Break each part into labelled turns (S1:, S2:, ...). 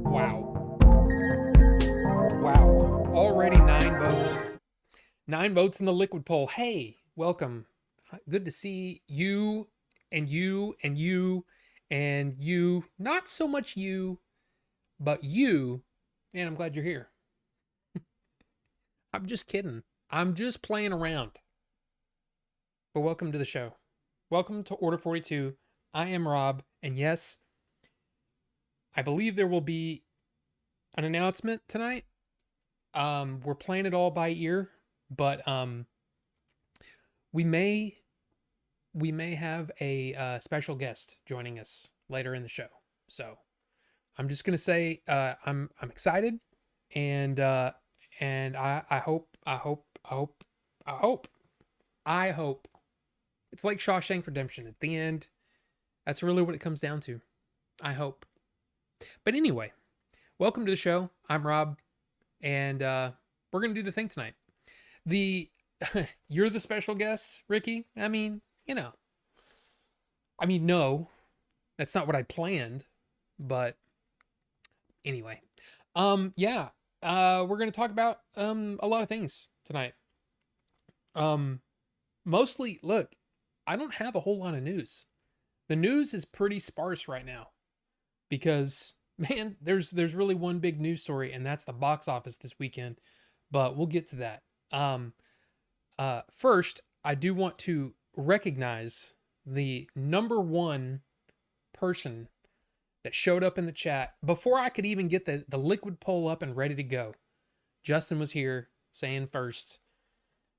S1: Wow. Already 9 votes. 9 votes in the liquid poll. Hey, welcome. Good to see you and you and you and you. Not so much you, but you. And I'm glad you're here. I'm just kidding. I'm just playing around. But welcome to the show. Welcome to Order 42. I am Rob. And yes, I believe there will be an announcement tonight. We're playing it all by ear, but we may have a special guest joining us later in the show. So I'm just gonna say I'm excited, and I hope it's like Shawshank Redemption at the end. That's really what it comes down to. I hope. But anyway, welcome to the show. I'm Rob. And we're gonna do the thing tonight. You're the special guest, Ricky. I mean, no, that's not what I planned. But anyway, yeah, we're gonna talk about a lot of things tonight. Mostly, look, I don't have a whole lot of news. The news is pretty sparse right now because man, there's really one big news story, and that's the box office this weekend. But we'll get to that. First, I do want to recognize the number one person that showed up in the chat before I could even get the liquid poll up and ready to go. Justin was here saying first.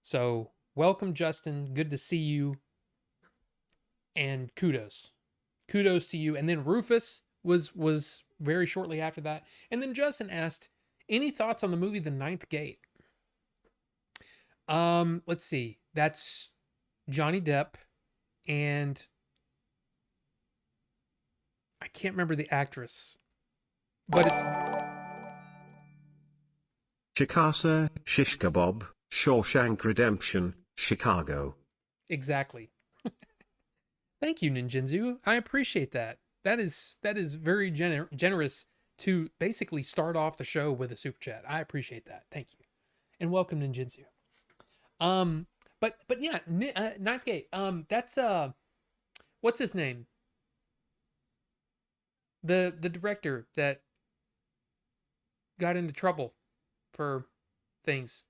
S1: So welcome, Justin. Good to see you. And kudos to you. And then Rufus was very shortly after that. And then Justin asked, any thoughts on the movie The Ninth Gate? Let's see. That's Johnny Depp, and I can't remember the actress, but it's
S2: Chikasa, Shish Kebab, Shawshank Redemption, Chicago.
S1: Exactly. Thank you, Ninjinzu. I appreciate that. That is very generous to basically start off the show with a super chat. I appreciate that. Thank you, and welcome, Ninjinzu. But yeah, Ninth Gate. That's what's his name? The director that got into trouble for things.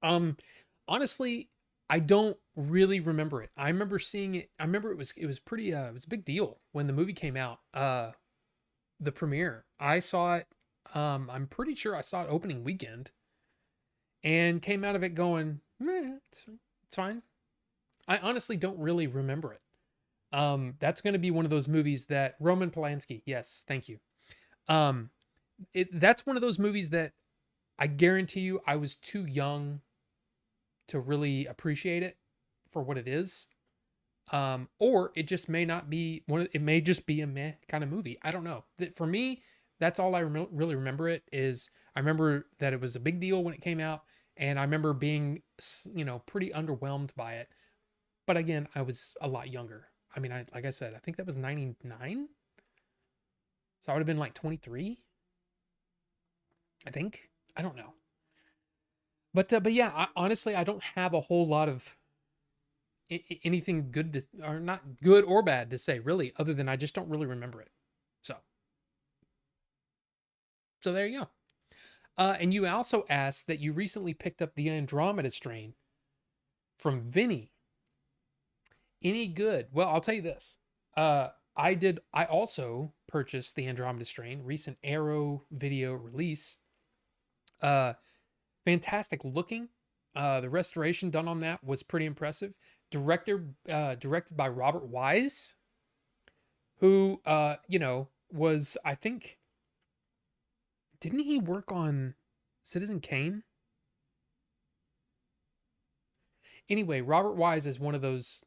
S1: Honestly, I don't really remember it. I remember seeing it. I remember it was pretty it was a big deal when the movie came out. The premiere. I saw it I'm pretty sure I saw it opening weekend and came out of it going, it's fine. I honestly don't really remember it. That's going to be one of those movies that Roman Polanski, yes, thank you. That's one of those movies that I guarantee you I was too young to really appreciate it for what it is. Or it just may not be it may just be a meh kind of movie. I don't know. For me, that's all I really remember it is. I remember that it was a big deal when it came out, and I remember being, pretty underwhelmed by it. But again, I was a lot younger. I mean, like I said, I think that was 99. So I would have been like 23, I think. I don't know. But yeah, honestly, I don't have a whole lot of anything good to, or not good or bad to say really, other than I just don't really remember it. So there you go. And you also asked that you recently picked up the Andromeda Strain from Vinny. Any good? Well, I'll tell you this. I did. I also purchased the Andromeda Strain, recent Arrow video release. Fantastic looking. The restoration done on that was pretty impressive. Directed by Robert Wise, who was, I think, didn't he work on Citizen Kane? Anyway, Robert Wise is one of those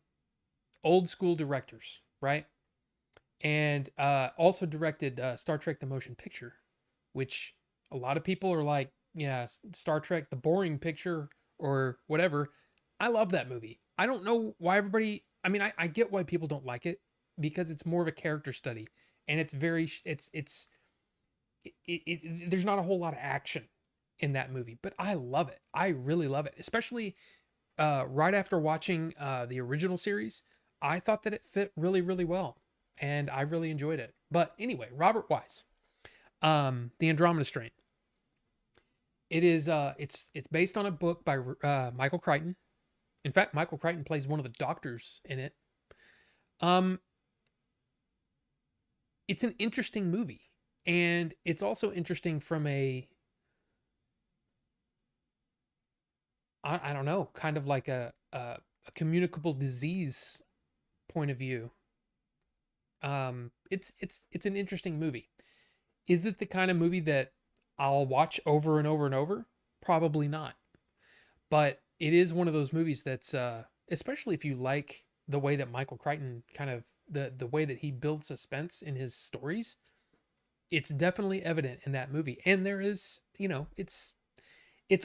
S1: old school directors, right? And also directed Star Trek: The Motion Picture, which a lot of people are like, yeah, Star Trek, the boring picture or whatever. I love that movie. I don't know why everybody. I mean, I get why people don't like it because it's more of a character study, and it's very there's not a whole lot of action in that movie, but I love it. I really love it, especially right after watching the original series. I thought that it fit really, really well, and I really enjoyed it. But anyway, Robert Wise, the Andromeda Strain. It is it's based on a book by Michael Crichton. In fact, Michael Crichton plays one of the doctors in it. It's an interesting movie, and it's also interesting from I don't know, kind of like a communicable disease point of view. It's an interesting movie. Is it the kind of movie that I'll watch over and over and over? Probably not. But it is one of those movies that's especially if you like the way that Michael Crichton kind of the way that he builds suspense in his stories, it's definitely evident in that movie. And there is, it's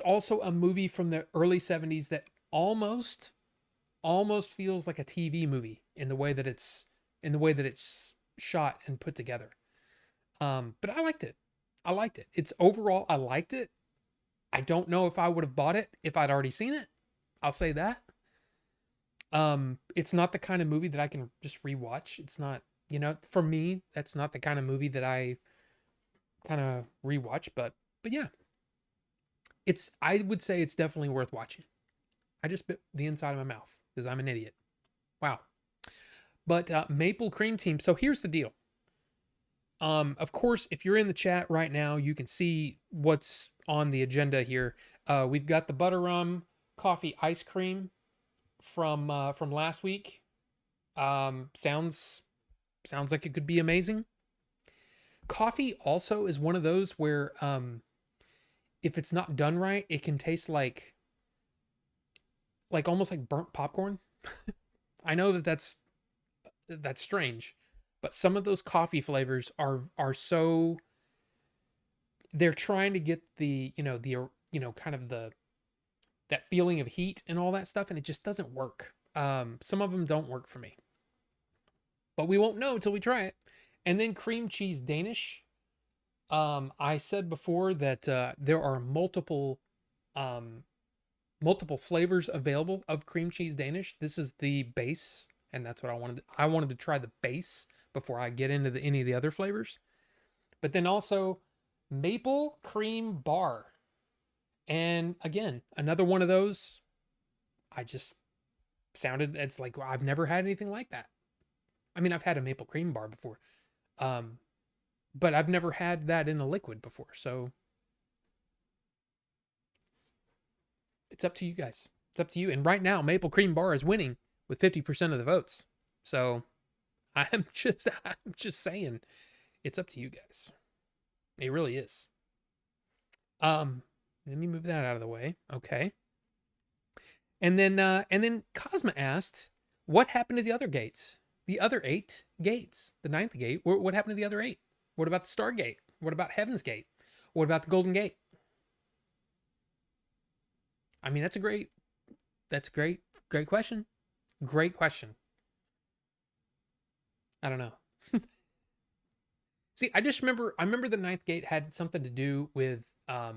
S1: also a movie from the early 70s that almost feels like a TV movie in the way that it's shot and put together. But I liked it. It's overall, I liked it. I don't know if I would have bought it if I'd already seen it. I'll say that. It's not the kind of movie that I can just rewatch. It's not, for me, that's not the kind of movie that I kind of rewatch, but yeah. I would say it's definitely worth watching. I just bit the inside of my mouth because I'm an idiot. Wow. But Maple Cream Team. So here's the deal. Of course, if you're in the chat right now, you can see what's on the agenda here. We've got the butter rum coffee ice cream from last week. Sounds like it could be amazing. Coffee also is one of those where if it's not done right, it can taste like almost like burnt popcorn. I know that's strange, but some of those coffee flavors are so, they're trying to get the kind of that feeling of heat and all that stuff, and it just doesn't work. Some of them don't work for me, but we won't know until we try it. And then cream cheese Danish. I said before that there are multiple flavors available of cream cheese Danish. This is the base, and that's what I wanted to try the base before I get into any of the other flavors. But then also maple cream bar. And again, another one of those, it's like, well, I've never had anything like that. I mean, I've had a maple cream bar before. But I've never had that in a liquid before. So it's up to you guys. It's up to you. And right now, maple cream bar is winning with 50% of the votes. So I'm just saying, it's up to you guys. It really is. Let me move that out of the way. Okay. And then Cosma asked, what happened to the other gates? The other 8 gates. The ninth gate. What happened to the other 8? What about the Stargate? What about Heaven's Gate? What about the Golden Gate? I mean, that's a great question. Great question. I don't know. See, I remember the ninth gate had something to do with I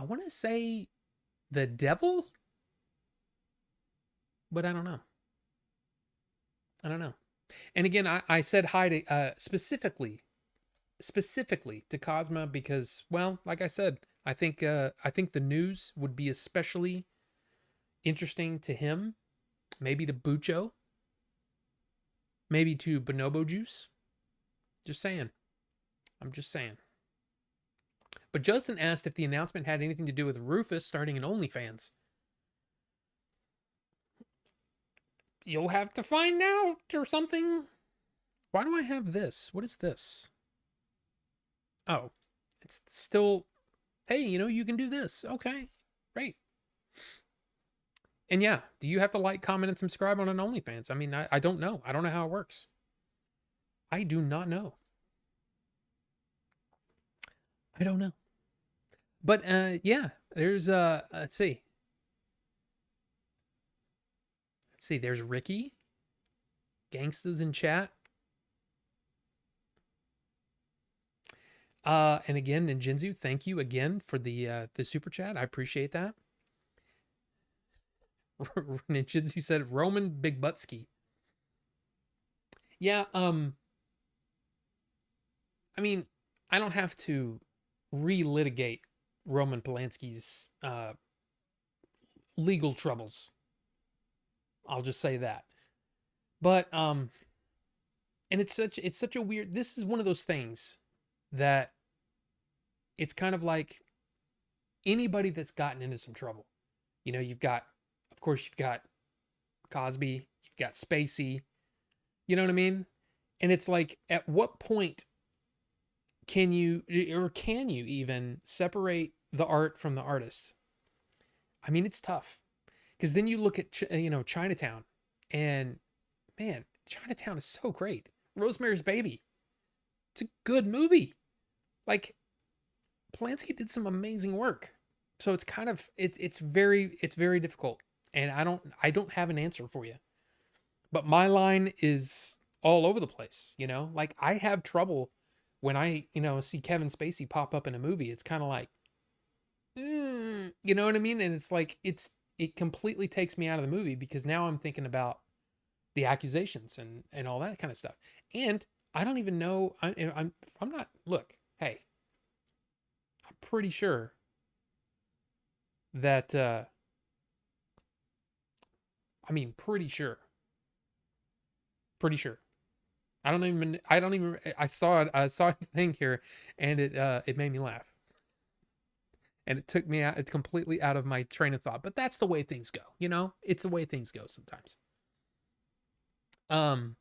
S1: want to say the devil, but I don't know. I don't know. And again, I said hi to specifically to Cosma because, well, like I said, I think the news would be especially interesting to him, maybe to Bucho, maybe to Bonobo Juice. Just saying. I'm just saying. But Justin asked if the announcement had anything to do with Rufus starting an OnlyFans. You'll have to find out or something. Why do I have this? What is this? Oh, it's still, hey, you can do this. Okay, great. And yeah, do you have to like, comment, and subscribe on an OnlyFans? I mean, I don't know. I don't know how it works. I do not know. I don't know. But yeah, there's let's see. There's Ricky. Gangstas in chat. And again, Ninjinzu, thank you again for the super chat. I appreciate that. Ninjinzu said Roman Big Butski. Yeah, I mean, I don't have to relitigate Roman Polanski's legal troubles. I'll just say that. But and it's such a weird, this is one of those things that it's kind of like anybody that's gotten into some trouble. You've got, of course, you've got Cosby, you've got Spacey, you know what I mean? And it's like, at what point can you even separate the art from the artist? I mean, it's tough because then you look at, Chinatown, and man, Chinatown is so great. Rosemary's Baby. It's a good movie. Like, Polanski did some amazing work. So it's kind of, it's very difficult. And I don't have an answer for you. But my line is all over the place, Like, I have trouble when I, see Kevin Spacey pop up in a movie. It's kind of like, you know what I mean? And it's like, it completely takes me out of the movie because now I'm thinking about the accusations and all that kind of stuff. And I don't even know. I'm not. Look, hey, I'm pretty sure that. I mean, pretty sure. Pretty sure. I don't even. I saw it. I saw a thing here, and it made me laugh. And it took me out completely out of my train of thought. But that's the way things go. It's the way things go sometimes. And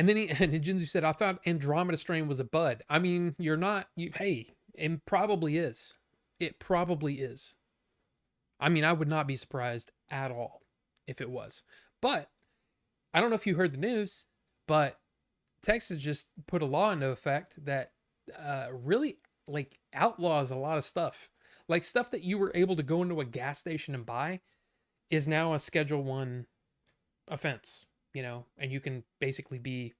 S1: then Jinzu said, I thought Andromeda Strain was a bud. I mean, you're not, hey, it probably is. It probably is. I mean, I would not be surprised at all if it was. But I don't know if you heard the news, but Texas just put a law into effect that really, like, outlaws a lot of stuff. Like, stuff that you were able to go into a gas station and buy is now a Schedule 1 offense, and you can basically be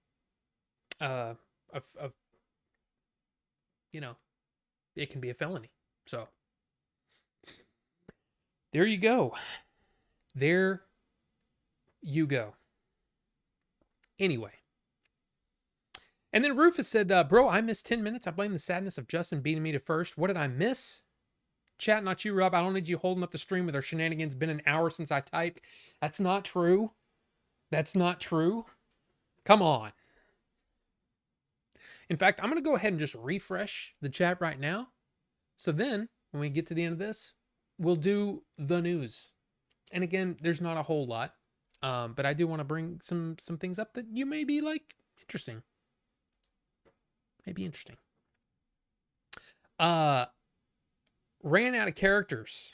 S1: it can be a felony. So there you go. There you go. Anyway. And then Rufus said, bro, I missed 10 minutes. I blame the sadness of Justin beating me to first. What did I miss? Chat, not you, Rob. I don't need you holding up the stream with our shenanigans. Been an hour since I typed. That's not true. That's not true. Come on. In fact, I'm going to go ahead and just refresh the chat right now. So then, when we get to the end of this, we'll do the news. And again, there's not a whole lot. But I do want to bring some things up that you may be like, interesting. May be interesting. Ran out of characters.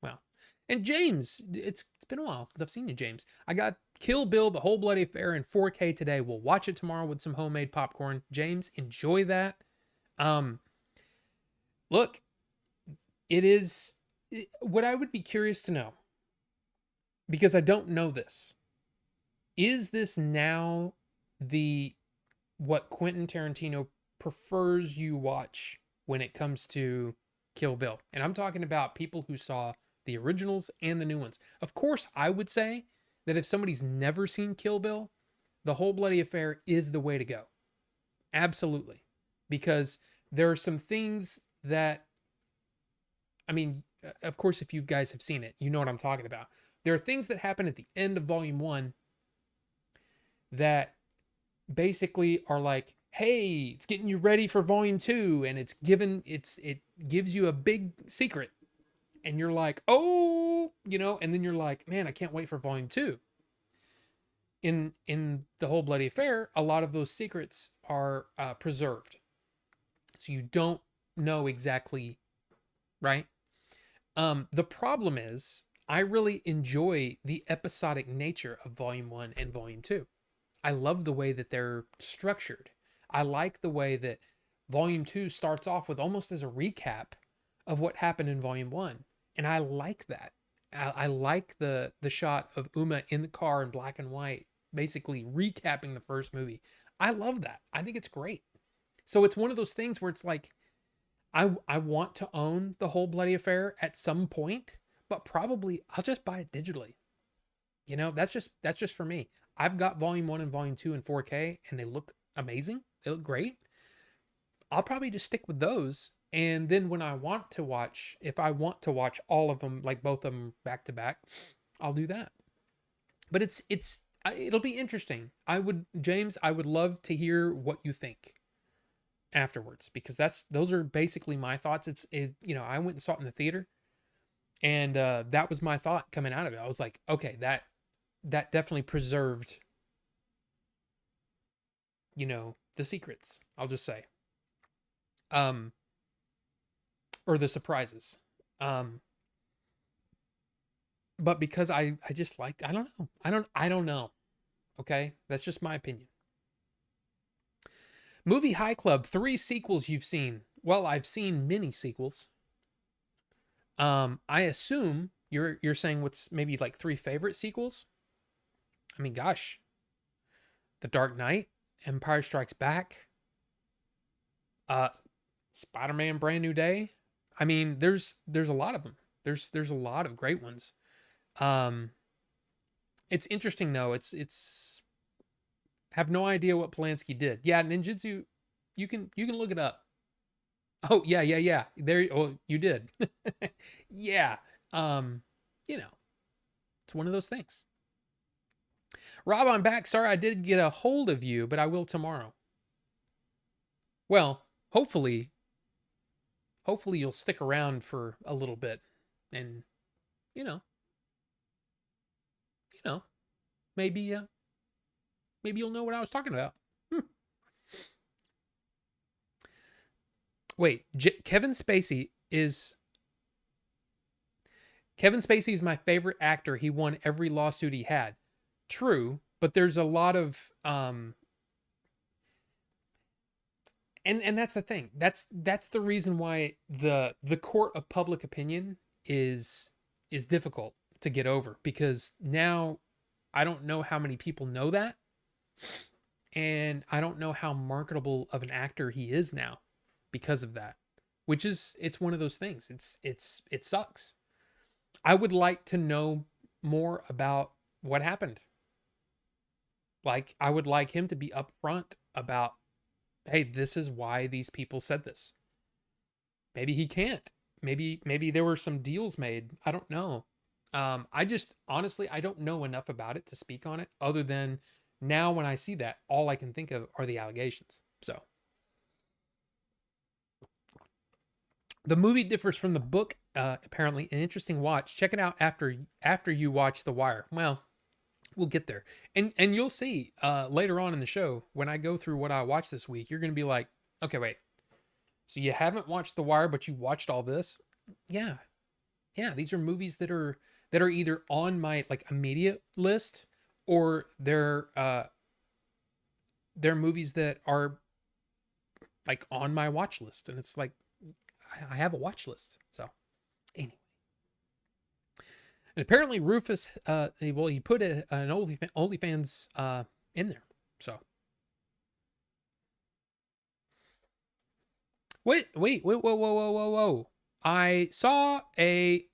S1: Well, and James, it's been a while since I've seen you, James. I got Kill Bill, The Whole Bloody Affair in 4K today. We'll watch it tomorrow with some homemade popcorn. James, enjoy that. Look, it is what I would be curious to know, because I don't know this. Is this now what Quentin Tarantino prefers you watch when it comes to Kill Bill? And I'm talking about people who saw the originals and the new ones. Of course, I would say that if somebody's never seen Kill Bill, The Whole Bloody Affair is the way to go. Absolutely. Because there are some things that, I mean, of course, if you guys have seen it, you know what I'm talking about. There are things that happen at the end of Volume 1 that basically are like, hey, it's getting you ready for Volume 2, and it gives you a big secret. And you're like, oh, and then you're like, man, I can't wait for Volume 2. In The Whole Bloody Affair, a lot of those secrets are preserved. So you don't know exactly, right? The problem is, I really enjoy the episodic nature of Volume 1 and Volume 2. I love the way that they're structured. I like the way that Volume 2 starts off with almost as a recap of what happened in Volume 1. And I like that. I like the shot of Uma in the car in black and white, basically recapping the first movie. I love that. I think it's great. So it's one of those things where it's like, I want to own The Whole Bloody Affair at some point, but probably I'll just buy it digitally. That's just for me. I've got Volume 1 and Volume 2 in 4K, and they look amazing. They look great. I'll probably just stick with those. And then when if I want to watch all of them, like both of them back to back, I'll do that. But it'll be interesting. James, I would love to hear what you think afterwards, because those are basically my thoughts. I went and saw it in the theater, and that was my thought coming out of it. I was like, okay, that definitely preserved, the secrets, I'll just say. Or the surprises. But because I just like, I don't know. I don't know. Okay? That's just my opinion. Movie High Club, 3 sequels you've seen. Well, I've seen many sequels. I assume you're saying what's maybe like 3 favorite sequels? I mean, gosh. The Dark Knight, Empire Strikes Back, Spider-Man Brand New Day. I mean, there's a lot of them. There's a lot of great ones. It's interesting though. It's have no idea what Polanski did. Yeah, Ninjutsu, you can look it up. Oh, yeah. There, oh, you did. Yeah. It's one of those things. Rob, I'm back. Sorry I did get a hold of you, but I will tomorrow. Well, hopefully you'll stick around for a little bit, and maybe you'll know what I was talking about. Wait, Kevin Spacey is my favorite actor. He won every lawsuit he had. True, but there's a lot of and that's the thing. That's the reason why the court of public opinion is difficult to get over, because now I don't know how many people know that, and I don't know how marketable of an actor he is now because of that, which is, it's one of those things. It sucks. I would like to know more about what happened. Like, I would like him to be upfront about, hey, this is why these people said this. Maybe he can't. Maybe there were some deals made. I don't know. I just, honestly, I don't know enough about it to speak on it, other than now when I see that, all I can think of are the allegations. So the movie differs from the book. Apparently an interesting watch. Check it out after you watch The Wire. Well, We'll get there. And you'll see later on in the show when I go through what I watched this week, you're going to be like, "Okay, wait. So you haven't watched The Wire, but you watched all this?" Yeah. Yeah, these are movies that are either on my like immediate list, or they're movies that are like on my watch list, and it's like I have a watch list. So, anyway. And apparently Rufus, well, he put an OnlyFans in there. So whoa, whoa, whoa, whoa, whoa, whoa! I saw a.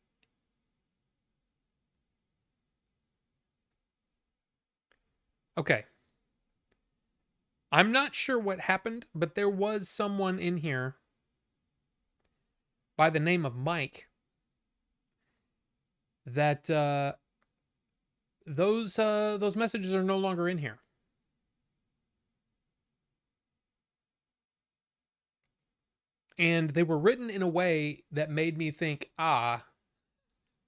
S1: Okay, I'm not sure what happened, but there was someone in here by the name of Mike that those messages are no longer in here. And they were written in a way that made me think,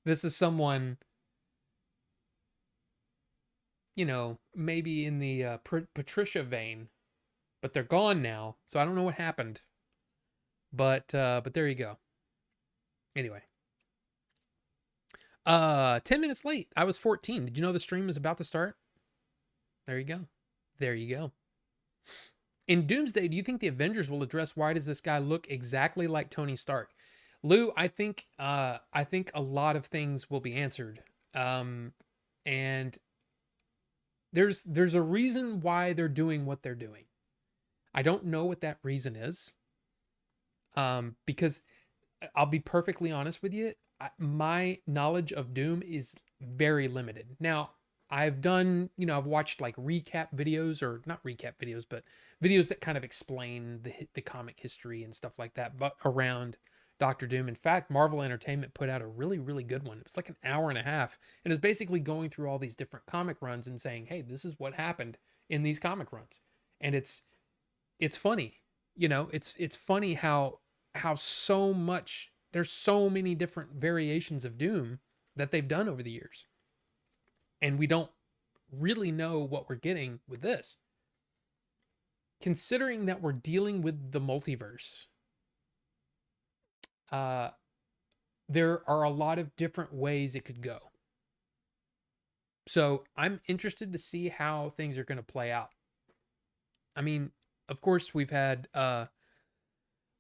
S1: this is someone, maybe in the Patricia vein, but they're gone now. So I don't know what happened. But there you go. Anyway. 10 minutes late. I was 14. Did you know the stream was about to start? There you go. There you go. In Doomsday, do you think the Avengers will address why does this guy look exactly like Tony Stark? Lou, I think a lot of things will be answered. And there's a reason why they're doing what they're doing. I don't know what that reason is. Because I'll be perfectly honest with you, my knowledge of Doom is very limited. Now, I've done, I've watched like recap videos, or not recap videos, but videos that kind of explain the comic history and stuff like that, but around Doctor Doom. In fact, Marvel Entertainment put out a really, really good one. It was like an hour and a half, and it's basically going through all these different comic runs and saying, "Hey, this is what happened in these comic runs," and it's funny, it's funny how so much there's so many different variations of Doom that they've done over the years. And we don't really know what we're getting with this. Considering that we're dealing with the multiverse, there are a lot of different ways it could go. So I'm interested to see how things are going to play out. I mean, of course, we've had John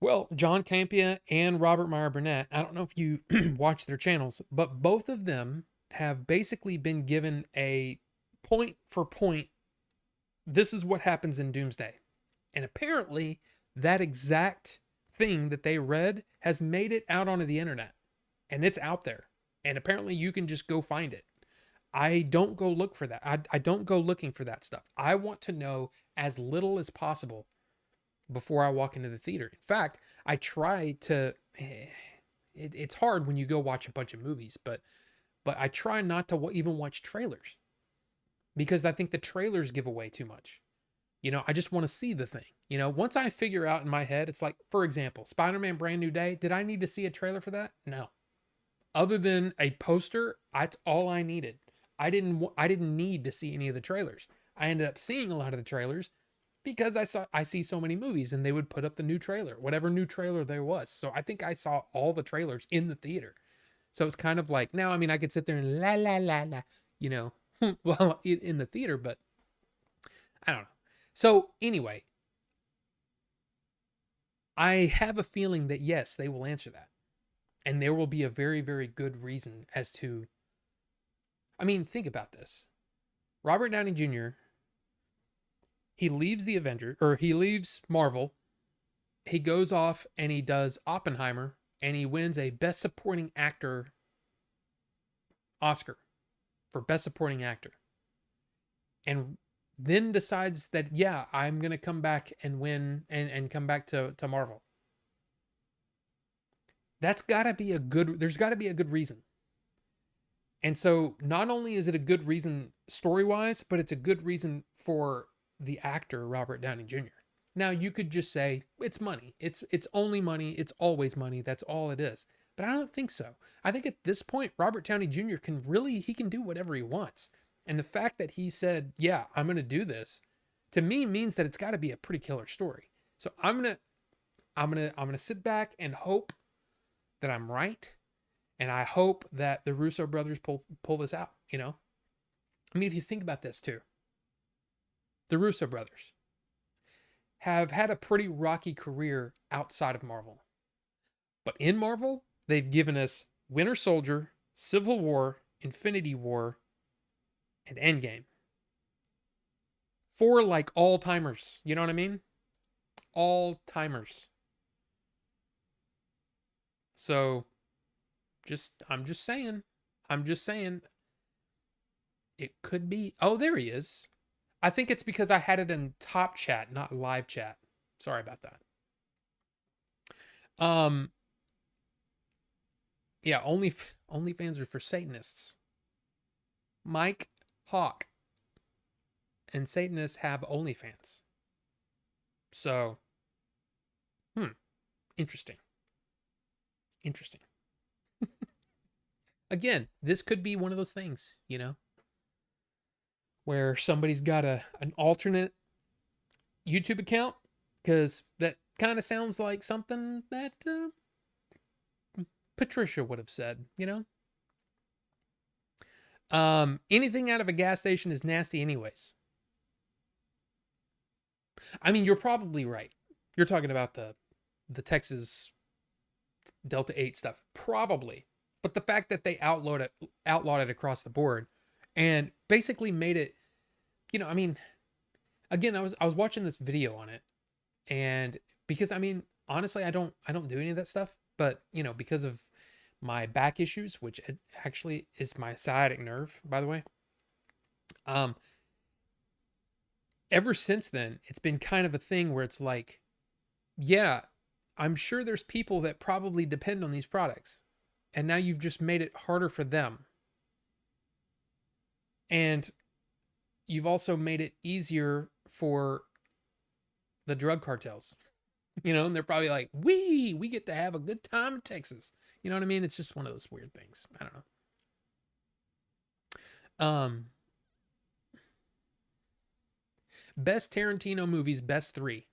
S1: Campea and Robert Meyer Burnett. I don't know if you watch their channels, but both of them have basically been given a point for point, this is what happens in Doomsday. And apparently that exact thing that they read has made it out onto the internet, and it's out there. And apparently you can just go find it. I don't go look for that. I don't go looking for that stuff. I want to know as little as possible before I walk into the theater. In fact, I try to, it's hard when you go watch a bunch of movies, but I try not to even watch trailers, because I think the trailers give away too much. I just want to see the thing. Once I figure out in my head, it's like, for example, Spider-Man Brand New Day. Did I need to see a trailer for that? No. Other than a poster, that's all I needed. I didn't need to see any of the trailers. I ended up seeing a lot of the trailers because I see so many movies, and they would put up the new trailer, whatever new trailer there was. So I think I saw all the trailers in the theater. So it's kind of like, now, I mean, I could sit there and la la la la, well, in the theater, but I don't know. So anyway, I have a feeling that yes, they will answer that. And there will be a very, very good reason as to, I mean, think about this. Robert Downey Jr., he leaves the Avengers, or he leaves Marvel. He goes off and he does Oppenheimer, and he wins a Best Supporting Actor Oscar for Best Supporting Actor. And then decides that, yeah, I'm going to come back and win and come back to Marvel. There's got to be a good reason. And so not only is it a good reason story-wise, but it's a good reason for the actor, Robert Downey Jr. Now, you could just say, it's money. It's only money. It's always money. That's all it is. But I don't think so. I think at this point, Robert Downey Jr. can do whatever he wants. And the fact that he said, "Yeah, I'm going to do this," to me means that it's got to be a pretty killer story. So I'm going to sit back and hope that I'm right, and I hope that the Russo brothers pull this out, you know? I mean, if you think about this too. The Russo brothers have had a pretty rocky career outside of Marvel. But in Marvel, they've given us Winter Soldier, Civil War, Infinity War, and Endgame. Four like all timers. You know what I mean? All timers. So I'm just saying. I'm just saying it could be. Oh, there he is. I think it's because I had it in top chat, not live chat. Sorry about that. Um yeah, only fans are for Satanists. Mike Hawk and Satanists have OnlyFans. So, interesting. Interesting. Again, this could be one of those things, you know, where somebody's got an alternate YouTube account because that kind of sounds like something that Patricia would have said, you know. Anything out of a gas station is nasty, anyways. I mean, you're probably right. You're talking about the Texas Delta 8 stuff, probably. But the fact that they outlawed it across the board, and basically made it, you know, I mean, again, I was watching this video on it, and because I mean, honestly, I don't do any of that stuff, but you know, because of my back issues, which actually is my sciatic nerve, by the way. Um, Ever since then, it's been kind of a thing where it's like, yeah, I'm sure there's people that probably depend on these products. And now you've just made it harder for them. And you've also made it easier for the drug cartels. You know, and they're probably like, we get to have a good time in Texas. You know what I mean? It's just one of those weird things. I don't know. Best Tarantino movies, best three.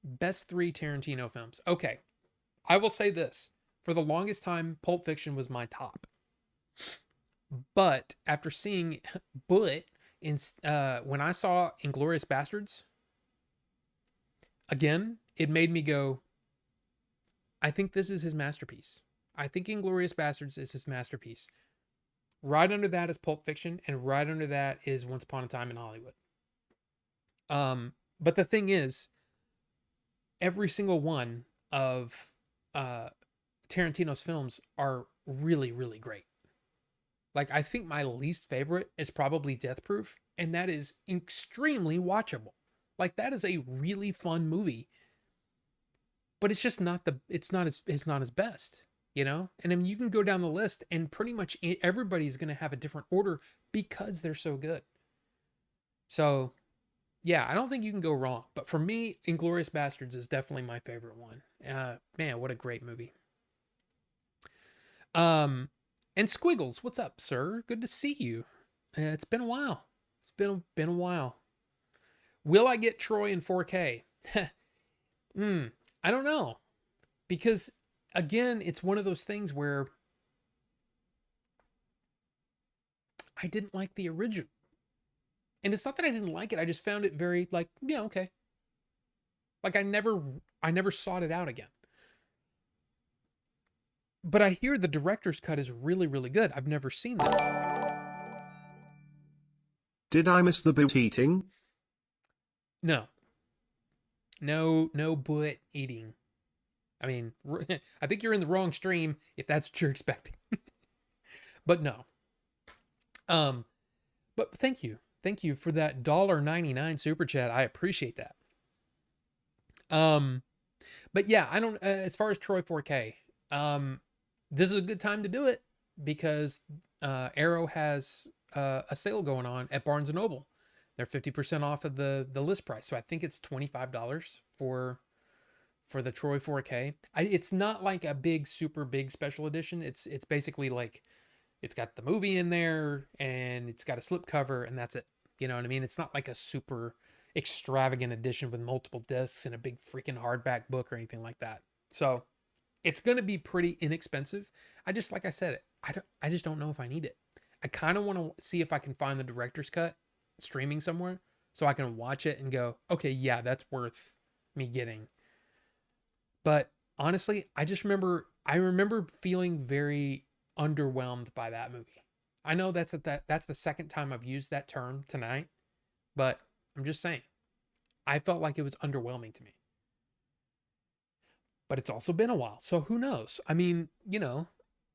S1: Best three Tarantino films. Okay. I will say this. For the longest time, Pulp Fiction was my top. But after seeing Bullet in when I saw Inglourious Bastards, again, it made me go, I think this is his masterpiece. I think Inglourious Bastards is his masterpiece. Right under that is Pulp Fiction, and right under that is Once Upon a Time in Hollywood. But the thing is, every single one of Tarantino's films are really, really great. Like, I think my least favorite is probably Death Proof, and that is extremely watchable. Like, that is a really fun movie, but it's just not it's not his best, you know. And then you can go down the list, and pretty much everybody's gonna have a different order because they're so good. So, yeah, I don't think you can go wrong. But for me, Inglourious Bastards is definitely my favorite one. Man, what a great movie. And Squiggles, what's up, sir? Good to see you. It's been a while. It's been a while. Will I get Troy in 4K? I don't know. Because again, it's one of those things where I didn't like the original. And it's not that I didn't like it, I just found it very like, yeah, okay. Like I never sought it out again. But I hear the director's cut is really, really good. I've never seen that.
S2: Did I miss the boot eating?
S1: No. No butt eating. I mean, I think you're in the wrong stream if that's what you're expecting. But no. But thank you. Thank you for that $1.99 super chat. I appreciate that. But yeah, I don't as far as Troy 4K, this is a good time to do it because Arrow has a sale going on at Barnes and Noble. They're 50% off of the list price. So I think it's $25 for the Troy 4K. It's not like a big super big special edition. It's basically like It's got the movie in there and it's got a slipcover and that's it. You know what I mean? It's not like a super extravagant edition with multiple discs and a big freaking hardback book or anything like that. So it's going to be pretty inexpensive. Like I said, I just don't know if I need it. I kind of want to see if I can find the director's cut streaming somewhere so I can watch it and go, okay, yeah, that's worth me getting. But honestly, I remember feeling very underwhelmed by that movie. I know that's the second time I've used that term tonight, but I'm just saying. I felt like it was underwhelming to me. But it's also been a while, so who knows? I mean,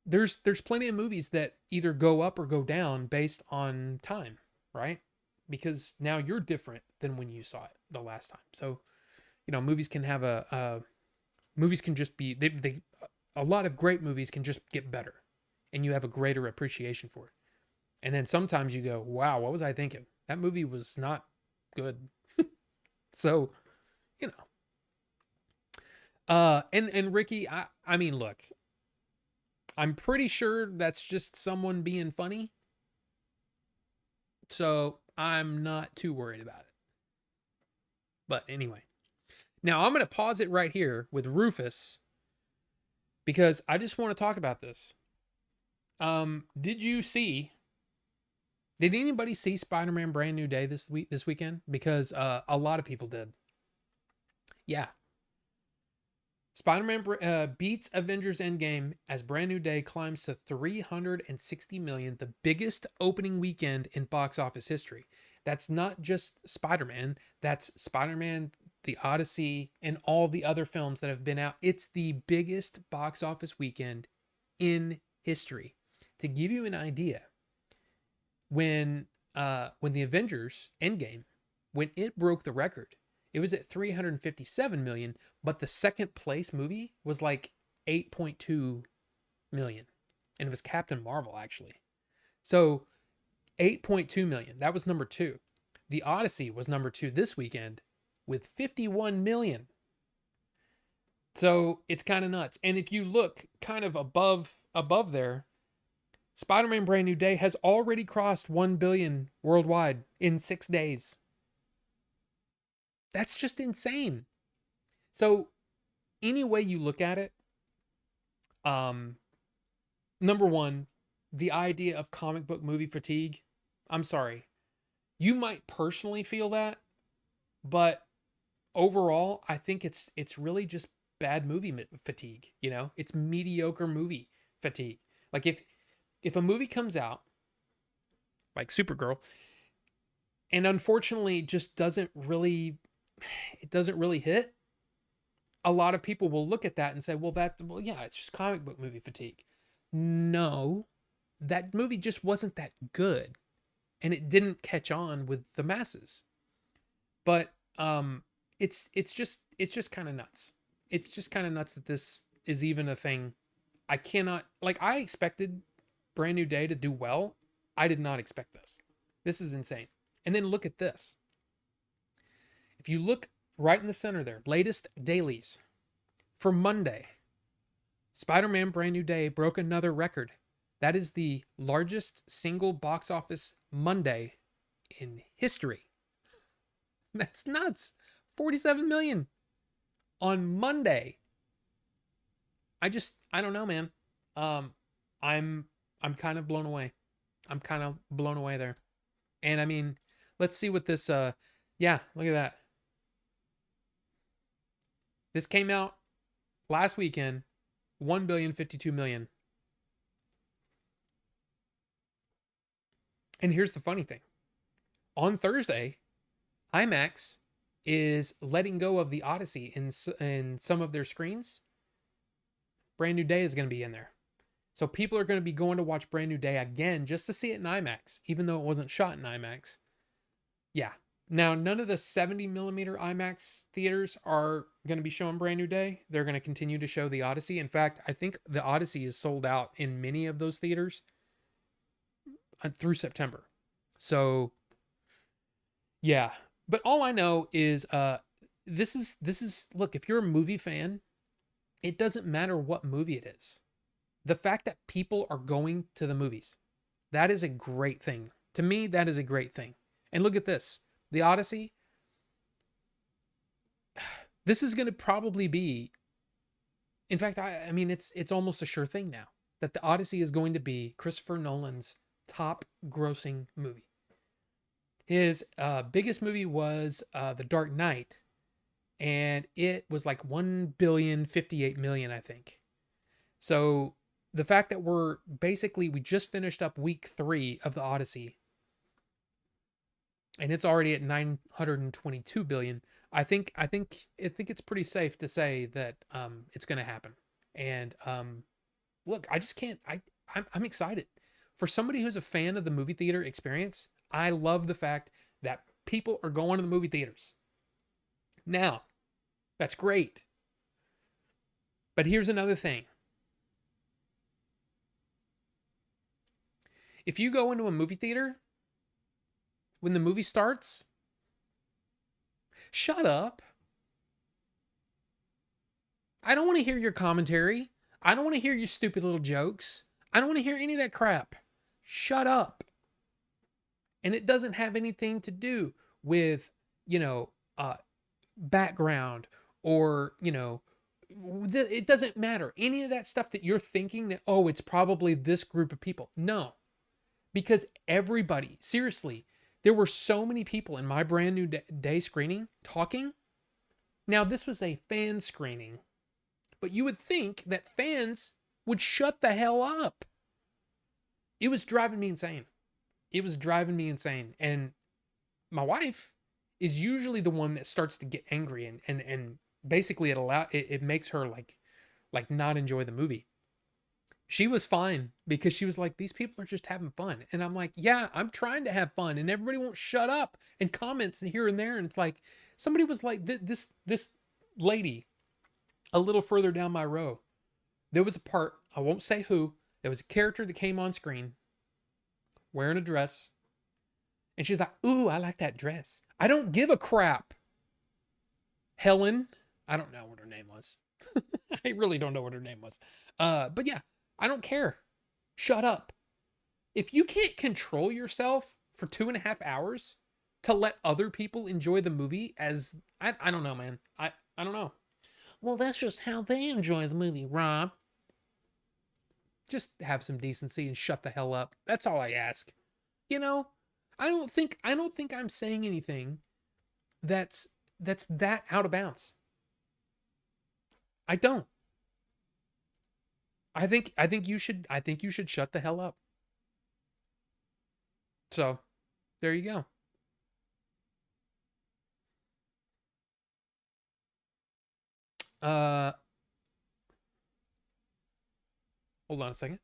S1: there's plenty of movies that either go up or go down based on time, right? Because now you're different than when you saw it the last time. So, movies can have movies can just be a lot of great movies can just get better and you have a greater appreciation for it. And then sometimes you go, wow, what was I thinking? That movie was not good. So, you know. And Ricky, I mean, look, I'm pretty sure that's just someone being funny. So I'm not too worried about it. But anyway, now I'm going to pause it right here with Rufus because I just want to talk about this. Did anybody see Spider-Man Brand New Day this weekend? Because a lot of people did. Yeah. Spider-Man beats Avengers Endgame as Brand New Day climbs to 360 million, the biggest opening weekend in box office history. That's not just Spider-Man, that's Spider-Man, The Odyssey, and all the other films that have been out. It's the biggest box office weekend in history. To give you an idea, when the Avengers Endgame, when it broke the record, it was at 357 million, but the second place movie was like 8.2 million. And it was Captain Marvel, actually. So 8.2 million. That was number 2. The Odyssey was number 2 this weekend with 51 million. So it's kind of nuts. And if you look kind of above there, Spider-Man Brand New Day has already crossed 1 billion worldwide in 6 days. That's just insane. So any way you look at it, number one, the idea of comic book movie fatigue, I'm sorry. You might personally feel that, but overall, I think it's really just bad movie fatigue, It's mediocre movie fatigue. Like if a movie comes out like Supergirl and unfortunately just doesn't really hit, a lot of people will look at that and say, well, yeah, it's just comic book movie fatigue. No, that movie just wasn't that good and it didn't catch on with the masses. But it's just kind of nuts. It's just kind of nuts that this is even a thing. I expected Brand New Day to do well. I did not expect this. This is insane. And then look at this. If you look right in the center there, latest dailies for Monday, Spider-Man Brand New Day broke another record. That is the largest single box office Monday in history. That's nuts. 47 million on Monday. I don't know, man. I'm kind of blown away. I'm kind of blown away there. And I mean, let's see what this yeah, look at that. This came out last weekend, 1,052 million. And here's the funny thing. On Thursday, IMAX is letting go of the Odyssey in some of their screens. Brand New Day is going to be in there. So people are going to be going to watch Brand New Day again just to see it in IMAX, even though it wasn't shot in IMAX. Yeah. Now, none of the 70 millimeter IMAX theaters are going to be showing Brand New Day. They're going to continue to show the Odyssey. In fact, I think the Odyssey is sold out in many of those theaters through September. So, yeah. But all I know is this is look, if you're a movie fan, it doesn't matter what movie it is. The fact that people are going to the movies, That is a great thing. To me, that is a great thing. And look at this. The Odyssey, this is going to probably be, in fact, I mean it's almost a sure thing now that the Odyssey is going to be Christopher Nolan's top grossing movie. His biggest movie was The Dark Knight, and it was like 1,058,000,000, I think. So the fact that we just finished up week 3 of the Odyssey, and it's already at 922 billion. I think it's pretty safe to say that it's going to happen. And look, I just can't. I'm excited for somebody who's a fan of the movie theater experience. I love the fact that people are going to the movie theaters now. That's great. But here's another thing. If you go into a movie theater when the movie starts, shut up. I don't want to hear your commentary. I don't want to hear your stupid little jokes. I don't want to hear any of that crap. Shut up. And it doesn't have anything to do with, background or, it doesn't matter. Any of that stuff that you're thinking that, oh, it's probably this group of people. No, because everybody, seriously, there were so many people in my brand new day screening talking. Now, this was a fan screening, but you would think that fans would shut the hell up. It was driving me insane. It was driving me insane. And my wife is usually the one that starts to get angry and basically it makes her like not enjoy the movie. She was fine because she was like, these people are just having fun. And I'm like, yeah, I'm trying to have fun. And everybody won't shut up and comments here and there. And it's like, somebody was like, this lady a little further down my row, there was a part, I won't say who, there was a character that came on screen wearing a dress. And she's like, ooh, I like that dress. I don't give a crap. Helen, I don't know what her name was. I really don't know what her name was. But yeah, I don't care. Shut up. If you can't control yourself for 2.5 hours to let other people enjoy the movie as, I don't know, man. I don't know. Well, that's just how they enjoy the movie, Rob. Just have some decency and shut the hell up. That's all I ask. I don't think I'm saying anything that's that out of bounds. I don't. I think you should shut the hell up. So, there you go. Hold on a second.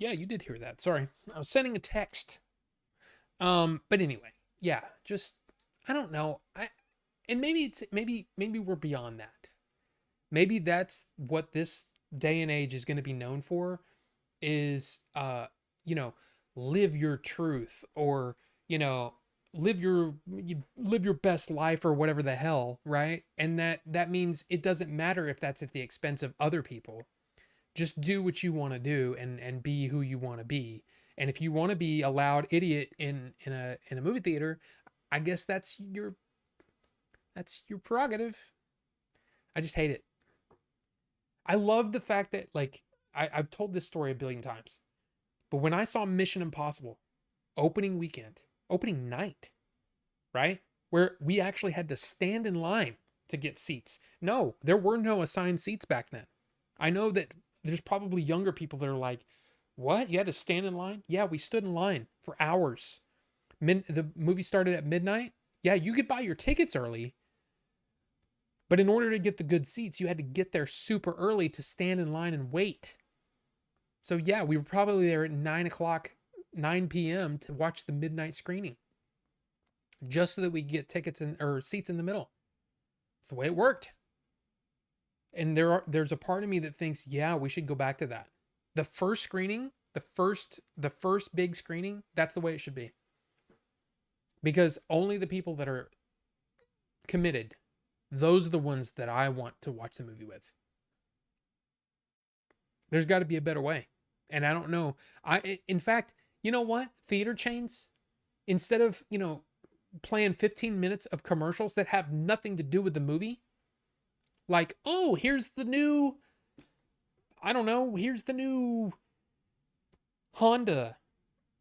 S1: Yeah, you did hear that. Sorry. I was sending a text. But anyway, yeah, just I don't know. And maybe we're beyond that. Maybe that's what this day and age is going to be known for is live your truth, or live your best life, or whatever the hell, right? And that means it doesn't matter if that's at the expense of other people. Just do what you want to do and be who you want to be. And if you want to be a loud idiot in a movie theater, I guess that's your prerogative. I just hate it. I love the fact that, like, I've told this story a billion times, but when I saw Mission Impossible opening night, right? Where we actually had to stand in line to get seats. No, there were no assigned seats back then. I know that there's probably younger people that are like, what? You had to stand in line? Yeah, we stood in line for hours. The movie started at midnight. Yeah, you could buy your tickets early, but in order to get the good seats, you had to get there super early to stand in line and wait. So yeah, we were probably there at 9 p.m. to watch the midnight screening, just so that we could get tickets or seats in the middle. It's the way it worked. And there's a part of me that thinks, yeah, we should go back to that. The first screening, the first big screening, that's the way it should be. Because only the people that are committed, those are the ones that I want to watch the movie with. There's got to be a better way. And I don't know. In fact, you know what? Theater chains, instead of, playing 15 minutes of commercials that have nothing to do with the movie, like, oh, here's the new, I don't know, here's the new Honda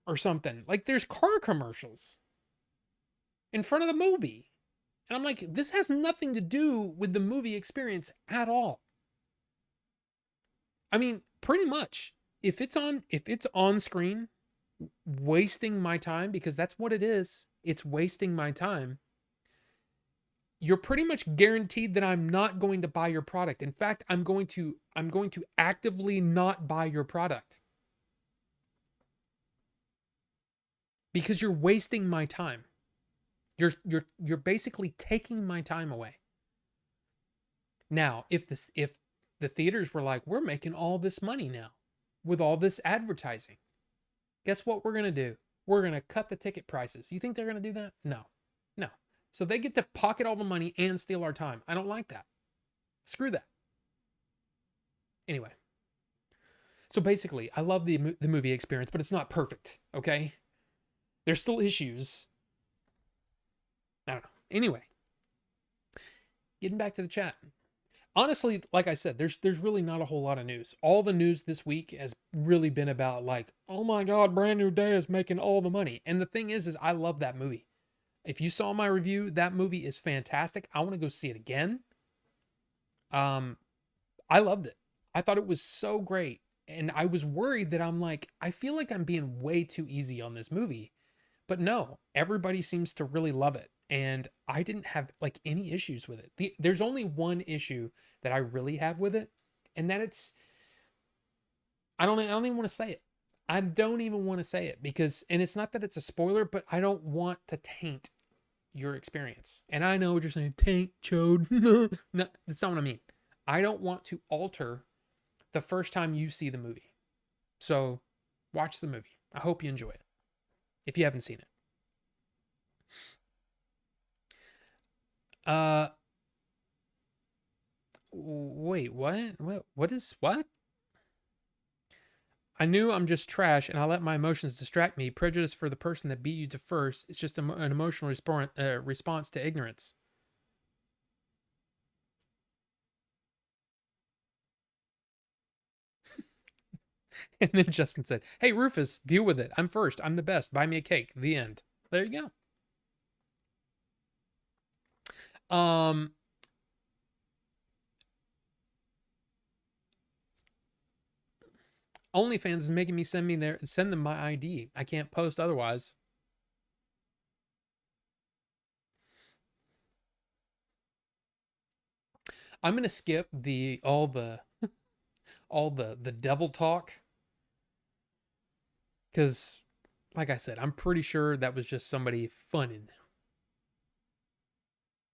S1: or something. Like, there's car commercials in front of the movie. And I'm like, this has nothing to do with the movie experience at all. I mean, pretty much, if it's on screen, wasting my time, because that's what it is. It's wasting my time. You're pretty much guaranteed that I'm not going to buy your product. In fact, I'm going to actively not buy your product. Because you're wasting my time. You're basically taking my time away. Now, if the theaters were like, we're making all this money now with all this advertising, guess what we're going to do? We're going to cut the ticket prices. You think they're going to do that? No. So they get to pocket all the money and steal our time. I don't like that. Screw that. Anyway. So basically, I love the movie experience, but it's not perfect, okay? There's still issues. I don't know. Anyway. Getting back to the chat. Honestly, like I said, there's really not a whole lot of news. All the news this week has really been about like, oh my God, Brand New Day is making all the money. And the thing is I love that movie. If you saw my review, that movie is fantastic. I want to go see it again. I loved it. I thought it was so great. And I was worried that I'm like, I feel like I'm being way too easy on this movie. But no, everybody seems to really love it. And I didn't have like any issues with it. There's only one issue that I really have with it. And that I don't even want to say it. I don't even want to say it because, and it's not that it's a spoiler, but I don't want to taint your experience. And I know what you're saying, taint, chode. No, that's not what I mean. I don't want to alter the first time you see the movie. So watch the movie. I hope you enjoy it if you haven't seen it. Wait, what? What? I knew I'm just trash and I let my emotions distract me. Prejudice for the person that beat you to first. It's just an emotional response to ignorance. And then Justin said, hey, Rufus, deal with it. I'm first. I'm the best. Buy me a cake. The end. There you go. OnlyFans is making me send them my ID. I can't post otherwise. I'm gonna skip all the devil talk because, like I said, I'm pretty sure that was just somebody funning.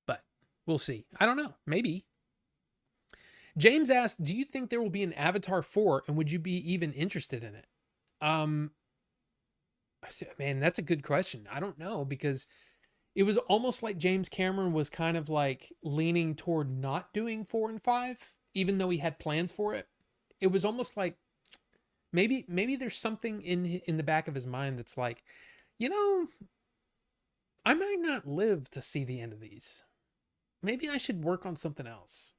S1: But we'll see. I don't know. Maybe. James asked, do you think there will be an Avatar 4 and would you be even interested in it? Man, that's a good question. I don't know because it was almost like James Cameron was kind of like leaning toward not doing 4 and 5, even though he had plans for it. It was almost like maybe there's something in the back of his mind that's like, I might not live to see the end of these. Maybe I should work on something else.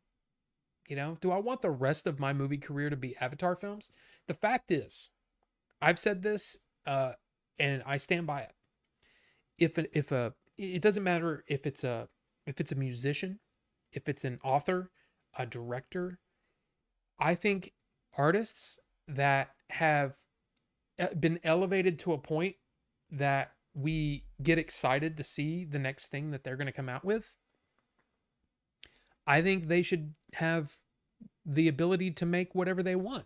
S1: Do I want the rest of my movie career to be Avatar films? The fact is, I've said this, and I stand by it. It doesn't matter if it's a musician, if it's an author, a director. I think artists that have been elevated to a point that we get excited to see the next thing that they're going to come out with, I think they should have the ability to make whatever they want.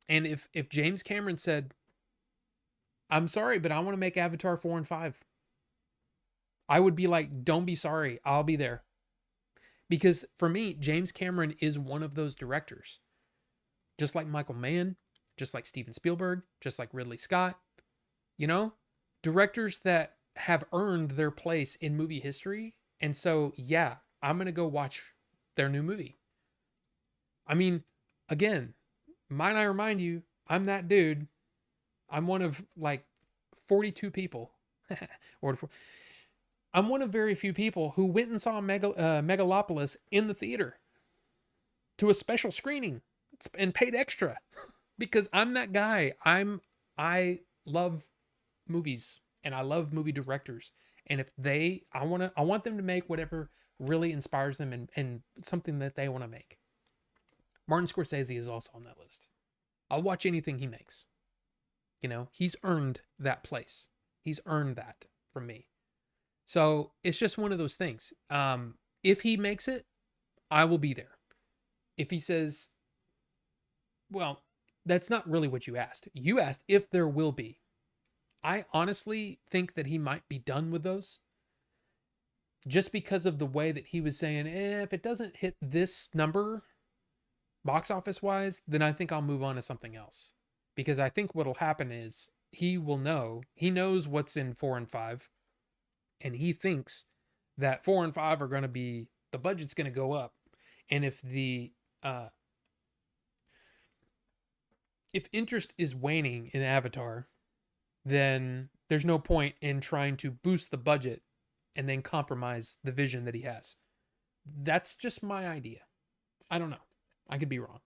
S1: And if James Cameron said, I'm sorry, but I want to make Avatar 4 and 5, I would be like, don't be sorry. I'll be there. Because for me, James Cameron is one of those directors. Just like Michael Mann, just like Steven Spielberg, just like Ridley Scott, you know, directors that have earned their place in movie history. And so, yeah, I'm going to go watch their new movie. I mean, again, might I remind you, I'm that dude. I'm one of like 42 people. or I'm one of very few people who went and saw Megalopolis in the theater to a special screening and paid extra because I'm that guy. I love movies and I love movie directors. And if I want them to make whatever really inspires them and something that they want to make. Martin Scorsese is also on that list. I'll watch anything he makes. You know, he's earned that place. He's earned that from me. So it's just one of those things. If he makes it, I will be there. If he says, well, that's not really what you asked. You asked if there will be. I honestly think that he might be done with those. Just because of the way that he was saying, if it doesn't hit this number, box office wise, then I think I'll move on to something else. Because I think what'll happen is he knows what's in 4 and 5. And he thinks that 4 and 5 are going to be, the budget's going to go up. And if if interest is waning in Avatar, then there's no point in trying to boost the budget and then compromise the vision that he has. That's just my idea. I don't know. I could be wrong.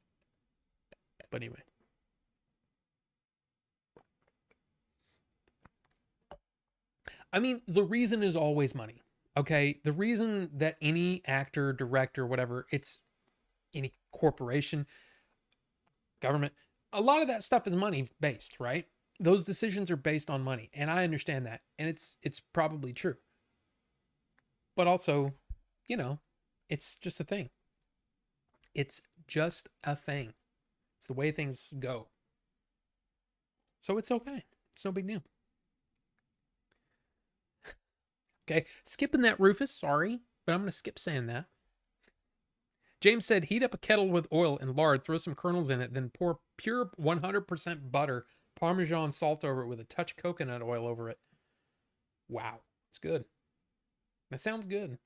S1: But anyway. I mean, the reason is always money. Okay? The reason that any actor, director, whatever, it's any corporation, government, a lot of that stuff is money based, right? Those decisions are based on money, and I understand that, and it's probably true. But also, you know, it's just a thing. It's just a thing. It's the way things go. So it's okay. It's no big deal. Okay, skipping that, Rufus. Sorry, but I'm going to skip saying that. James said, heat up a kettle with oil and lard, throw some kernels in it, then pour pure 100% butter, Parmesan salt over it with a touch of coconut oil over it. Wow, it's good. That sounds good.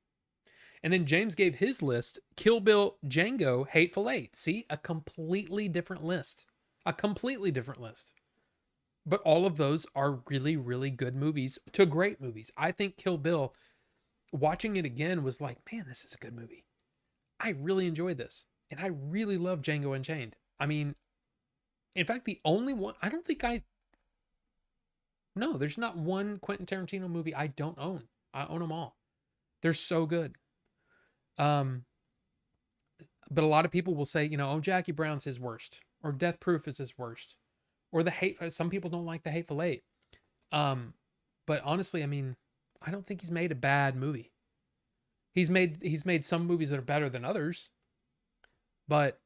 S1: And then James gave his list: Kill Bill, Django, Hateful Eight. See, a completely different list. A completely different list. But all of those are really, really good movies to great movies. I think Kill Bill, watching it again, was like, man, this is a good movie. I really enjoyed this. And I really love Django Unchained. I mean, in fact, the only one, no, there's not one Quentin Tarantino movie I don't own. I own them all. They're so good. But a lot of people will say, you know, oh, Jackie Brown's his worst, or Death Proof is his worst, or some people don't like the Hateful Eight. But honestly, I mean, I don't think he's made a bad movie. He's made some movies that are better than others. But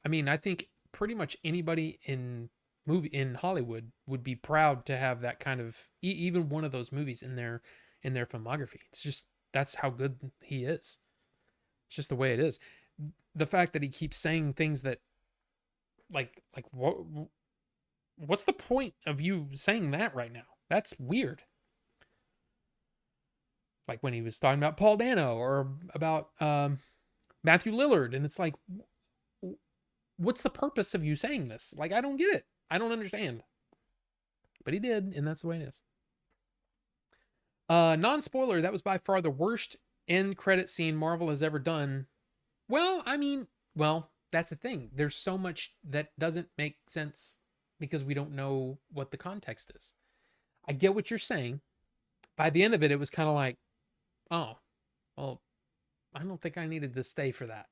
S1: I mean, I think pretty much anybody in Hollywood would be proud to have that kind of even one of those movies in their filmography. It's just, that's how good he is. It's just the way it is. The fact that he keeps saying things that what's the point of you saying that right now? That's weird. Like when he was talking about Paul Dano or about Matthew Lillard, and it's like, what's the purpose of you saying this? Like, I don't get it. I don't understand. But he did, and that's the way it is. Non-spoiler, that was by far the worst end credit scene Marvel has ever done. Well, I mean, that's the thing. There's so much that doesn't make sense because we don't know what the context is. I get what you're saying. By the end of it, it was kind of like, oh, well, I don't think I needed to stay for that.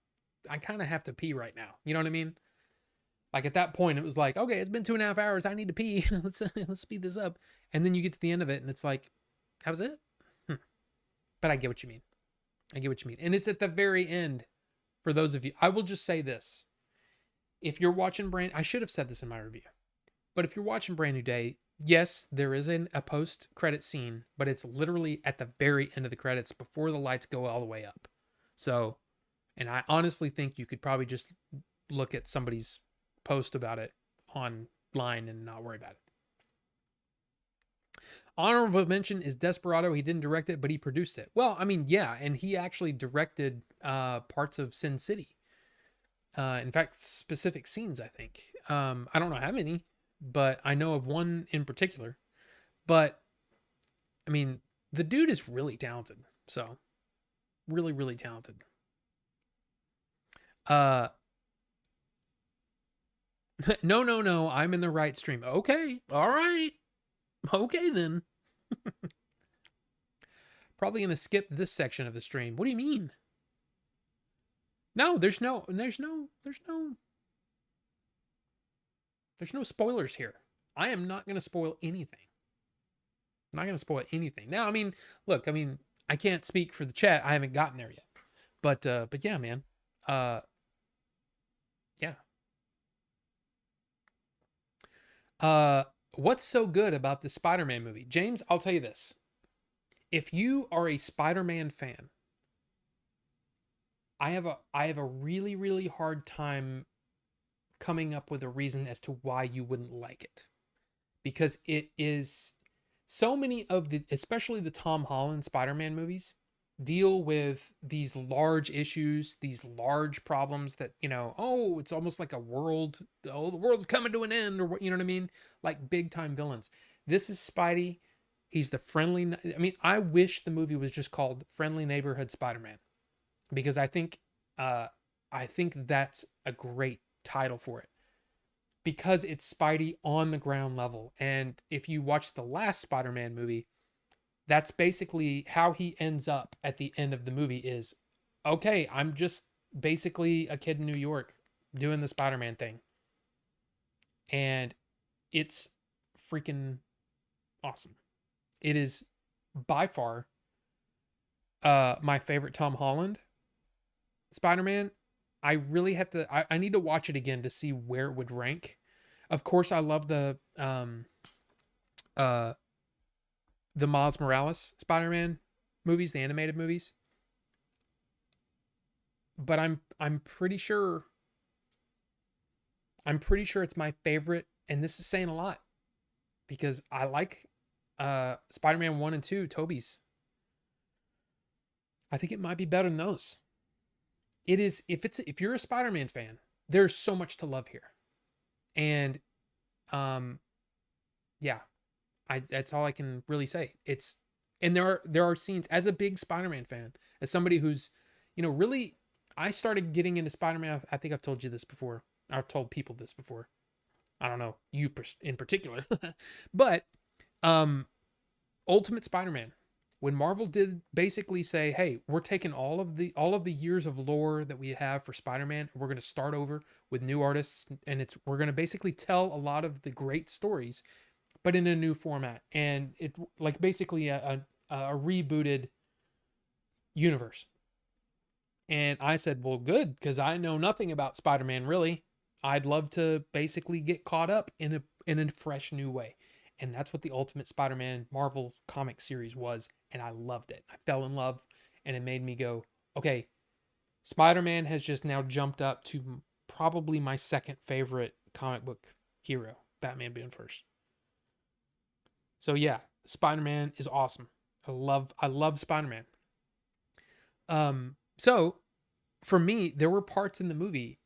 S1: I kind of have to pee right now. You know what I mean? Like at that point, it was like, okay, it's been 2.5 hours. I need to pee. let's speed this up. And then you get to the end of it, and it's like, that was it? But I get what you mean. And it's at the very end for those of you. I will just say this. If you're watching I should have said this in my review. But if you're watching Brand New Day, yes, there is a post-credit scene, but it's literally at the very end of the credits before the lights go all the way up. So, and I honestly think you could probably just look at somebody's post about it on line and not worry about it. Honorable mention is Desperado. He didn't direct it, but he produced it. Well, I mean, yeah, and he actually directed parts of Sin City. In fact, specific scenes, I think. I don't know how many, but I know of one in particular. But I mean, the dude is really talented. So, really, really talented. No, no, no. I'm in the right stream. Okay. All right. Okay, then. Probably going to skip this section of the stream. What do you mean? No, there's no spoilers here. I am not going to spoil anything. I'm not going to spoil anything. Now, I mean, look, I mean, I can't speak for the chat. I haven't gotten there yet. But yeah, man. Yeah. What's so good about the Spider-Man movie? James, I'll tell you this. If you are a Spider-Man fan, I have a really, really hard time coming up with a reason as to why you wouldn't like it. Because it is so many of the, especially the Tom Holland Spider-Man movies, deal with these large issues, these large problems that, you know, oh, it's almost like a world, oh, the world's coming to an end, or what, you know what I mean? Like big time villains. This is Spidey. He's the friendly, I mean, I wish the movie was just called Friendly Neighborhood Spider-Man, because I think that's a great title for it, because it's Spidey on the ground level. And if you watch the last Spider-Man movie, that's basically how he ends up at the end of the movie is, okay, I'm just basically a kid in New York doing the Spider-Man thing. And it's freaking awesome. It is by far my favorite Tom Holland Spider-Man. I really have to, I need to watch it again to see where it would rank. Of course, I love the Miles Morales Spider-Man movies, the animated movies. But I'm pretty sure it's my favorite, and this is saying a lot, because I like Spider-Man 1 and 2, Tobey's. I think it might be better than those. It is, if you're a Spider-Man fan, there's so much to love here. And yeah, that's all I can really say. It's, and there are scenes, as a big Spider-Man fan, as somebody who's, you know, really, I started getting into Spider-Man. I think I've told you this before. I've told people this before. I don't know, you in particular. But Ultimate Spider-Man, when Marvel did basically say, hey, we're taking all of the years of lore that we have for Spider-Man, and we're going to start over with new artists, and we're going to basically tell a lot of the great stories, but in a new format, and it, like, basically a rebooted universe. And I said, well, good, because I know nothing about Spider-Man, really. I'd love to basically get caught up in a fresh new way. And that's what the Ultimate Spider-Man Marvel comic series was. And I loved it. I fell in love, and it made me go, okay, Spider-Man has just now jumped up to probably my second favorite comic book hero, Batman being first. So yeah, Spider-Man is awesome. I love Spider-Man. So for me, there were parts in the movie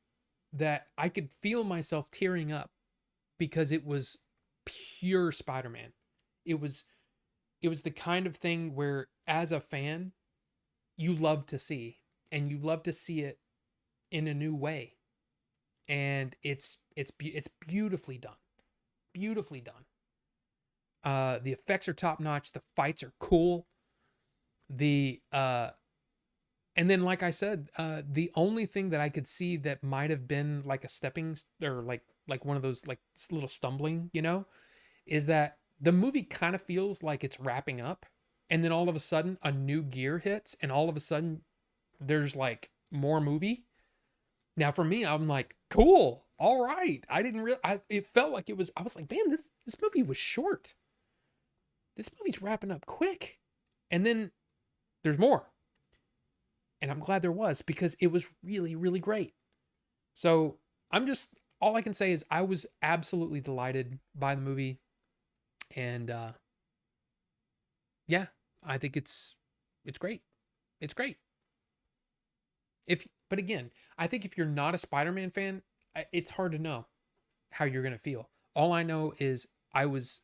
S1: that I could feel myself tearing up, because it was pure Spider-Man. It was the kind of thing where, as a fan, you love to see, and you love to see it in a new way. And it's beautifully done. Beautifully done. The effects are top notch, the fights are cool. And then, like I said, the only thing that I could see that might have been like a stepping, or like one of those like little stumbling, you know, is that the movie kind of feels like it's wrapping up, and then all of a sudden a new gear hits, and all of a sudden there's like more movie. Now for me, I'm like, cool, all right. I didn't real. It felt like it was. I was like, man, this movie was short. This movie's wrapping up quick, and then there's more. And I'm glad there was, because it was really, really great. So I'm just all I can say is I was absolutely delighted by the movie. And yeah, I think it's great. It's great. But again, I think if you're not a Spider-Man fan, it's hard to know how you're going to feel. All I know is I was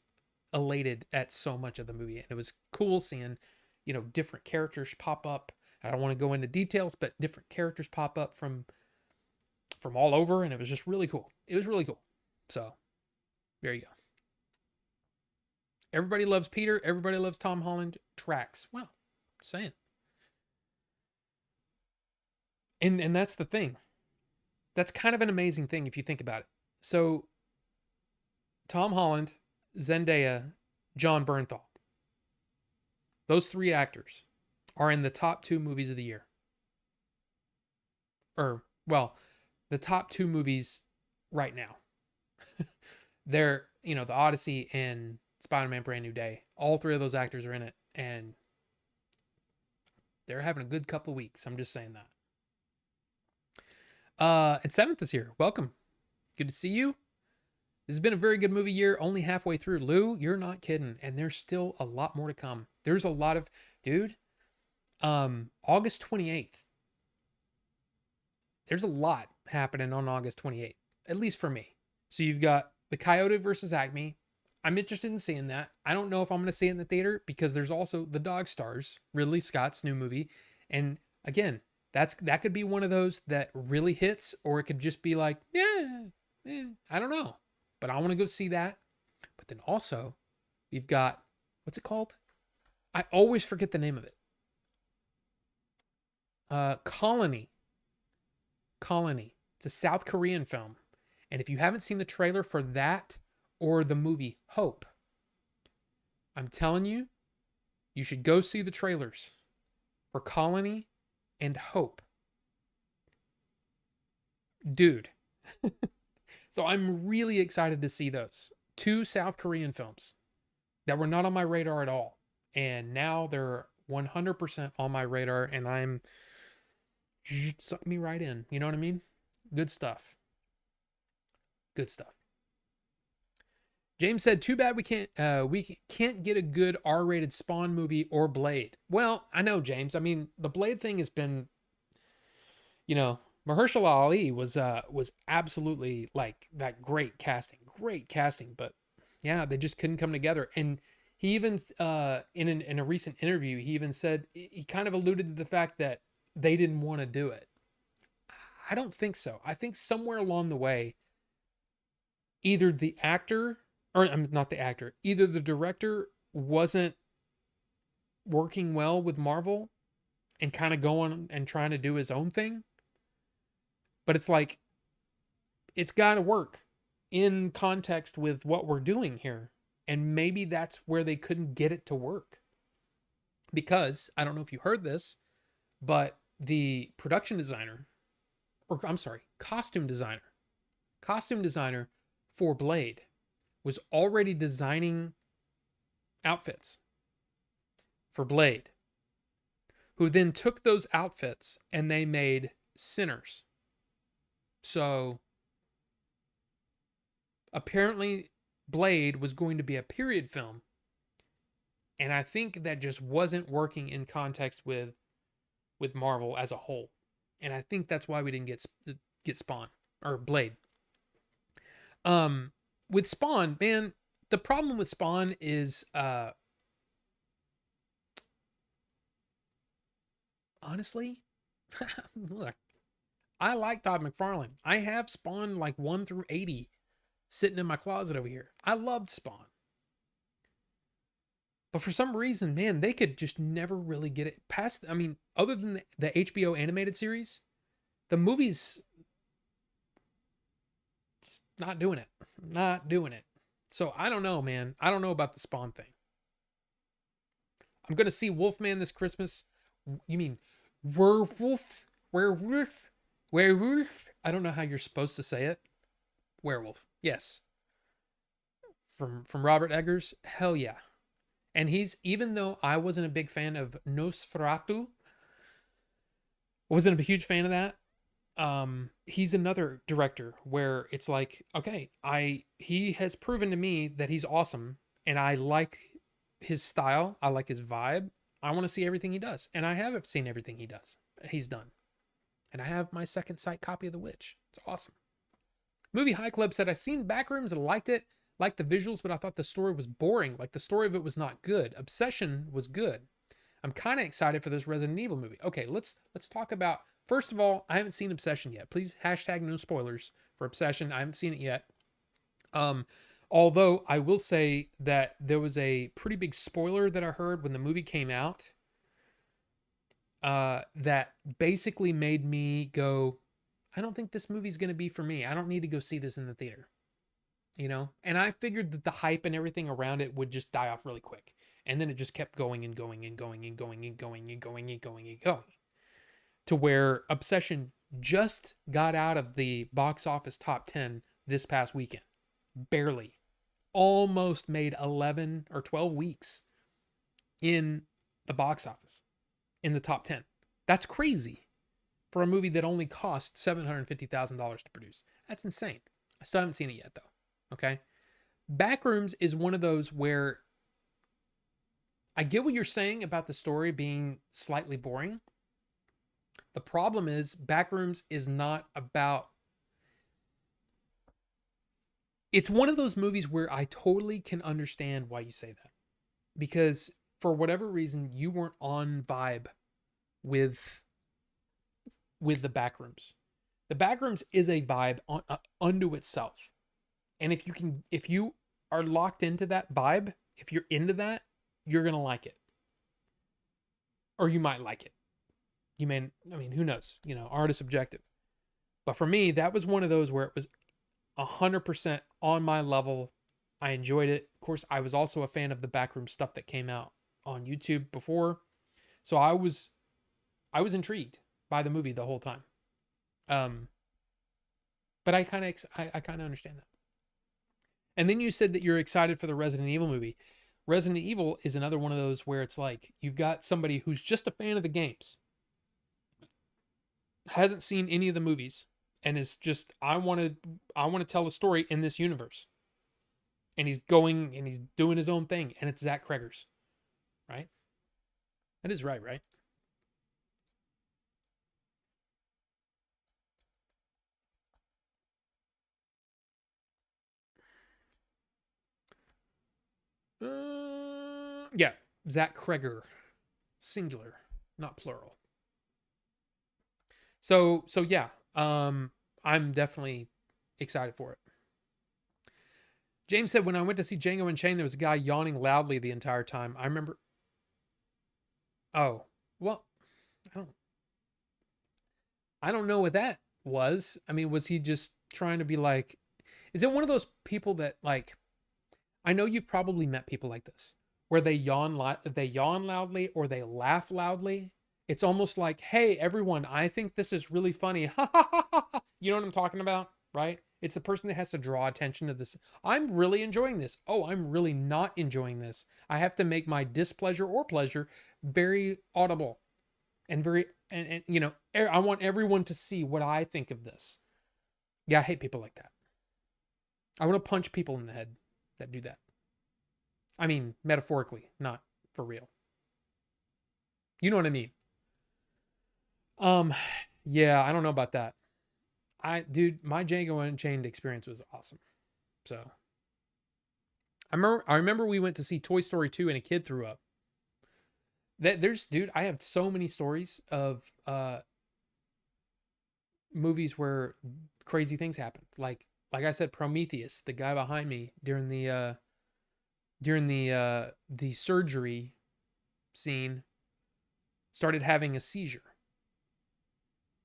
S1: elated at so much of the movie, and it was cool seeing, different characters pop up. I don't want to go into details, but different characters pop up from all over, and it was just really cool. It was really cool. So there you go. Everybody loves Peter. Everybody loves Tom Holland. Tracks. Well, saying. And that's the thing. That's kind of an amazing thing if you think about it. So Tom Holland, Zendaya, Jon Bernthal. Those three actors are in the top 2 movies of the year. Well, the top 2 movies right now. They're, The Odyssey and Spider-Man Brand New Day. All 3 of those actors are in it, and they're having a good couple of weeks. I'm just saying that. And 7th is here. Welcome. Good to see you. This has been a very good movie year, only halfway through. Lou, you're not kidding. And there's still a lot more to come. There's a lot of, dude, August 28th. There's a lot happening on August 28th, at least for me. So you've got The Coyote versus Acme. I'm interested in seeing that. I don't know if I'm going to see it in the theater because there's also The Dog Stars, Ridley Scott's new movie. And again, that could be one of those that really hits, or it could just be like, I don't know. But I want to go see that. But then also, we've got, what's it called? I always forget the name of it. Colony. It's a South Korean film. And if you haven't seen the trailer for that or the movie Hope, I'm telling you, you should go see the trailers for Colony and Hope. Dude. So I'm really excited to see those 2 South Korean films that were not on my radar at all. And now they're 100% on my radar, and I'm suck me right in. You know what I mean? Good stuff. Good stuff. James said, too bad we can't get a good R-rated Spawn movie or Blade. Well, I know, James. I mean, the Blade thing has been, Mahershala Ali was absolutely like that great casting, but yeah, they just couldn't come together. And he even in a recent interview, he even said, he kind of alluded to the fact that they didn't want to do it. I don't think so. I think somewhere along the way, either the director wasn't working well with Marvel and kind of going and trying to do his own thing. But it's like, it's got to work in context with what we're doing here. And maybe that's where they couldn't get it to work. Because, I don't know if you heard this, but the costume designer for Blade was already designing outfits for Blade, who then took those outfits and they made Sinners. So apparently Blade was going to be a period film, and I think that just wasn't working in context with Marvel as a whole. And I think that's why we didn't get Spawn or Blade. With Spawn, man, the problem with Spawn is honestly, look, I like Todd McFarlane. I have Spawn like 1 through 80 sitting in my closet over here. I loved Spawn. But for some reason, man, they could just never really get it past. I mean, other than the HBO animated series, the movie's not doing it. Not doing it. So I don't know, man. I don't know about the Spawn thing. I'm going to see Wolfman this Christmas. You mean werewolf? Werewolf? Werewolf? I don't know how you're supposed to say it. Werewolf. Yes. From Robert Eggers. Hell yeah. And even though I wasn't a big fan of Nosferatu, I wasn't a huge fan of that. He's another director where it's like, okay, he has proven to me that he's awesome, and I like his style, I like his vibe. I want to see everything he does, and I have seen everything he's done. And I have my second sight copy of The Witch. It's awesome. Movie High Club said, I've seen Backrooms and liked it, liked the visuals, but I thought the story was boring. Like, the story of it was not good. Obsession was good. I'm kind of excited for this Resident Evil movie. Okay, let's talk about. First of all, I haven't seen Obsession yet. Please hashtag no spoilers for Obsession. I haven't seen it yet. Although I will say that there was a pretty big spoiler that I heard when the movie came out. That basically made me go, I don't think this movie's going to be for me. I don't need to go see this in the theater, And I figured that the hype and everything around it would just die off really quick. And then it just kept going and going and going and going and going and going and going and going to where Obsession just got out of the box office top 10 this past weekend. Barely. Almost made 11 or 12 weeks in the box office, in the top 10. That's crazy for a movie that only cost $750,000 to produce. That's insane. I still haven't seen it yet, though. Okay. Backrooms is one of those where I get what you're saying about the story being slightly boring. The problem is Backrooms is not about. It's one of those movies where I totally can understand why you say that. Because for whatever reason, you weren't on vibe with the Backrooms. The Backrooms is a vibe unto itself. And if you are locked into that vibe, if you're into that, you're going to like it. Or you might like it. Who knows? Art is subjective. But for me, that was one of those where it was 100% on my level. I enjoyed it. Of course, I was also a fan of the Backroom stuff that came out on YouTube before. So I was intrigued by the movie the whole time. But I kind of understand that. And then you said that you're excited for the Resident Evil movie. Resident Evil is another one of those where it's like you've got somebody who's just a fan of the games, hasn't seen any of the movies, and is just, I want to tell a story in this universe. And he's going and he's doing his own thing, and it's Zach Cregger's, right? That is right? Yeah, Zach Cregger, singular, not plural. So yeah, I'm definitely excited for it. James said, when I went to see Django Unchained, there was a guy yawning loudly the entire time. I remember. Oh, well, I don't know what that was. I mean, was he just trying to be like, is it one of those people that like, I know you've probably met people like this where they yawn loudly or they laugh loudly. It's almost like, hey, everyone, I think this is really funny. You know what I'm talking about, right? It's the person that has to draw attention to this. I'm really enjoying this. Oh, I'm really not enjoying this. I have to make my displeasure or pleasure very audible and very, and I want everyone to see what I think of this. Yeah, I hate people like that. I want to punch people in the head that do that. I mean, metaphorically, not for real. You know what I mean? Yeah, I don't know about that. Dude, my Django Unchained experience was awesome. So, I remember we went to see Toy Story 2 and a kid threw up. Dude, I have so many stories of movies where crazy things happen. Like I said, Prometheus, the guy behind me during the surgery scene started having a seizure.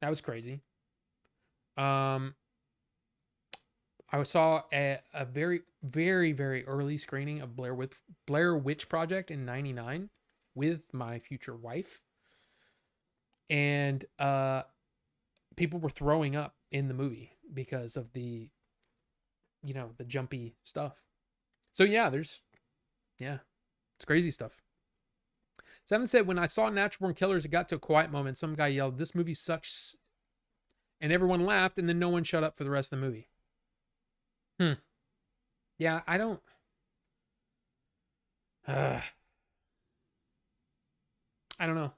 S1: That was crazy. I saw a very, very, very early screening of Blair Witch Project in '99 with my future wife, and people were throwing up in the movie because of the jumpy stuff. So yeah, it's crazy stuff. Seven said, when I saw Natural Born Killers, it got to a quiet moment. Some guy yelled, "This movie sucks." And everyone laughed, and then no one shut up for the rest of the movie. Yeah, I don't. I don't know.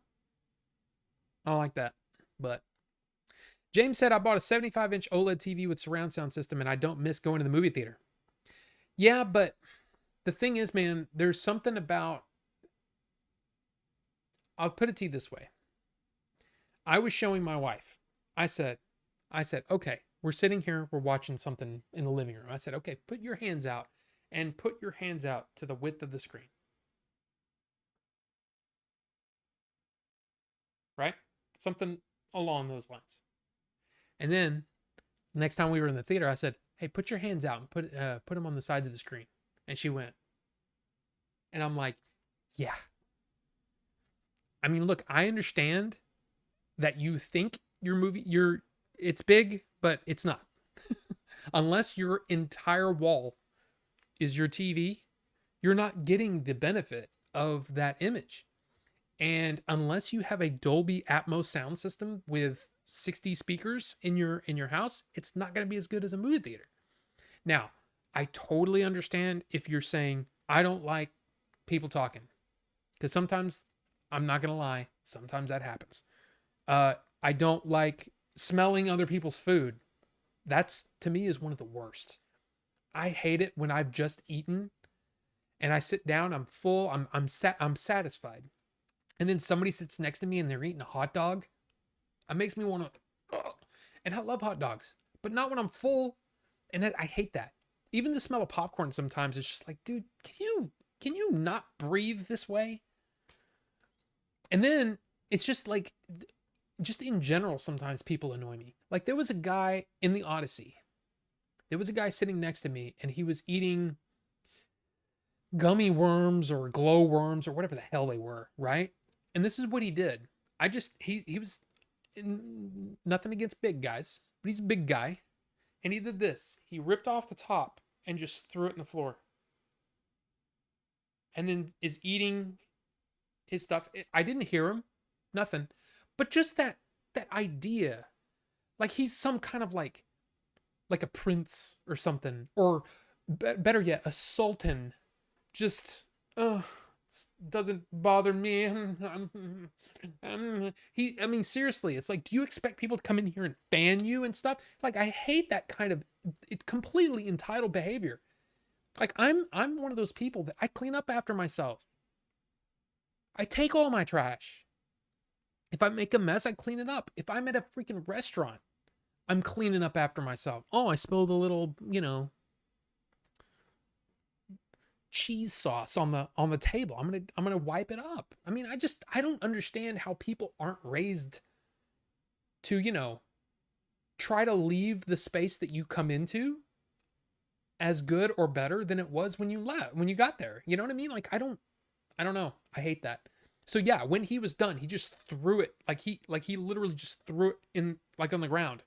S1: I don't like that. But James said, I bought a 75-inch OLED TV with surround sound system, and I don't miss going to the movie theater. Yeah, but the thing is, man, there's something about. I'll put it to you this way. I was showing my wife. I said, okay, we're sitting here, we're watching something in the living room. I said, okay, put your hands out and put your hands out to the width of the screen. Right? Something along those lines. And then next time we were in the theater, I said, hey, put your hands out and put them on the sides of the screen. And she went. And I'm like, yeah. I mean, look, I understand that you think your movie, it's big, but it's not. Unless your entire wall is your TV, you're not getting the benefit of that image. And unless you have a Dolby Atmos sound system with 60 speakers in your house, it's not going to be as good as a movie theater. Now, I totally understand if you're saying I don't like people talking, because sometimes, I'm not going to lie, sometimes that happens. I don't like smelling other people's food. That's, to me, is one of the worst. I hate it when I've just eaten and I sit down, I'm full, I'm satisfied. And then somebody sits next to me and they're eating a hot dog. It makes me want to, and I love hot dogs, but not when I'm full. And I hate that. Even the smell of popcorn sometimes is just like, dude, can you not breathe this way? And then it's just like, just in general, sometimes people annoy me. Like there was a guy in the Odyssey. There was a guy sitting next to me and he was eating gummy worms or glow worms or whatever the hell they were, right? And this is what he did. He was nothing against big guys, but he's a big guy. And he did this. He ripped off the top and just threw it in the floor. And then is eating his stuff. I didn't hear him. Nothing. But just that idea. Like he's some kind of like a prince or something. Or better yet, a sultan. Just, doesn't bother me. I mean, seriously, it's like, do you expect people to come in here and fan you and stuff? Like, I hate that kind of completely entitled behavior. Like, I'm one of those people that I clean up after myself. I take all my trash. If I make a mess, I clean it up. If I'm at a freaking restaurant, I'm cleaning up after myself. Oh, I spilled a little, cheese sauce on the table. I'm gonna wipe it up. I mean, I don't understand how people aren't raised to, try to leave the space that you come into as good or better than it was when you got there. You know what I mean? Like I don't know. I hate that. So yeah, when he was done, he just threw it like he literally just threw it in like on the ground.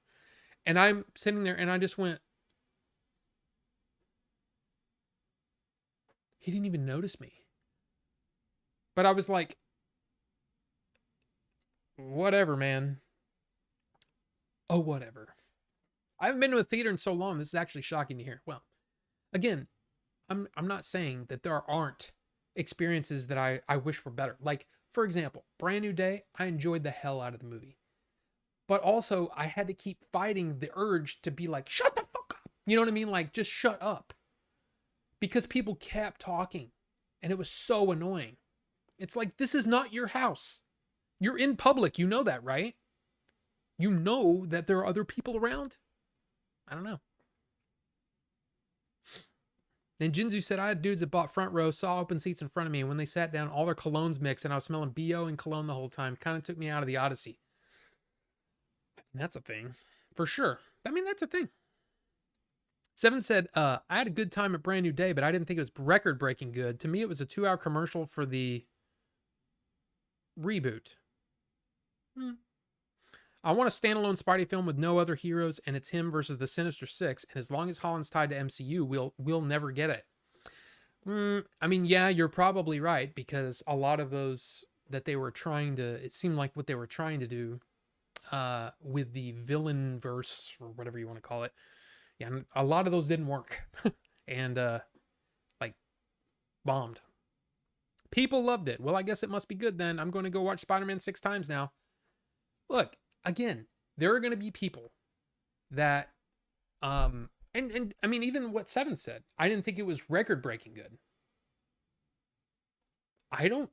S1: And I'm sitting there and I just went, he didn't even notice me. But I was like, whatever, man. Oh, whatever. I haven't been to a theater in so long. This is actually shocking to hear. Well, again, I'm not saying that there aren't experiences that I wish were better. Like, for example, Brand New Day, I enjoyed the hell out of the movie. But also, I had to keep fighting the urge to be like, shut the fuck up. You know what I mean? Like, just shut up. Because people kept talking. And it was so annoying. It's like, this is not your house. You're in public. You know that, right? You know that there are other people around. I don't know. Then Jinzu said, I had dudes that bought front row, saw open seats in front of me, and when they sat down, all their colognes mixed, and I was smelling BO and cologne the whole time. Kind of took me out of the Odyssey. That's a thing. For sure. I mean, that's a thing. Seven said, I had a good time at Brand New Day, but I didn't think it was record-breaking good. To me, it was a 2-hour commercial for the reboot. I want a standalone Spidey film with no other heroes, and it's him versus the Sinister Six. And as long as Holland's tied to MCU, we'll never get it. I mean, yeah, you're probably right, because a lot of those that they were trying to, it seemed like what they were trying to do. with the villain verse or whatever you want to call it. Yeah, and a lot of those didn't work. And like bombed. People loved it. Well, I guess it must be good then. I'm going to go watch Spider-Man 6 times now. Look, again, there are going to be people that and I mean even what Seven said, I didn't think it was record breaking good. I don't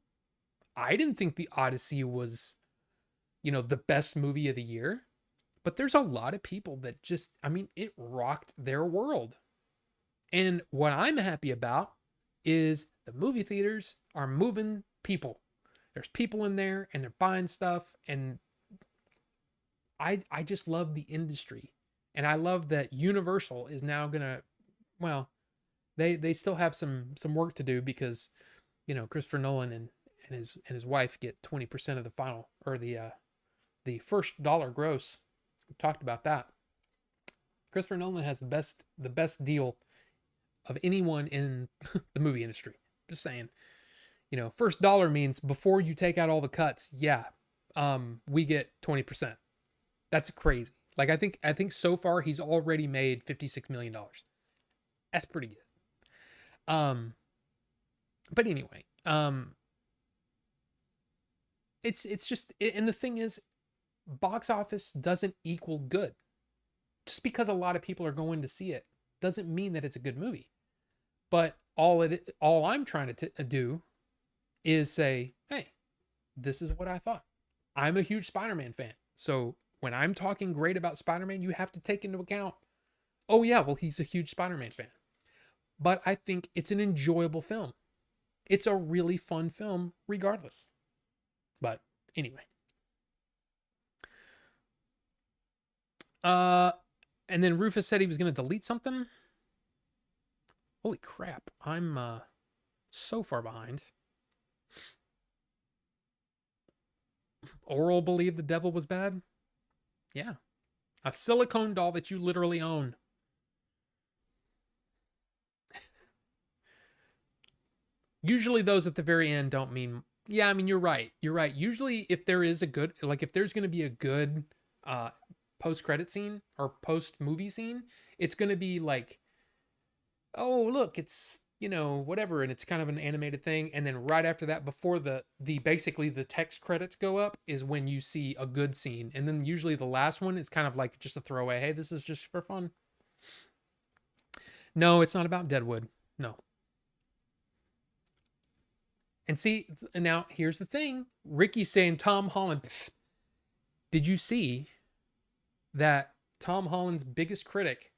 S1: I didn't think the Odyssey was, the best movie of the year, but there's a lot of people that just, I mean, it rocked their world. And what I'm happy about is the movie theaters are moving people. There's people in there and they're buying stuff, and I just love the industry. And I love that Universal is now gonna, well, they still have some work to do because, Christopher Nolan and his wife get 20% of the final, or the first dollar gross. We've talked about that. Christopher Nolan has the best deal of anyone in the movie industry. Just saying. First dollar means before you take out all the cuts, yeah, we get 20%. That's crazy. Like I think so far he's already made $56 million. That's pretty good. But anyway, it's just, and the thing is, box office doesn't equal good. Just because a lot of people are going to see it doesn't mean that it's a good movie. But all I'm trying to do is say, hey, this is what I thought. I'm a huge Spider-Man fan. So when I'm talking great about Spider-Man, you have to take into account, oh yeah, well, he's a huge Spider-Man fan. But I think it's an enjoyable film. It's a really fun film regardless. But anyway. And then Rufus said he was going to delete something. Holy crap. I'm so far behind. Oral believed the devil was bad. Yeah. A silicone doll that you literally own. Usually those at the very end don't mean, yeah, I mean, you're right. You're right. Usually if there is a good, like if there's going to be a good post-credit scene or post-movie scene, it's going to be like, oh, look, it's, whatever. And it's kind of an animated thing. And then right after that, before the basically the text credits go up, is when you see a good scene. And then usually the last one is kind of like just a throwaway. Hey, this is just for fun. No, it's not about Deadwood. No. And see, now here's the thing. Ricky's saying Tom Holland. Pfft. Did you see that Tom Holland's biggest critic,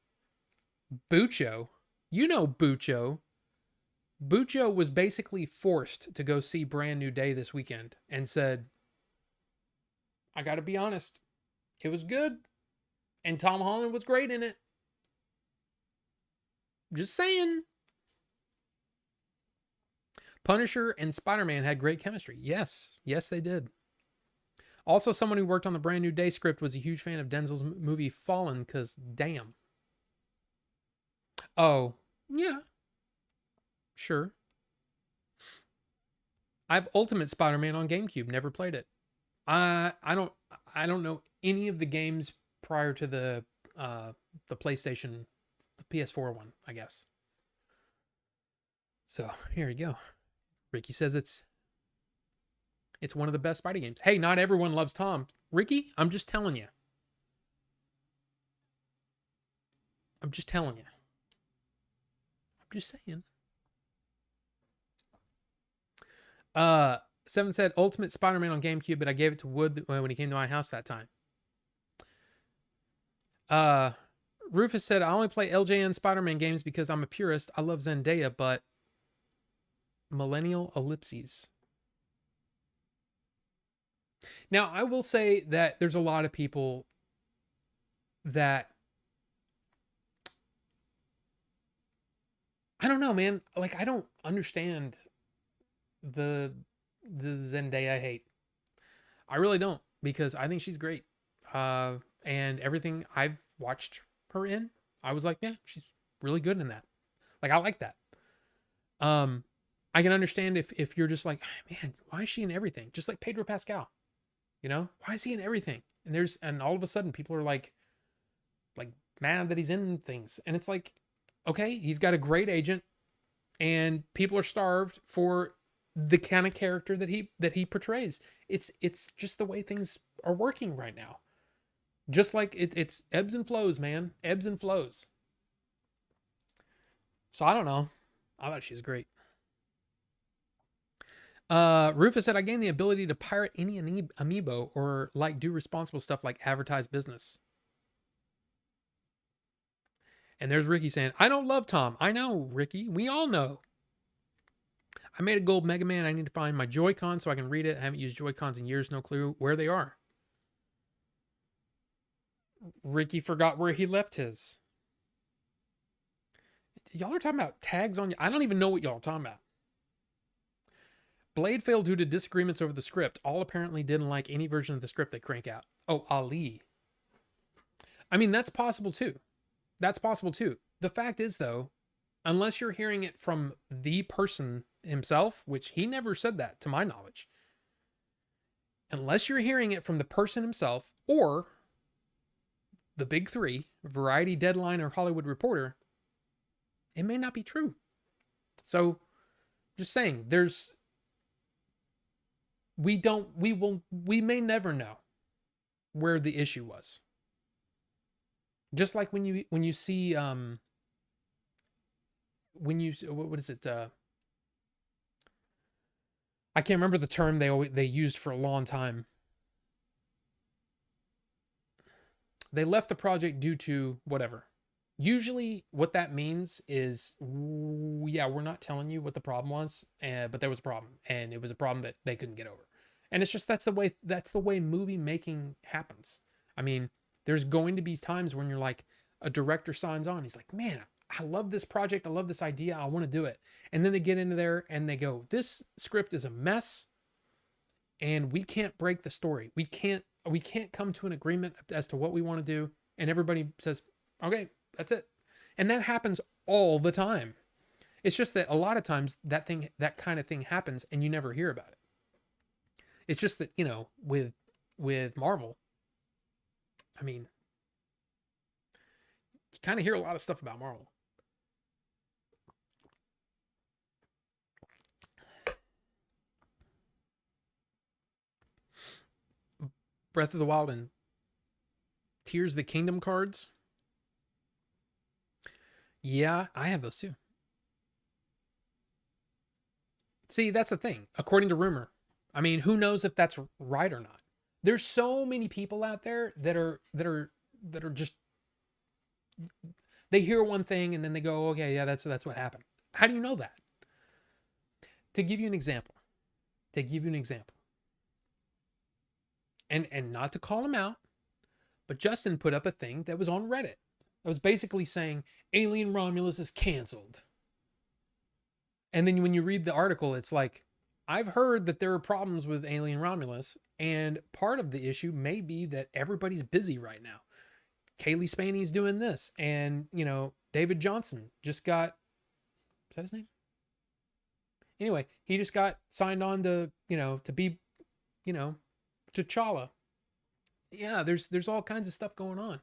S1: Bucho, Bucho was basically forced to go see Brand New Day this weekend and said, I got to be honest, it was good. And Tom Holland was great in it. Just saying. Punisher and Spider-Man had great chemistry. Yes, they did. Also, someone who worked on the Brand New Day script was a huge fan of Denzel's movie Fallen, because damn. Oh, yeah. Sure. I have Ultimate Spider-Man on GameCube. Never played it. I don't know any of the games prior to the PlayStation, the PS4 one, I guess. So here you go. Ricky says it's one of the best Spidey games. Hey, not everyone loves Tom. Ricky, I'm just telling you. I'm just saying. Seven said Ultimate Spider-Man on GameCube, but I gave it to Wood when he came to my house that time. Rufus said, I only play LJN Spider-Man games because I'm a purist. I love Zendaya, but millennial ellipses. Now, I will say that there's a lot of people that, I don't know, man. Like, I don't understand the Zendaya hate. I really don't, because I think she's great. And everything I've watched her in, I was like, yeah, she's really good in that. Like, I like that. I can understand if you're just like, man, why is she in everything? Just like Pedro Pascal, why is he in everything? And all of a sudden people are like mad that he's in things. And it's like, okay, he's got a great agent and people are starved for the kind of character that he portrays. It's just the way things are working right now. Just like it's ebbs and flows, man. Ebbs and flows. So I don't know. I thought she was great. Rufus said, I gained the ability to pirate any amiibo or like do responsible stuff like advertise business. And there's Ricky saying, I don't love Tom. I know, Ricky. We all know. I made a gold Mega Man. I need to find my Joy-Con so I can read it. I haven't used Joy-Cons in years. No clue where they are. Ricky forgot where he left his. Y'all are talking about tags on. I don't even know what y'all are talking about. Blade failed due to disagreements over the script. All apparently didn't like any version of the script they crank out. Oh, Ali. I mean, that's possible too. That's possible too. The fact is, though, unless you're hearing it from the person himself, which he never said that to my knowledge, unless you're hearing it from the person himself or the big three, Variety, Deadline, or Hollywood Reporter, it may not be true. So, just saying, we may never know where the issue was. Just like when you see what is it? I can't remember the term they used for a long time. They left the project due to whatever. Usually what that means is, yeah, we're not telling you what the problem was, but there was a problem, and it was a problem that they couldn't get over. And it's just that's the way movie making happens. I mean, there's going to be times when you're like, a director signs on, he's like, man, I love this project, I love this idea, I want to do it. And then they get into there and they go, this script is a mess, and we can't break the story. We can't come to an agreement as to what we want to do. And everybody says, okay, that's it. And that happens all the time. It's just that a lot of times that kind of thing happens and you never hear about it. It's just that, with Marvel, I mean, you kind of hear a lot of stuff about Marvel. Breath of the Wild and Tears of the Kingdom cards. Yeah, I have those too. See, that's the thing. According to rumor, I mean, who knows if that's right or not? There's so many people out there that are just, they hear one thing and then they go, okay, yeah, that's what happened. How do you know that? To give you an example. And not to call him out, but Justin put up a thing that was on Reddit. That was basically saying Alien Romulus is canceled. And then when you read the article, it's like, I've heard that there are problems with Alien Romulus, and part of the issue may be that everybody's busy right now. Kaylee Spaney's doing this, and David Johnson just got, is that his name? Anyway, he just got signed on to be T'Challa. Yeah, there's all kinds of stuff going on.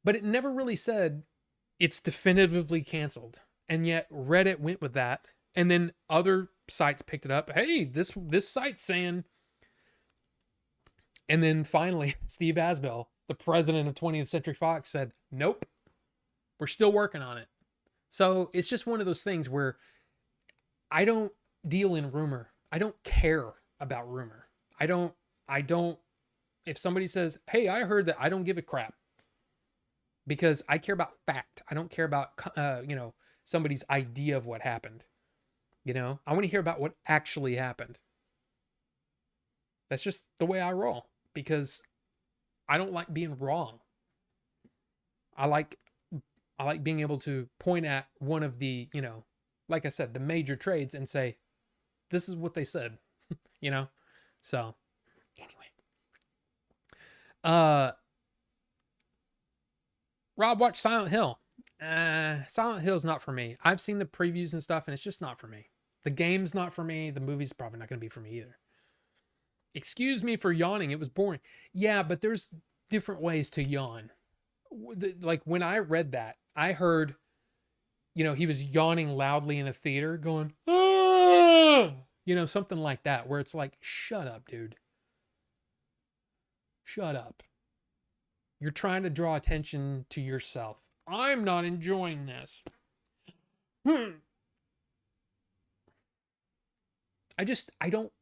S1: But it never really said it's definitively canceled. And yet Reddit went with that. And then other sites picked it up. Hey, this site's saying. And then finally, Steve Asbell, the president of 20th Century Fox, said, nope, we're still working on it. So it's just one of those things where I don't deal in rumor. I don't care about rumor. I don't, if somebody says, hey, I heard that, I don't give a crap, because I care about fact. I don't care about, somebody's idea of what happened. I want to hear about what actually happened. That's just the way I roll, because I don't like being wrong. I like being able to point at one of the, like I said, the major trades and say, this is what they said, So anyway, Rob watched Silent Hill. Silent Hill's not for me. I've seen the previews and stuff, and it's just not for me. The game's not for me. The movie's probably not going to be for me either. Excuse me for yawning. It was boring. Yeah, but there's different ways to yawn. Like when I read that, I heard, he was yawning loudly in a theater going, ah! Something like that, where it's like, shut up, dude. Shut up. You're trying to draw attention to yourself. I'm not enjoying this. I don't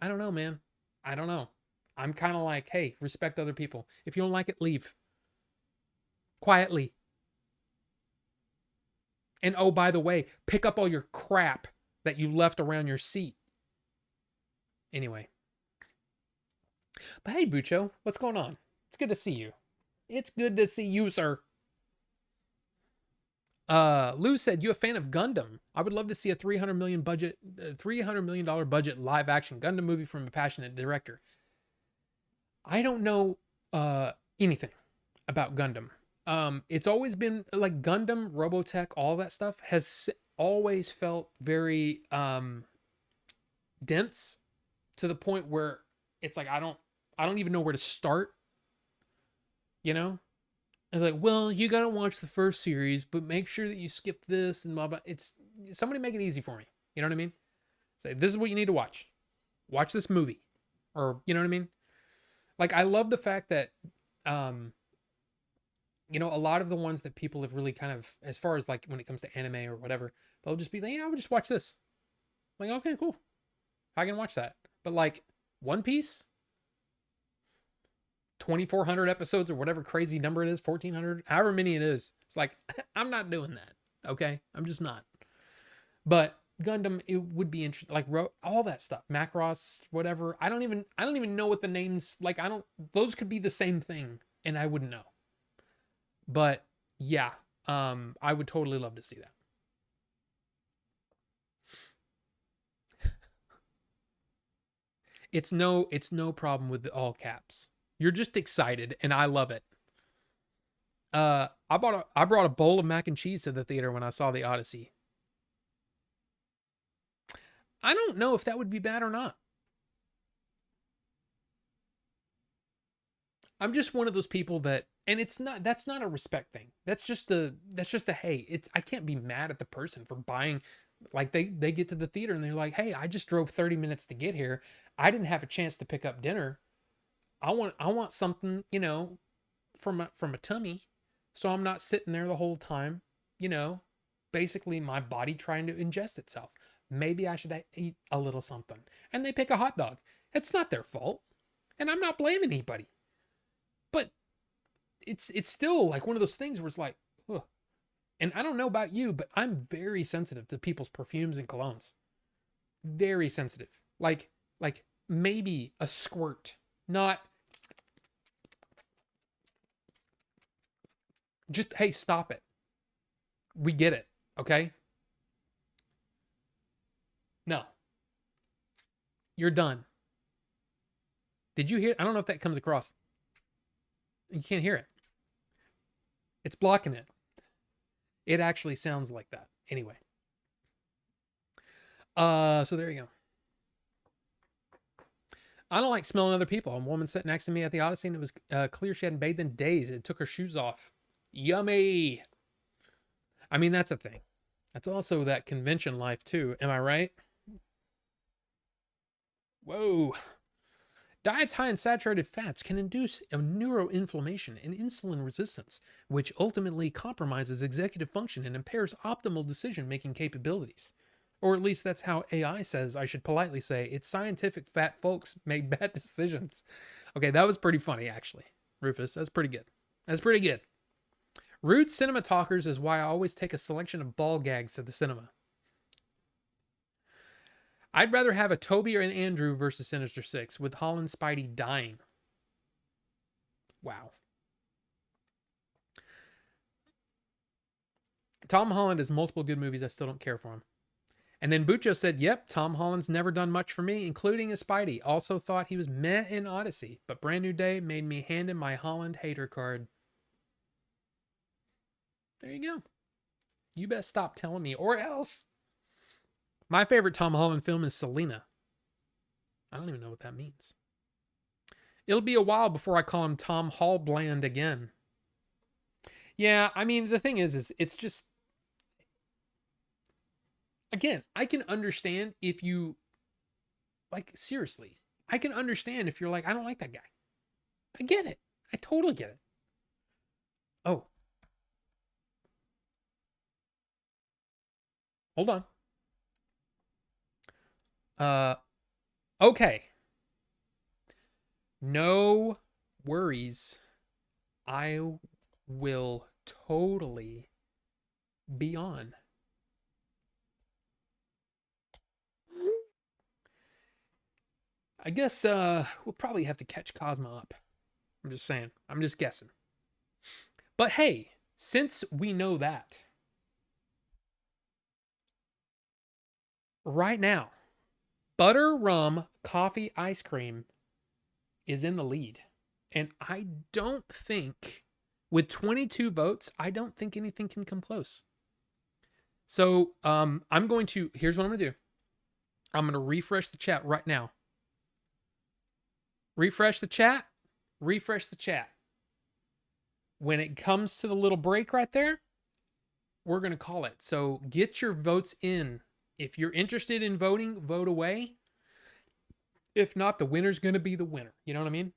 S1: know, man. I don't know. I'm kind of like, hey, respect other people. If you don't like it, leave. Quietly. And oh, by the way, pick up all your crap that you left around your seat. Anyway. But hey, Bucho, what's going on? It's good to see you. It's good to see you, sir. Lou said, you a fan of Gundam? I would love to see a $300 million budget live action Gundam movie from a passionate director. I don't know anything about Gundam. It's always been like Gundam, Robotech, all that stuff has always felt very dense to the point where it's like I don't even know where to start. It's like, well, you gotta watch the first series, but make sure that you skip this and blah blah. It's somebody make it easy for me. You know what I mean? Say this is what you need to watch. Watch this movie, or you know what I mean? Like I love the fact that, a lot of the ones that people have really kind of, as far as like when it comes to anime or whatever, they'll just be like, yeah, I would just watch this. I'm like, okay, cool, I can watch that. But like One Piece. 2,400 episodes or whatever crazy number it is, 1,400, however many it is. It's like, I'm not doing that. Okay. I'm just not. But Gundam, it would be interesting. Like all that stuff, Macross, whatever. I don't even know what the names, like, those could be the same thing and I wouldn't know. But yeah, I would totally love to see that. It's no problem with the all caps. You're just excited, and I love it. I brought a bowl of mac and cheese to the theater when I saw the Odyssey. I don't know if that would be bad or not. I'm just one of those people that, and that's not a respect thing. That's just a hey, I can't be mad at the person for buying. Like they get to the theater and they're like, hey, I just drove 30 minutes to get here. I didn't have a chance to pick up dinner. I want something, from a tummy, so I'm not sitting there the whole time, basically my body trying to ingest itself. Maybe I should eat a little something. And they pick a hot dog. It's not their fault. And I'm not blaming anybody. But it's still like one of those things where it's like, ugh. And I don't know about you, but I'm very sensitive to people's perfumes and colognes. Very sensitive. Like maybe a squirt. Not just, hey, stop it. We get it, okay? No. You're done. Did you hear? I don't know if that comes across. You can't hear it. It's blocking it. It actually sounds like that. Anyway. So there you go. I don't like smelling other people. A woman sat next to me at the Odyssey and it was clear she hadn't bathed in days. It took her shoes off. Yummy. I mean, that's a thing. That's also that convention life too. Am I right? Whoa. Diets high in saturated fats can induce a neuroinflammation and insulin resistance, which ultimately compromises executive function and impairs optimal decision-making capabilities. Or at least that's how AI says I should politely say. It's scientific fat folks make bad decisions. Okay, that was pretty funny, actually. Rufus, that's pretty good. That's pretty good. Rude cinema talkers is why I always take a selection of ball gags to the cinema. I'd rather have a Toby or an Andrew versus Sinister Six with Holland Spidey dying. Wow. Tom Holland has multiple good movies. I still don't care for him. And then Bucho said, yep, Tom Holland's never done much for me, including a Spidey. Also thought he was meh in Odyssey, but Brand New Day made me hand him my Holland hater card. There you go. You best stop telling me, or else. My favorite Tom Holland film is Selena. I don't even know what that means. It'll be a while before I call him Tom Hallbland again. Yeah, I mean, the thing is it's just, again, I can understand if you, like, seriously, I can understand if you're like, I don't like that guy. I get it. I totally get it. Oh, hold on. Okay. No worries. I will totally be on. I guess we'll probably have to catch Cosmo up. I'm just saying. I'm just guessing. But hey, since we know that, right now, butter rum coffee ice cream is in the lead. And I don't think, with 22 votes, I don't think anything can come close. So I'm going to, here's what I'm going to do. I'm going to refresh the chat right now. Refresh the chat. Refresh the chat. When it comes to the little break right there, we're going to call it. So get your votes in. If you're interested in voting, vote away. If not, the winner's going to be the winner. You know what I mean?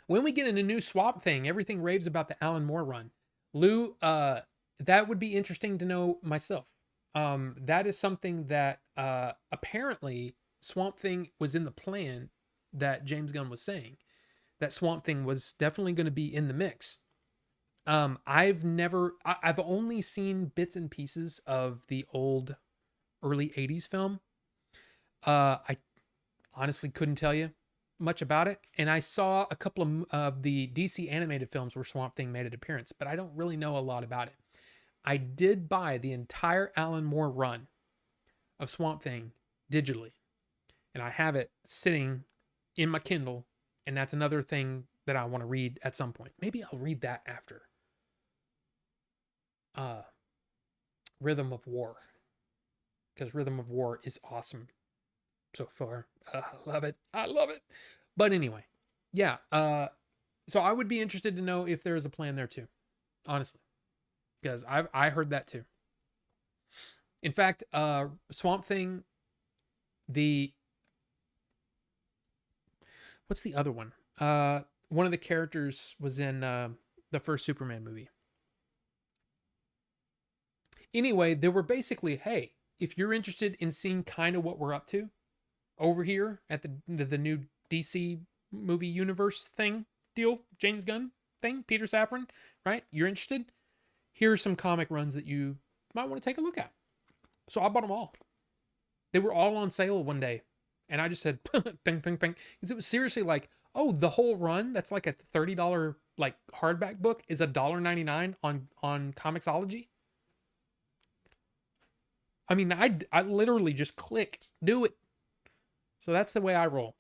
S1: When we get in a new Swamp Thing, everything raves about the Alan Moore run. Lou, that would be interesting to know myself. That is something that apparently Swamp Thing was in the plan that James Gunn was saying. That Swamp Thing was definitely going to be in the mix. I've only seen bits and pieces of the old early 80s film. I honestly couldn't tell you much about it. And I saw a couple of the DC animated films where Swamp Thing made an appearance, but I don't really know a lot about it. I did buy the entire Alan Moore run of Swamp Thing digitally, and I have it sitting in my Kindle, and that's another thing that I want to read at some point. Maybe I'll read that after Rhythm of War, because Rhythm of War is awesome so far. I love it. I love it. But anyway, yeah. So I would be interested to know if there is a plan there too, honestly, because I heard that too. In fact, Swamp Thing, what's the other one? One of the characters was in the first Superman movie. Anyway, they were basically, hey, if you're interested in seeing kind of what we're up to over here at the new DC movie universe thing deal, James Gunn thing, Peter Safran, right? You're interested? Here are some comic runs that you might want to take a look at. So I bought them all. They were all on sale one day. And I just said, ping, ping, ping. Because it was seriously like, oh, the whole run, that's like a $30 like hardback book, is $1.99 on Comixology. I mean, I literally just click, do it. So that's the way I roll.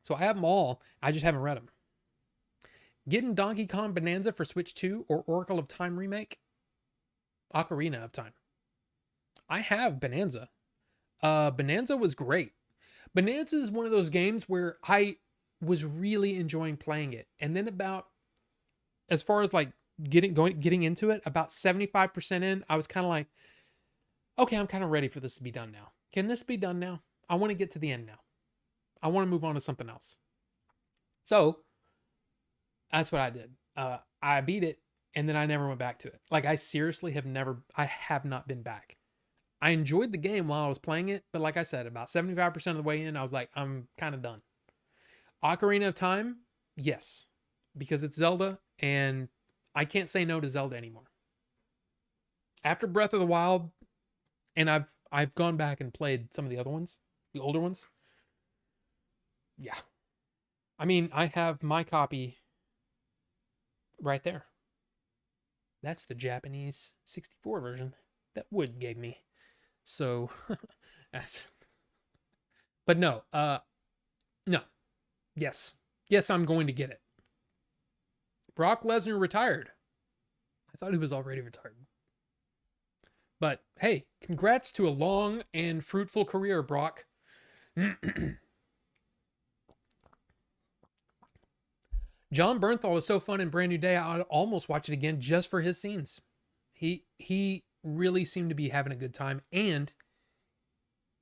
S1: So I have them all. I just haven't read them. Getting Donkey Kong Bonanza for Switch 2 or Oracle of Time remake? Ocarina of Time. I have Bonanza. Bonanza was great. Bonanza is one of those games where I was really enjoying playing it. And then about, as far as like getting into it, about 75% in, I was kind of like, okay, I'm kind of ready for this to be done now. Can this be done now? I want to get to the end now. I want to move on to something else. So that's what I did. I beat it, and then I never went back to it. Like, I seriously have not been back. I enjoyed the game while I was playing it, but like I said, about 75% of the way in, I was like, I'm kind of done. Ocarina of Time, yes, because it's Zelda, and I can't say no to Zelda anymore. After Breath of the Wild, and I've gone back and played some of the other ones, the older ones. Yeah. I mean, I have my copy right there. That's the Japanese 64 version that Wood gave me. So, but no, no. Yes. Yes, I'm going to get it. Brock Lesnar retired. I thought he was already retired. But hey, congrats to a long and fruitful career, Brock. John Bernthal is so fun in Brand New Day. I'd almost watch it again just for his scenes. He really seemed to be having a good time, and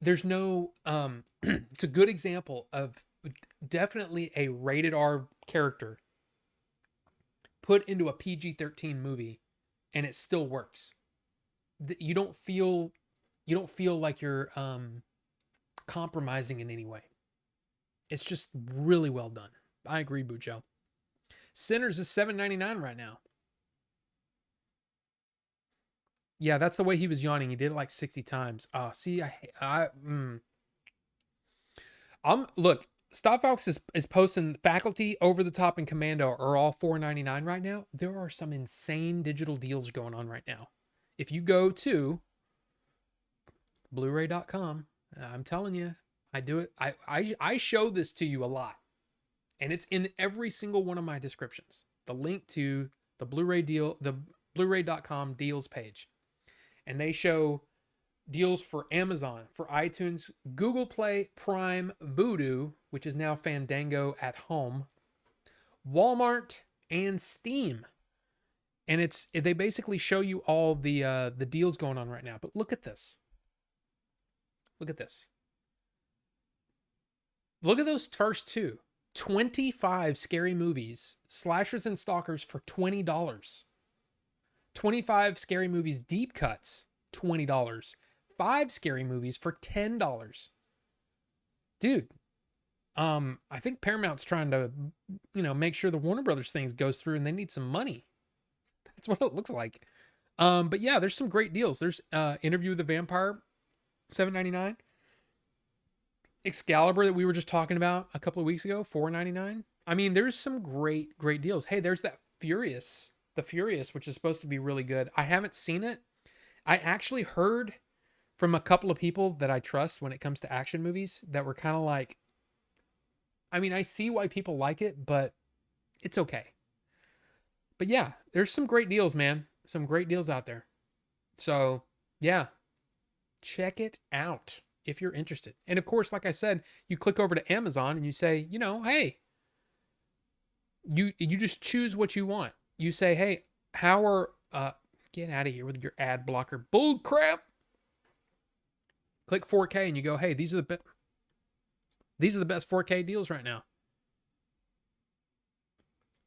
S1: there's no it's a good example of definitely a rated R character put into a PG-13 movie, and it still works. You don't feel like you're compromising in any way. It's just really well done. I agree, Bucho. Sinners is $7.99 right now. Yeah, that's the way he was yawning. He did it like 60 times. See, look, Stop Fox is posting Faculty, Over the Top, and Commando are all $4.99 right now. There are some insane digital deals going on right now. If you go to Blu-ray.com, I'm telling you, I do it. I show this to you a lot, and it's in every single one of my descriptions. The link to the Blu-ray deal, the Blu-ray.com deals page, and they show deals for Amazon, for iTunes, Google Play, Prime, Vudu, which is now Fandango at home, Walmart, and Steam. And they basically show you all the deals going on right now. But look at this. Look at this. Look at those first two. 25 scary movies, slashers and stalkers for $20. 25 scary movies, deep cuts, $20. 5 scary movies for $10. Dude, I think Paramount's trying to, make sure the Warner Brothers things goes through, and they need some money. That's what it looks like. But yeah, there's some great deals. There's Interview with the Vampire, $7.99. Excalibur that we were just talking about a couple of weeks ago, $4.99. I mean, there's some great deals. Hey, there's that Furious, which is supposed to be really good. I haven't seen it. I actually heard from a couple of people that I trust when it comes to action movies that were kind of like, I mean, I see why people like it, but it's okay. But yeah, there's some great deals, man. Some great deals out there. So yeah, check it out if you're interested. And of course, like I said, you click over to Amazon and you say, hey, you just choose what you want. You say, hey, how are, get out of here with your ad blocker bull crap. Click 4K and you go, hey, these are the best 4K deals right now.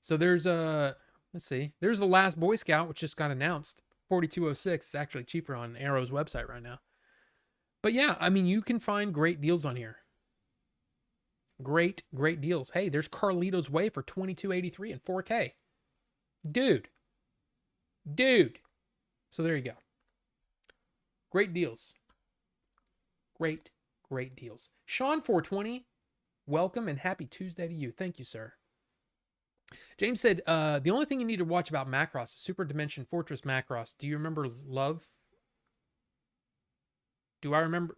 S1: So there's let's see, there's The Last Boy Scout, which just got announced, $42.06. It's actually cheaper on Arrow's website right now. But yeah, I mean, you can find great deals on here. Great deals. Hey, there's Carlito's Way for $22.83 in 4K. Dude. So there you go. Great deals. Great deals. Sean 420, welcome and happy Tuesday to you. Thank you, sir. James said, the only thing you need to watch about Macross is Super Dimension Fortress Macross. Do you remember Love? Do I remember?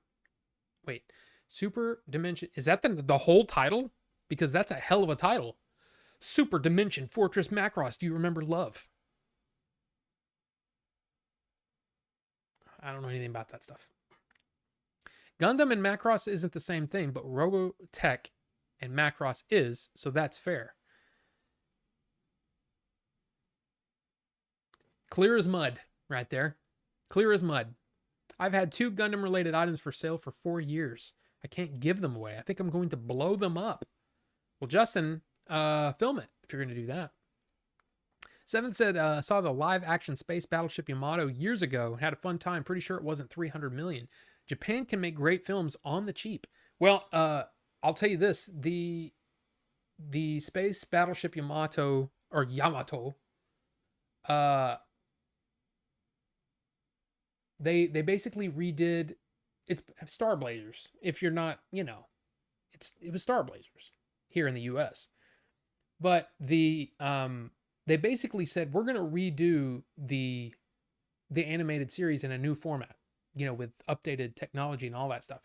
S1: Wait, Super Dimension. Is that the whole title? Because that's a hell of a title. Super Dimension Fortress Macross. Do you remember Love? I don't know anything about that stuff. Gundam and Macross isn't the same thing, but Robotech and Macross is, so that's fair. Clear as mud right there. Clear as mud. I've had 2 Gundam related items for sale for 4 years. I can't give them away. I think I'm going to blow them up. Well, Justin, film it if you're going to do that. Seven said, saw the live action space battleship Yamato years ago. Had a fun time. Pretty sure it wasn't 300 million. Japan can make great films on the cheap. Well, I'll tell you this. The space battleship Yamato, they basically redid it's Star Blazers. If you're not, it was Star Blazers here in the US. But they basically said we're going to redo the animated series in a new format, with updated technology and all that stuff.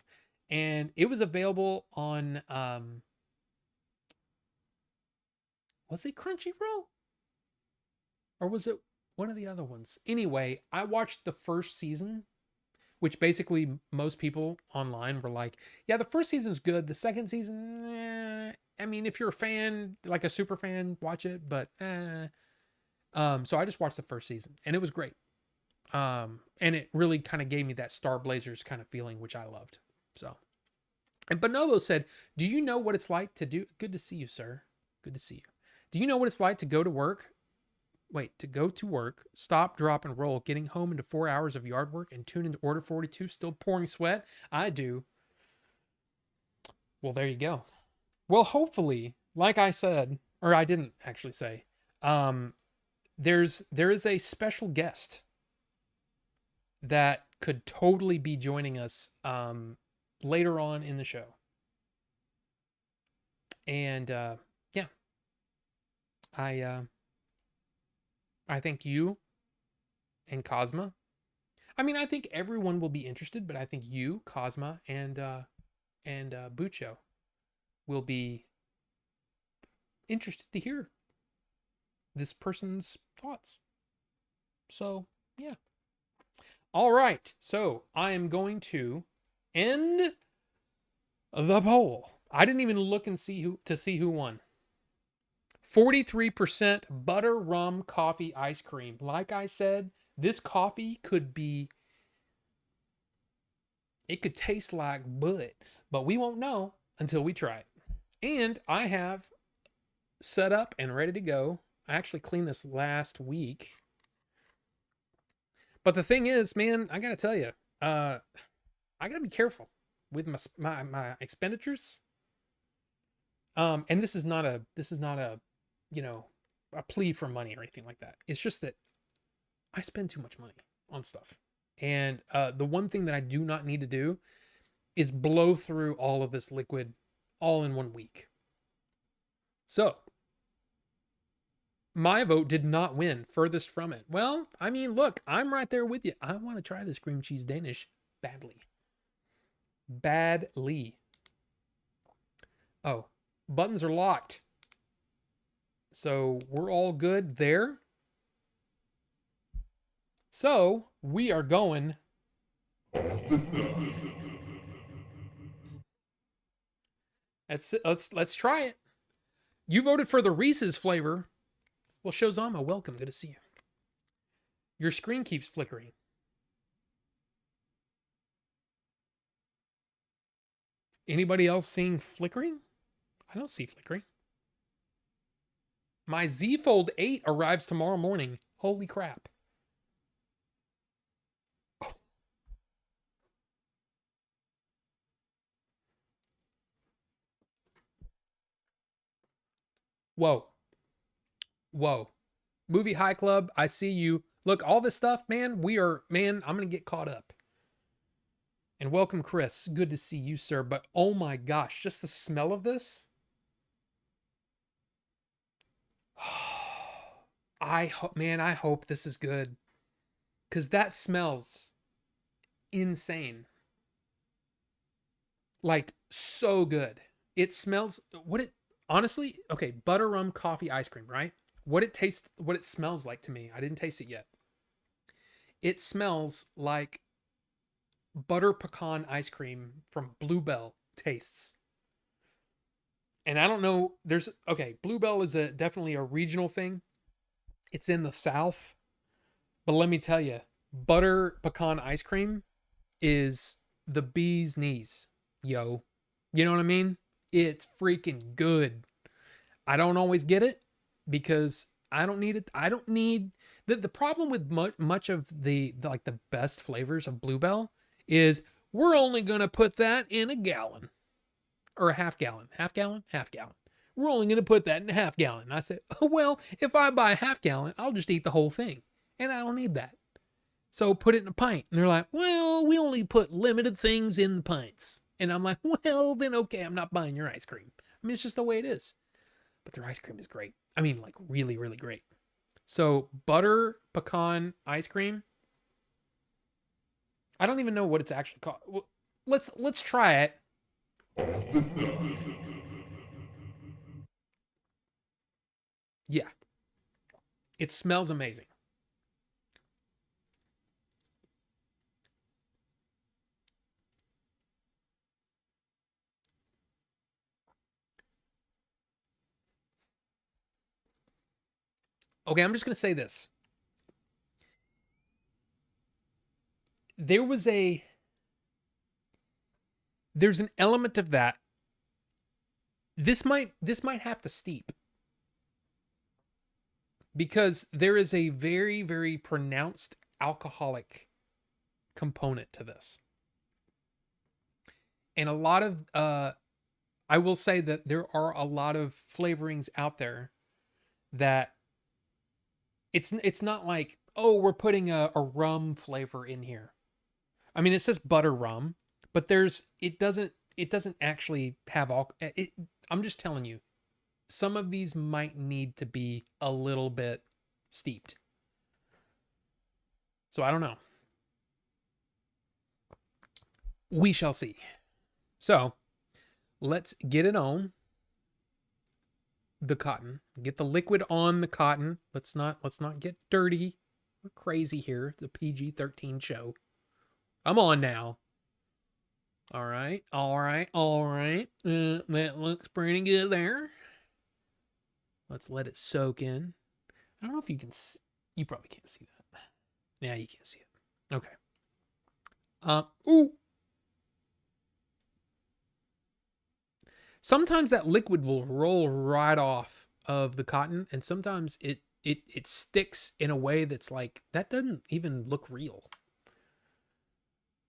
S1: And it was available on was it Crunchyroll? Or was it one of the other ones? Anyway, I watched the first season which basically most people online were like, yeah, the first season's good. The second season, I mean, if you're a fan, like a super fan, watch it, but so I just watched the first season and it was great. And it really kind of gave me that Star Blazers kind of feeling, which I loved. So, and Bonobo said, do you know what it's like to do? Good to see you, sir. Good to see you. Do you know what it's like to go to work? Wait, to go to work, stop, drop, and roll, getting home into 4 hours of yard work and tune into Order 42, still pouring sweat? I do. Well, there you go. Well, hopefully, like I said, or I didn't actually say, there is a special guest that could totally be joining us later on in the show. And yeah, I think you and Cosma. I mean, I think everyone will be interested, but I think you, Cosma, and Bucho will be interested to hear this person's thoughts. So yeah. All right. So I am going to end the poll. I didn't even look and see who won. 43% butter rum coffee ice cream. Like I said, this coffee could taste like butt, but we won't know until we try it. And I have set up and ready to go. I actually cleaned this last week. But the thing is, man, I gotta tell you, I gotta be careful with my expenditures. And this is not a a plea for money or anything like that. It's just that I spend too much money on stuff. And the one thing that I do not need to do is blow through all of this liquid all in 1 week. So my vote did not win, furthest from it. Well, I mean, look, I'm right there with you. I want to try this cream cheese Danish badly. Badly. Oh, buttons are locked. So we're all good there. So we are going. Let's try it. You voted for the Reese's flavor. Well, Shozama, welcome. Good to see you. Your screen keeps flickering. Anybody else seeing flickering? I don't see flickering. My Z Fold 8 arrives tomorrow morning. Holy crap. Oh. Whoa. Whoa. Movie High Club, I see you. Look, all this stuff, man, I'm going to get caught up. And welcome, Chris. Good to see you, sir. But oh my gosh, just the smell of this. I hope this is good. Because that smells insane. Like, so good. It smells, honestly, okay, butter rum coffee ice cream, right? What it smells like to me. I didn't taste it yet. It smells like butter pecan ice cream from Bluebell tastes. And I don't know, Bluebell is definitely a regional thing. It's in the South. But let me tell you, butter pecan ice cream is the bee's knees, yo. You know what I mean? It's freaking good. I don't always get it because I don't need it. I don't need the problem with much of the best flavors of Bluebell is we're only going to put that in a gallon or a half gallon. We're only going to put that in a half gallon. And I said, oh, well, if I buy a half gallon, I'll just eat the whole thing. And I don't need that. So put it in a pint. And they're like, well, we only put limited things in the pints. And I'm like, well, then okay, I'm not buying your ice cream. I mean, it's just the way it is. But their ice cream is great. I mean, like really, really great. So butter pecan ice cream. I don't even know what it's actually called. Well, let's try it. Yeah. It smells amazing. Okay, I'm just going to say this. There's an element of that. This might have to steep because there is a very, very pronounced alcoholic component to this. And a lot of I will say that there are a lot of flavorings out there that it's not like, oh, we're putting a rum flavor in here. I mean, it says butter rum, but it doesn't actually have all it. I'm just telling you, some of these might need to be a little bit steeped. So I don't know. We shall see. So let's get it on the cotton. Get the liquid on the cotton. Let's not get dirty. We're crazy here. It's a PG-13 show. I'm on now. All right. That looks pretty good there. Let's let it soak in. I don't know if you can. You probably can't see that. Yeah, you can't see it. Okay. Ooh. Sometimes that liquid will roll right off of the cotton, and sometimes it sticks in a way that's like, that doesn't even look real.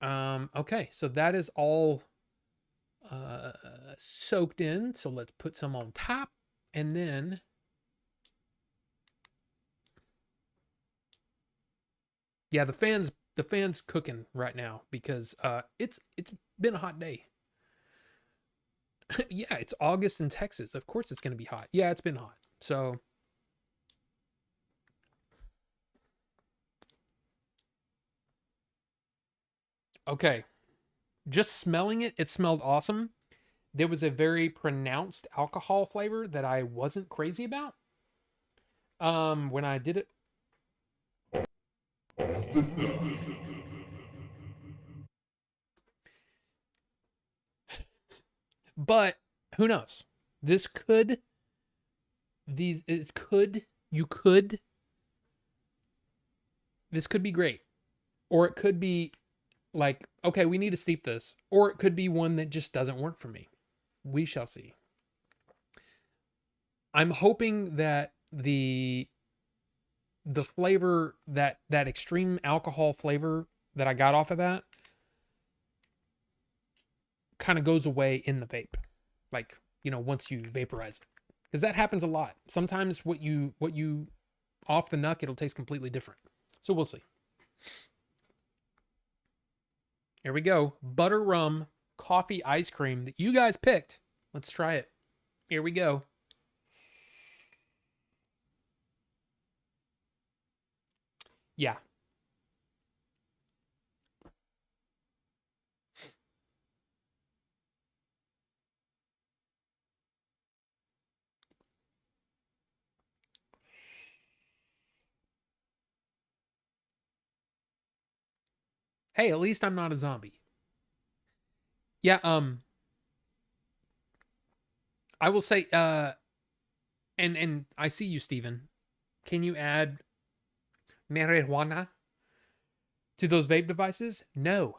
S1: Okay, so that is all soaked in. So let's put some on top, and then yeah, the fan's cooking right now because it's been a hot day. Yeah, it's August in Texas. Of course it's going to be hot. Yeah, it's been hot. So okay. Just smelling it, it smelled awesome. There was a very pronounced alcohol flavor that I wasn't crazy about. When I did it. But who knows? This could these it could you could this could be great. Or it could be like, okay, we need to steep this. Or it could be one that just doesn't work for me. We shall see. I'm hoping that the flavor, that extreme alcohol flavor that I got off of that kind of goes away in the vape. Like, once you vaporize it. Because that happens a lot. Sometimes what you off the nuck, it'll taste completely different. So we'll see. Here we go. Butter rum coffee ice cream that you guys picked. Let's try it. Here we go. Yeah. Hey, at least I'm not a zombie. Yeah, I will say, and I see you, Steven. Can you add marijuana to those vape devices? No.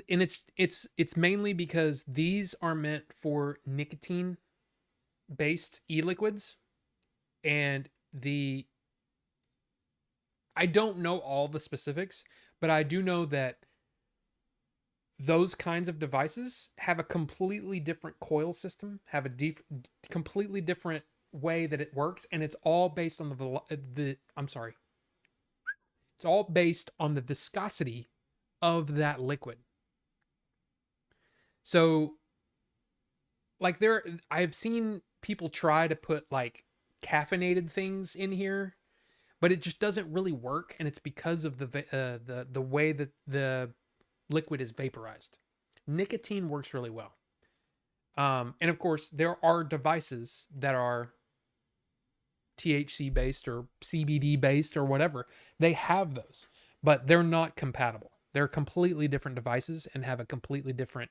S1: And it's mainly because these are meant for nicotine based e-liquids, and I don't know all the specifics, but I do know that those kinds of devices have a completely different coil system, have a completely different way that it works, and it's all based on it's all based on the viscosity of that liquid. So, like, I've seen people try to put like caffeinated things in here, but it just doesn't really work, and it's because of the way that the liquid is vaporized. Nicotine works really well. And of course, there are devices that are THC based or CBD based or whatever. They have those, but they're not compatible. They're completely different devices and have a completely different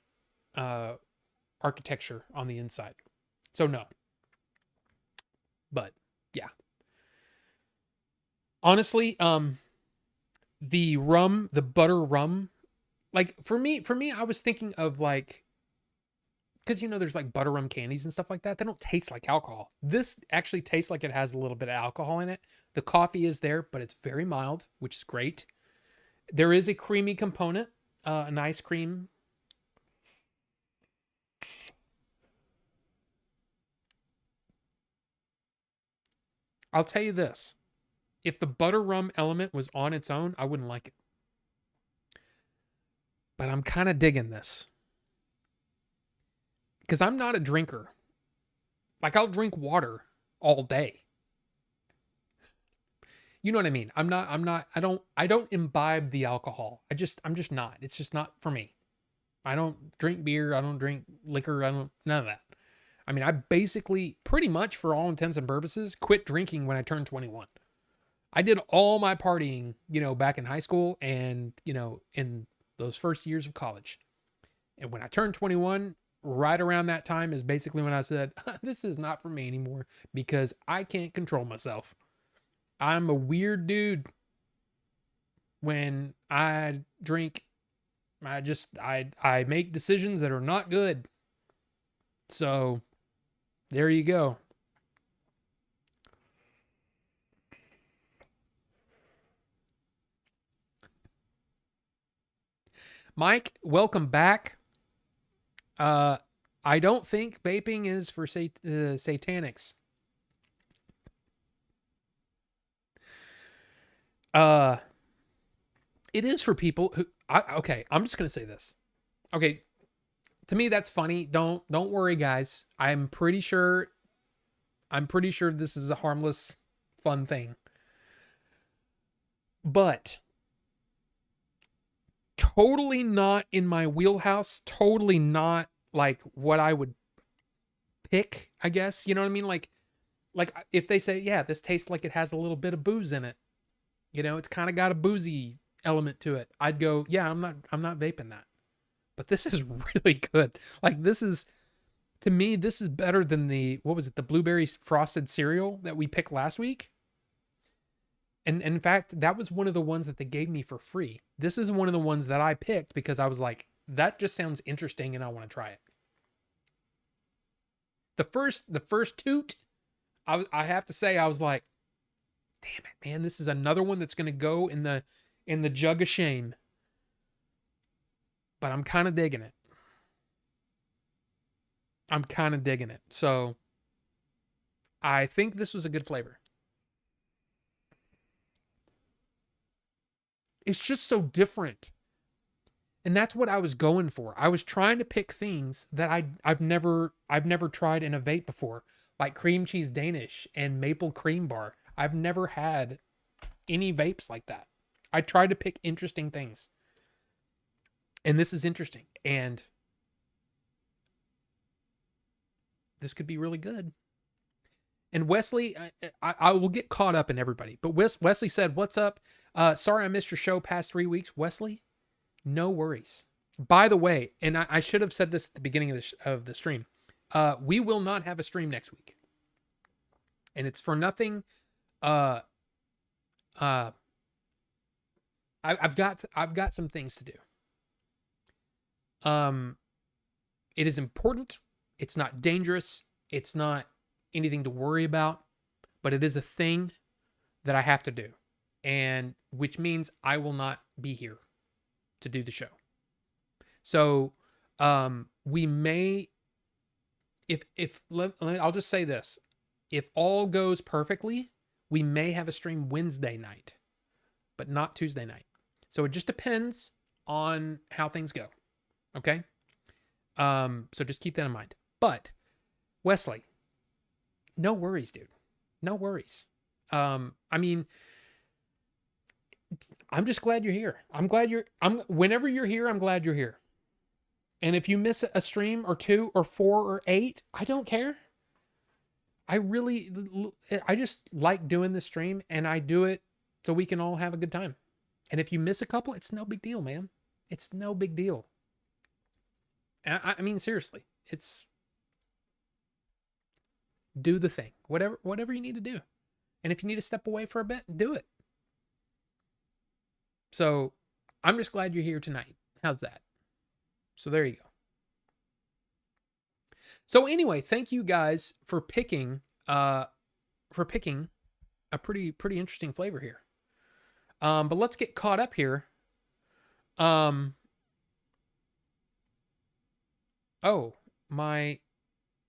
S1: architecture on the inside. So no. But yeah. Honestly, the rum, the butter rum, like for me, I was thinking of like, because there's like butter rum candies and stuff like that. They don't taste like alcohol. This actually tastes like it has a little bit of alcohol in it. The coffee is there, but it's very mild, which is great. There is a creamy component, an ice cream. I'll tell you this: if the butter rum element was on its own, I wouldn't like it. But I'm kind of digging this because I'm not a drinker. Like I'll drink water all day. You know what I mean? I don't imbibe the alcohol. I'm just not. It's just not for me. I don't drink beer, I don't drink liquor, I don't none of that. I mean, I basically pretty much for all intents and purposes quit drinking when I turned 21. I did all my partying, back in high school and, in those first years of college. And when I turned 21, right around that time is basically when I said, this is not for me anymore because I can't control myself. I'm a weird dude when I drink. I make decisions that are not good. So there you go. Mike, welcome back. Uh I don't think vaping is for satanics. Uh it is for people who okay, I'm just going to say this. Okay, to me that's funny. Don't worry guys. I'm pretty sure this is a harmless fun thing. But totally not in my wheelhouse, totally not like what I would pick, I guess. You know what I mean? Like if they say, "Yeah, this tastes like it has a little bit of booze in it." It's kind of got a boozy element to it. I'd go, "Yeah, I'm not vaping that." But this is really good. Like this is to me this is better than the what was it? The blueberry frosted cereal that we picked last week. And in fact, that was one of the ones that they gave me for free. This is one of the ones that I picked because I was like, that just sounds interesting and I want to try it. The first toot, I have to say I was like, damn it, man, this is another one that's gonna go in the jug of shame. But I'm kind of digging it. I'm kind of digging it. So I think this was a good flavor. It's just so different. And that's what I was going for. I was trying to pick things that I've never tried in a vape before, like cream cheese Danish and maple cream bar. I've never had any vapes like that. I tried to pick interesting things. And this is interesting. And this could be really good. And Wesley, I will get caught up in everybody. But Wesley said, "What's up? Sorry I missed your show past 3 weeks." Wesley, no worries. By the way, and I should have said this at the beginning of the stream. We will not have a stream next week, and it's for nothing. Uh, uh, I've got some things to do. Um, it is important. It's not dangerous. It's not anything to worry about, but it is a thing that I have to do, and which means I will not be here to do the show. So, we may, I'll just say this: if all goes perfectly, we may have a stream Wednesday night, but not Tuesday night. So it just depends on how things go. Okay. So just keep that in mind. But Wesley, no worries, dude. No worries. I mean, I'm just glad you're here. Whenever you're here, I'm glad you're here. And if you miss a stream or two or four or eight, I don't care. I just like doing this stream and I do it so we can all have a good time. And if you miss a couple, it's no big deal, man. It's no big deal. And I mean, seriously, it's do the thing, whatever you need to do. And if you need to step away for a bit, do it. So I'm just glad you're here tonight. How's that? So there you go. So anyway, thank you guys for picking a pretty interesting flavor here. But let's get caught up here. Um oh, I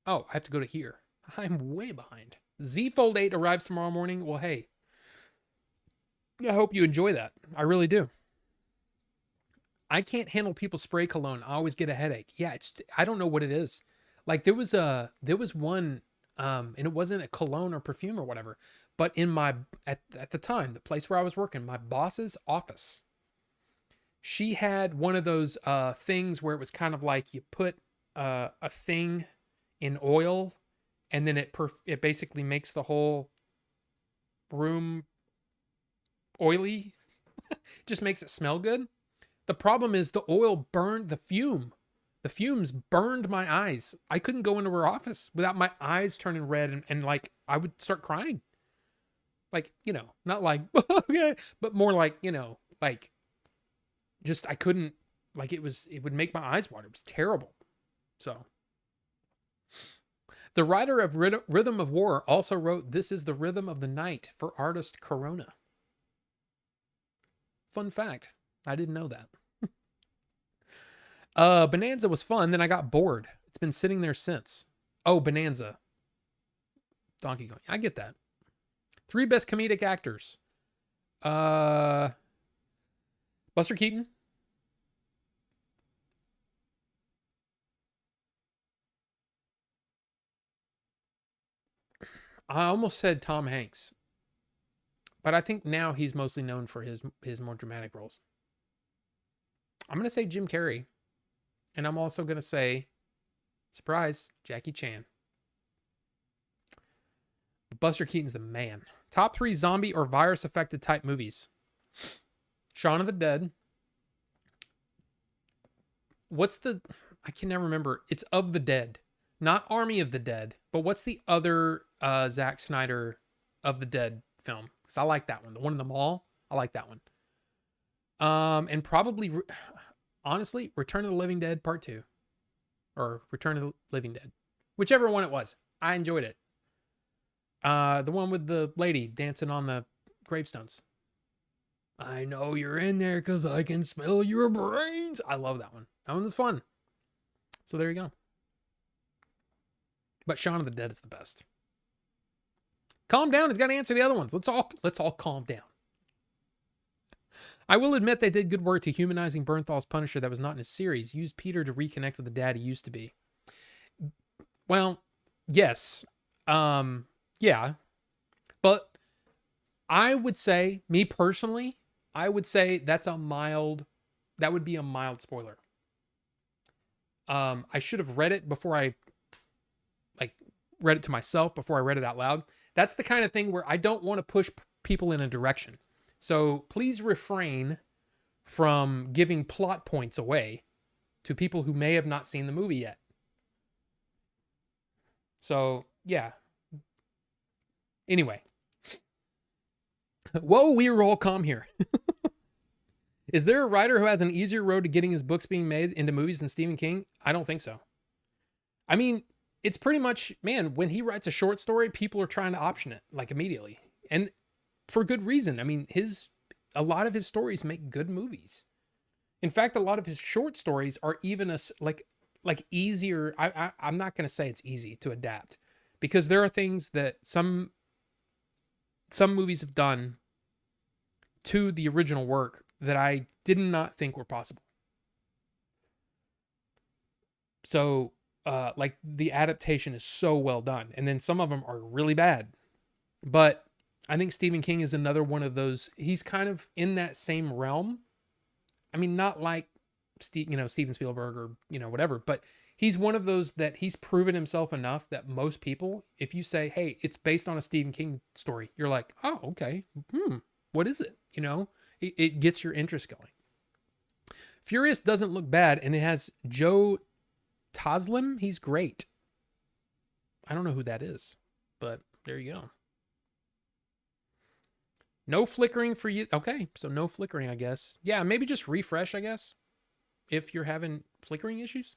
S1: have to go to here. I'm way behind. Z Fold 8 arrives tomorrow morning. Well, hey, I hope you enjoy that. I really do. I can't handle people spray cologne. I always get a headache. Yeah, I don't know what it is. Like there was one and it wasn't a cologne or perfume or whatever, but in my at the time, the place where I was working, my boss's office, she had one of those things where it was kind of like you put a thing in oil and then it basically makes the whole room oily. Just makes it smell good. The problem is the oil burned the fumes burned my eyes. I couldn't go into her office without my eyes turning red and like I would start crying. Like, not like okay, but more like, like just I couldn't, like it would make my eyes water. It was terrible. So the writer of Rhythm of War also wrote This Is the Rhythm of the Night for artist Corona. Fun fact. I didn't know that. Bonanza was fun, then I got bored. It's been sitting there since. Oh, Bonanza. Donkey Kong. I get that. 3 best comedic actors. Buster Keaton. I almost said Tom Hanks. But I think now he's mostly known for his more dramatic roles. I'm going to say Jim Carrey. And I'm also going to say, surprise, Jackie Chan. Buster Keaton's the man. Top 3 zombie or virus affected type movies. Shaun of the Dead. I can never remember. It's Of the Dead. Not Army of the Dead. But what's the other Zack Snyder Of the Dead film? Because I like that one. The one in the mall. I like that one. And probably... honestly, Return of the Living Dead Part 2. Or Return of the Living Dead. Whichever one it was. I enjoyed it. The one with the lady dancing on the gravestones. I know you're in there because I can smell your brains. I love that one. That one was fun. So there you go. But Shaun of the Dead is the best. Calm down. He's got to answer the other ones. Let's all calm down. I will admit they did good work to humanizing Bernthal's Punisher that was not in his series. Used Peter to reconnect with the dad he used to be. Well, yes. Yeah. But I would say, me personally, I would say that would be a mild spoiler. I should have read it before I read it to myself before I read it out loud. That's the kind of thing where I don't want to push people in a direction. So please refrain from giving plot points away to people who may have not seen the movie yet. So, yeah. Anyway. Whoa, we are all calm here. Is there a writer who has an easier road to getting his books being made into movies than Stephen King? I don't think so. I mean, it's pretty much, man, when he writes a short story, people are trying to option it like immediately. And for good reason. I mean, a lot of his stories make good movies. In fact, a lot of his short stories are even like easier. I'm not going to say it's easy to adapt because there are things that some movies have done to the original work that I did not think were possible. So, like the adaptation is so well done, and then some of them are really bad. But I think Stephen King is another one of those. He's kind of in that same realm. I mean, not like Steven Spielberg or whatever, but he's one of those that he's proven himself enough that most people, if you say, "Hey, it's based on a Stephen King story," you're like, "Oh, okay. What is it?" It gets your interest going. Furious doesn't look bad, and it has Joe Taslim. He's great. I don't know who that is, but there you go. No flickering for you. Okay, so no flickering, I guess. Yeah, maybe just refresh, I guess, if you're having flickering issues.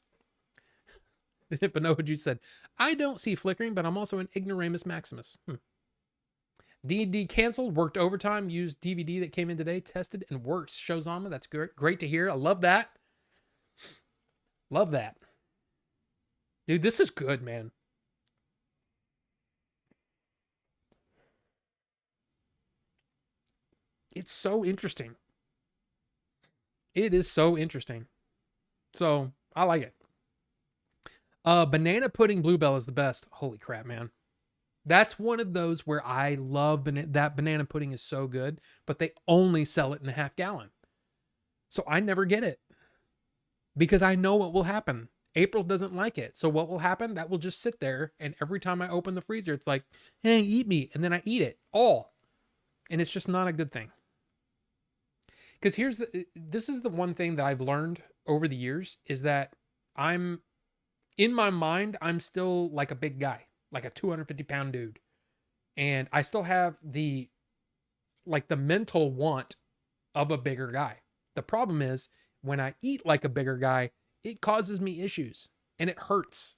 S1: But no, what you said. I don't see flickering, but I'm also an ignoramus maximus. D&D canceled, worked overtime, used DVD that came in today, tested, and works. Showzama, that's great to hear. I love that. Love that. Dude, this is good, man. It's so interesting. It is so interesting. So, I like it. Banana pudding bluebell is the best. Holy crap, man. That's one of those where I love that banana pudding is so good, but they only sell it in a half gallon. So I never get it because I know what will happen. April doesn't like it. So what will happen? That will just sit there. And every time I open the freezer, it's like, hey, eat me. And then I eat it all. And it's just not a good thing. Because this is the one thing that I've learned over the years is that in my mind, I'm still like a big guy, like a 250-pound dude. And I still have the mental want of a bigger guy. The problem is when I eat like a bigger guy, it causes me issues and it hurts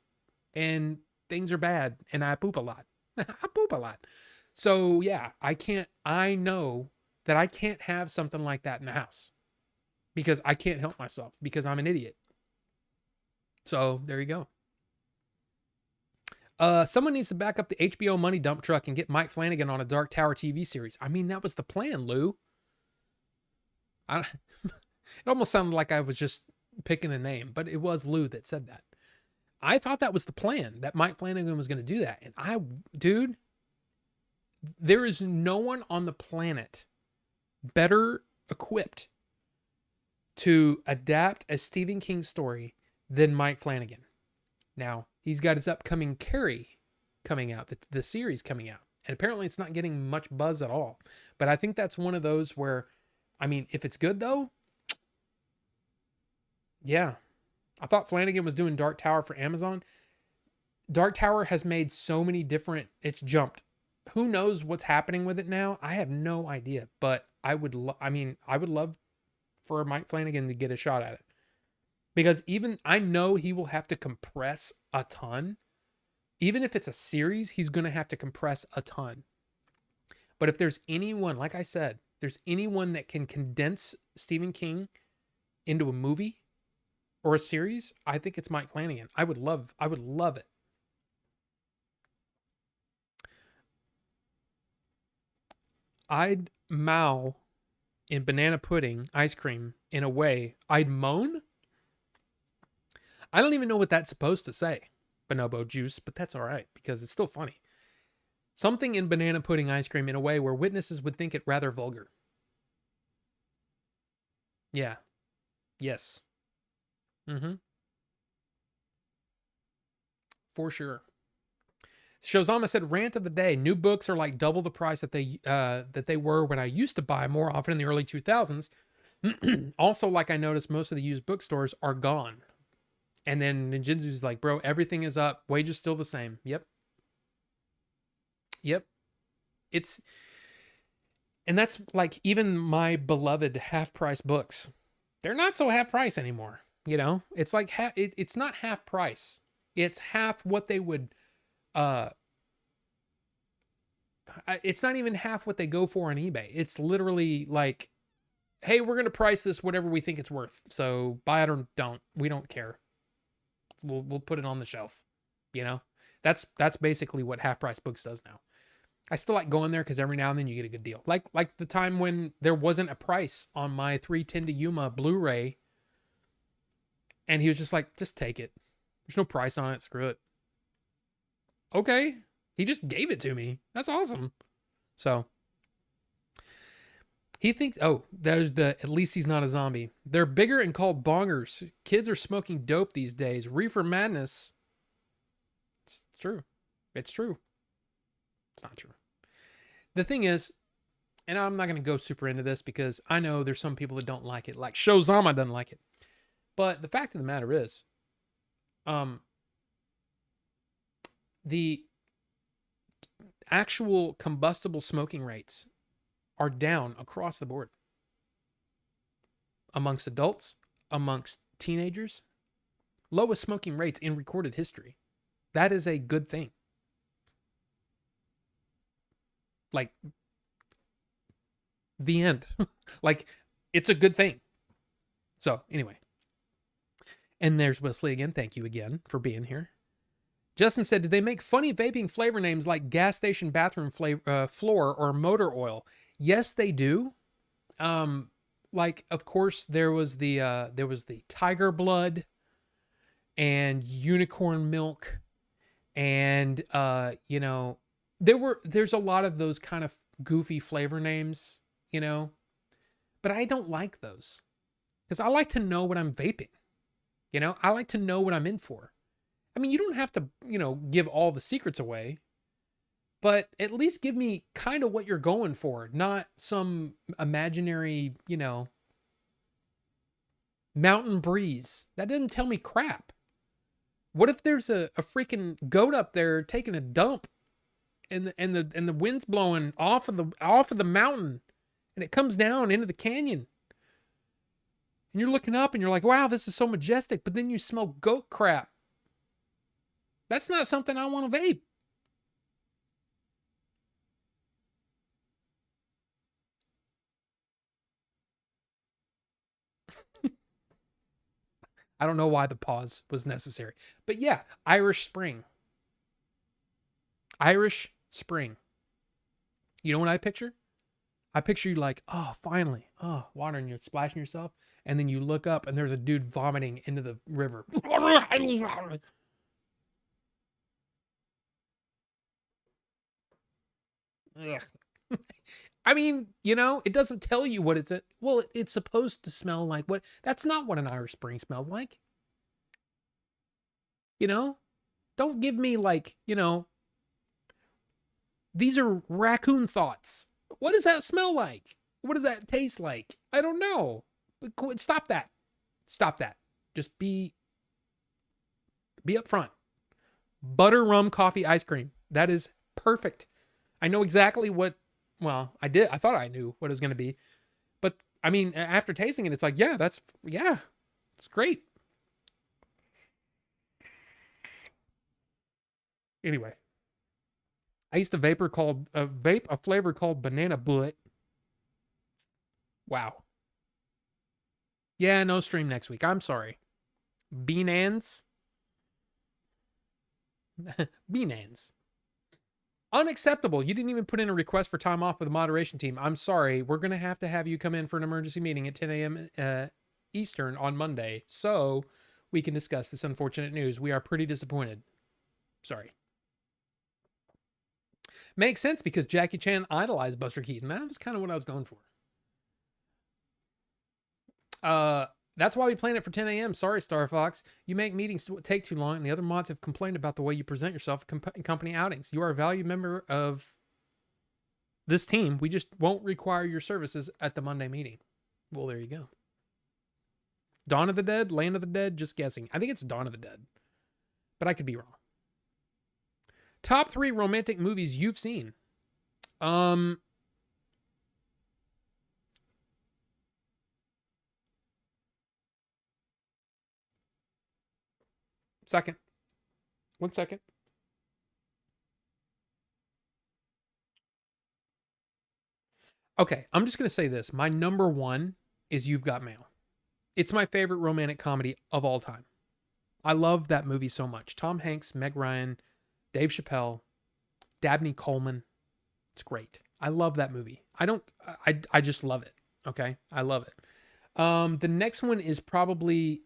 S1: and things are bad and I poop a lot. I poop a lot. So yeah, I know that I can't have something like that in the house because I can't help myself because I'm an idiot. So there you go. Someone needs to back up the HBO money dump truck and get Mike Flanagan on a Dark Tower TV series. I mean, that was the plan, Lou. It almost sounded like I was just picking a name, but it was Lou that said that. I thought that was the plan, that Mike Flanagan was going to do that. And dude, there is no one on the planet better equipped to adapt a Stephen King story than Mike Flanagan. Now, he's got his upcoming Carrie coming out, the series coming out. And apparently it's not getting much buzz at all. But I think that's one of those where, I mean, if it's good though, yeah. I thought Flanagan was doing Dark Tower for Amazon. Dark Tower has made so many different, it's jumped. Who knows what's happening with it now? I have no idea, but I would love for Mike Flanagan to get a shot at it. Because even I know he will have to compress a ton. Even if it's a series, he's going to have to compress a ton. But if there's anyone, like I said, there's anyone that can condense Stephen King into a movie or a series, I think it's Mike Flanagan. I would love it. I'd mow in banana pudding ice cream in a way. I'd moan? I don't even know what that's supposed to say. Bonobo juice, but that's all right because it's still funny. Something in banana pudding ice cream in a way where witnesses would think it rather vulgar. Yeah. Yes. Mm-hmm. For sure. Shozama said, "Rant of the day: New books are like double the price that they were when I used to buy more often in the early 2000s. Also, like I noticed, most of the used bookstores are gone. And then Ninjinzu's like, bro, everything is up. Wages still the same. Yep. And that's like even my beloved half price books. They're not so half price anymore. You know, it's like it's not half price. It's half what they would. It's not even half what they go for on eBay. It's literally like, hey, we're gonna price this whatever we think it's worth. So buy it or don't. We don't care. We'll put it on the shelf. You know, that's basically what half price books does now. I still like going there because every now and then you get a good deal. Like the time when there wasn't a price on my 310 to Yuma Blu-ray, and he was just like, just take it. There's no price on it. Screw it. Okay. He just gave it to me. That's awesome. So he thinks, oh, there's at least he's not a zombie. They're bigger and called bongers. Kids are smoking dope these days. Reefer madness. It's true. It's true. It's not true. The thing is, and I'm not going to go super into this because I know there's some people that don't like it. Like Shozama doesn't like it. But the fact of the matter is, the actual combustible smoking rates are down across the board amongst adults, amongst teenagers, lowest smoking rates in recorded history. That is a good thing. Like, the end. Like, it's a good thing. So, anyway. And there's Wesley again. Thank you again for being here. Justin said, did they make funny vaping flavor names like gas station bathroom floor or motor oil? Yes, they do. Like, of course, there was the tiger blood and unicorn milk, and there's a lot of those kind of goofy flavor names, but I don't like those because I like to know what I'm vaping. I like to know what I'm in for. I mean, you don't have to, give all the secrets away, but at least give me kind of what you're going for, not some imaginary, mountain breeze. That didn't tell me crap. What if there's a freaking goat up there taking a dump and the wind's blowing off of the mountain and it comes down into the canyon? And you're looking up and you're like, wow, this is so majestic, but then you smell goat crap. That's not something I want to vape. I don't know why the pause was necessary. But yeah, Irish Spring. Irish Spring. You know what I picture? I picture you like, oh, finally. Oh, water, and you're splashing yourself. And then you look up and there's a dude vomiting into the river. I mean, it doesn't tell you what it's supposed to smell like. That's not what an Irish Spring smells like. Don't give me these are raccoon thoughts. What does that smell like? What does that taste like? I don't know. But stop that. Stop that. Just be upfront. Butter rum coffee ice cream. That is perfect. I know exactly I thought I knew what it was going to be. But I mean, after tasting it, it's like, it's great. Anyway, I used to vape a flavor called banana butt. Wow. Yeah, no stream next week. I'm sorry. Beanans. Beanans. Unacceptable. You didn't even put in a request for time off with the moderation team. I'm sorry. We're going to have you come in for an emergency meeting at 10 a.m. Eastern on Monday so we can discuss this unfortunate news. We are pretty disappointed. Sorry. Makes sense because Jackie Chan idolized Buster Keaton. That was kind of what I was going for. That's why we planned it for 10 a.m. Sorry, Star Fox. You make meetings take too long, and the other mods have complained about the way you present yourself in company outings. You are a valued member of this team. We just won't require your services at the Monday meeting. Well, there you go. Dawn of the Dead? Land of the Dead? Just guessing. I think it's Dawn of the Dead. But I could be wrong. Top 3 romantic movies you've seen. Second. 1 second. Okay, I'm just going to say this. My number 1 is You've Got Mail. It's my favorite romantic comedy of all time. I love that movie so much. Tom Hanks, Meg Ryan, Dave Chappelle, Dabney Coleman. It's great. I love that movie. I just love it. Okay? I love it. The next one is probably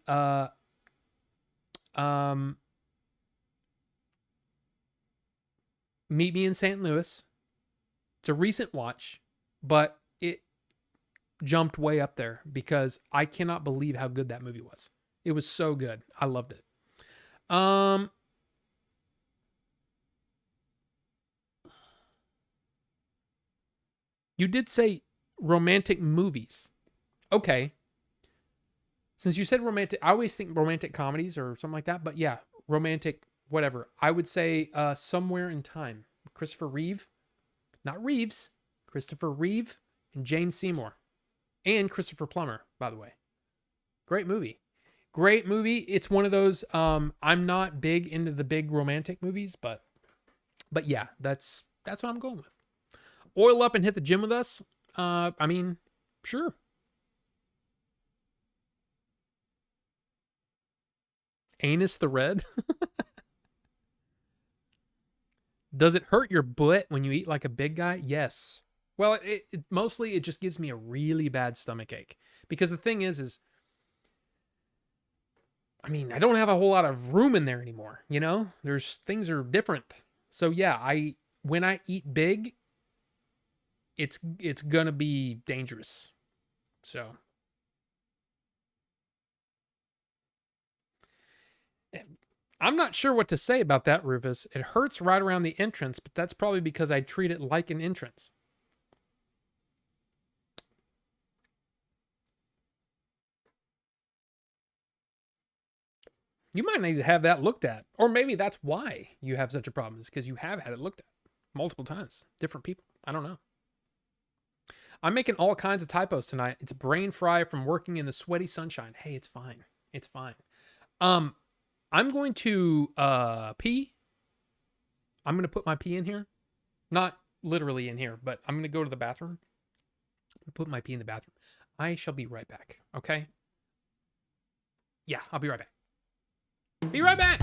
S1: Meet Me in St. Louis. It's a recent watch, but it jumped way up there because I cannot believe how good that movie was. It was so good. I loved it. You did say romantic movies. Okay. Since you said romantic, I always think romantic comedies or something like that. But yeah, romantic, whatever. I would say Somewhere in Time. Christopher Reeve. Not Reeves. Christopher Reeve. and Jane Seymour and Christopher Plummer, by the way. Great movie. Great movie. It's one of those, I'm not big into the big romantic movies, but yeah, that's what I'm going with. Oil up and hit the gym with us. I mean, sure. Anus the Red. Does it hurt your butt when you eat like a big guy? Yes. Well, it mostly it just gives me a really bad stomach ache, because the thing is I mean, I don't have a whole lot of room in there anymore, you know? Things are different. So yeah, when I eat big, it's going to be dangerous. So I'm not sure what to say about that, Rufus. It hurts right around the entrance, but that's probably because I treat it like an entrance. You might need to have that looked at. Or maybe that's why you have such a problem, is because you have had it looked at multiple times. Different people. I don't know. I'm making all kinds of typos tonight. It's brain fry from working in the sweaty sunshine. Hey, it's fine. It's fine. I'm going to pee. I'm going to put my pee in here. Not literally in here, but I'm going to go to the bathroom. Put my pee in the bathroom. I shall be right back. Okay? Yeah, I'll be right back. Be right back.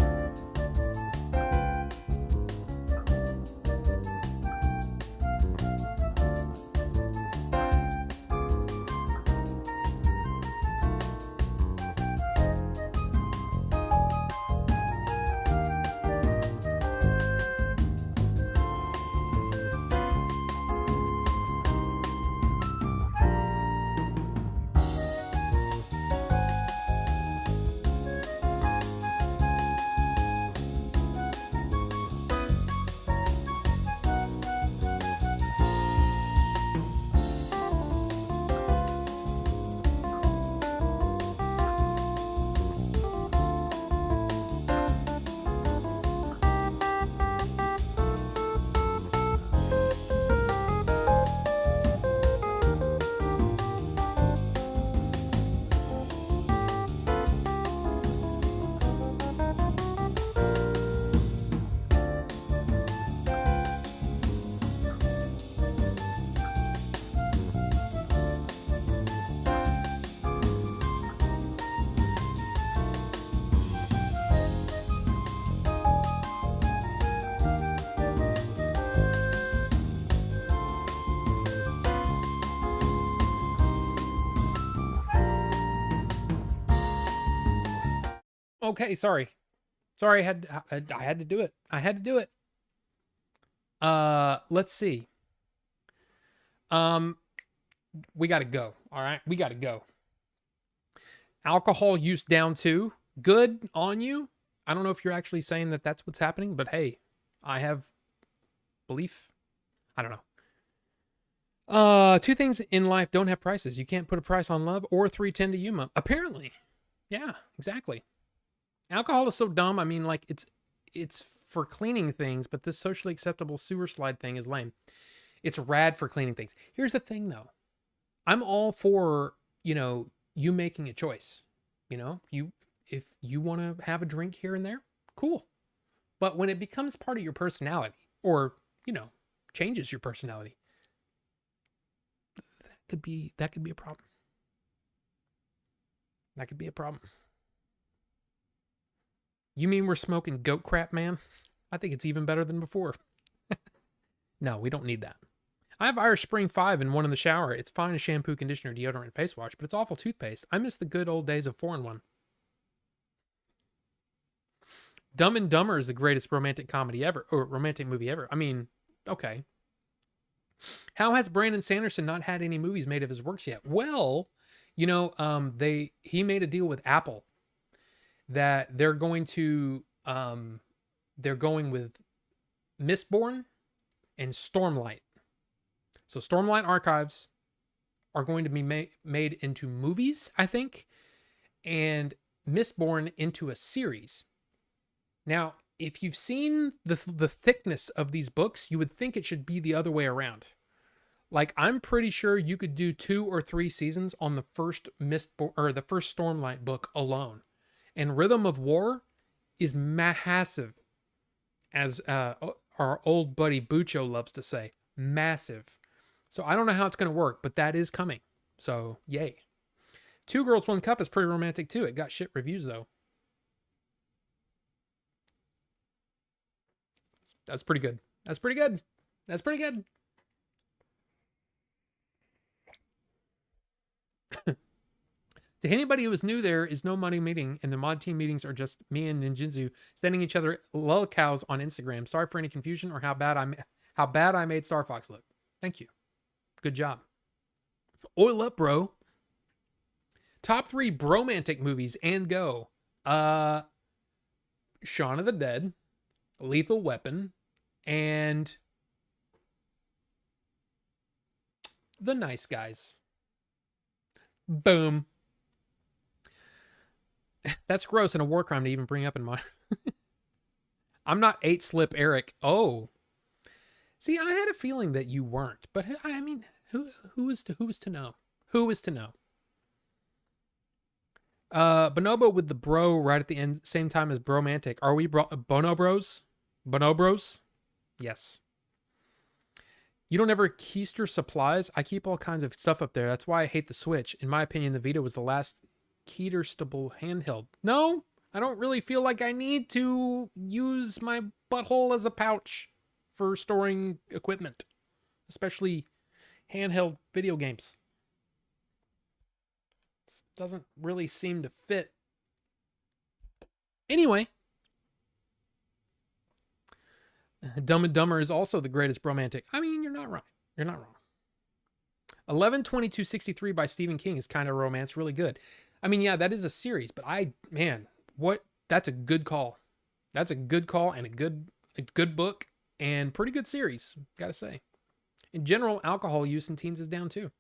S1: Okay, sorry. Sorry, I had to do it. I had to do it. Let's see. We got to go. All right, we got to go. Alcohol use down too. Good on you. I don't know if you're actually saying that that's what's happening, but hey, I have belief. I don't know. Two things in life don't have prices. You can't put a price on love or 310 to Yuma. Apparently. Yeah, exactly. Alcohol is so dumb. I mean, like, it's for cleaning things, but this socially acceptable sewer slide thing is lame. It's rad for cleaning things. Here's the thing, though. I'm all for, you making a choice. If you want to have a drink here and there, cool. But when it becomes part of your personality, or, changes your personality, that could be a problem. That could be a problem. You mean we're smoking goat crap, man? I think it's even better than before. No, we don't need that. I have Irish Spring 5 and one in the shower. It's fine as shampoo, conditioner, deodorant, and face wash, but it's awful toothpaste. I miss the good old days of 4-in-1. Dumb and Dumber is the greatest romantic comedy ever, or romantic movie ever. I mean, okay. How has Brandon Sanderson not had any movies made of his works yet? Well, he made a deal with Apple that they're going with Mistborn and Stormlight. So Stormlight Archives are going to be made into movies, I think, and Mistborn into a series. Now, if you've seen the thickness of these books, you would think it should be the other way around. Like, I'm pretty sure you could do 2 or 3 seasons on the first or the first Stormlight book alone. And Rhythm of War is massive, as our old buddy Bucho loves to say, massive. So I don't know how it's going to work, but that is coming. So yay. Two Girls, One Cup is pretty romantic too. It got shit reviews though. That's pretty good. That's pretty good. That's pretty good. To anybody who is new, there is no money meeting, and the mod team meetings are just me and Ninjinzu sending each other lolcows on Instagram. Sorry for any confusion or how bad I made Star Fox look. Thank you. Good job. Oil up, bro. Top 3 bromantic movies and go. Shaun of the Dead, Lethal Weapon, and The Nice Guys. Boom. That's gross and a war crime to even bring up in my. I'm not 8 Slip Eric. Oh. See, I had a feeling that you weren't, but I mean, who is to know? Who is to know? Bonobo with the bro right at the end, same time as bromantic. Are we Bono Bros? Bono Bros? Yes. You don't ever keister supplies? I keep all kinds of stuff up there. That's why I hate the Switch. In my opinion, the Vita was the last keisterstable handheld. No, I don't really feel like I need to use my butthole as a pouch for storing equipment, especially handheld video games. This doesn't really seem to fit. Anyway, Dumb and Dumber is also the greatest bromantic. I mean, you're not wrong. You're not wrong. 11/22/63 by Stephen King is kind of romance, really good. I mean, yeah, that is a series, but that's a good call. That's a good call and a good book and pretty good series, gotta say. In general, alcohol use in teens is down too.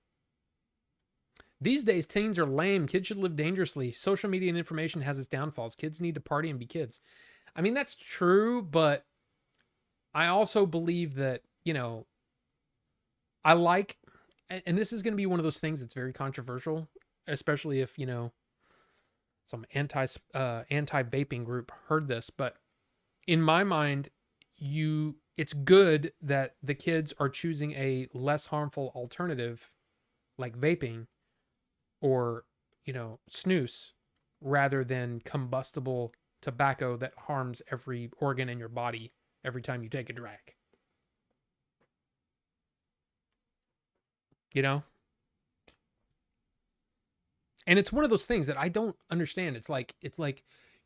S1: These days, teens are lame. Kids should live dangerously. Social media and information has its downfalls. Kids need to party and be kids. I mean, that's true, but I also believe that, I like, and this is going to be one of those things that's very controversial, especially if, some anti-vaping group heard this, but in my mind, it's good that the kids are choosing a less harmful alternative like vaping or, snus rather than combustible tobacco that harms every organ in your body every time you take a drag. And it's one of those things that I don't understand. It's like,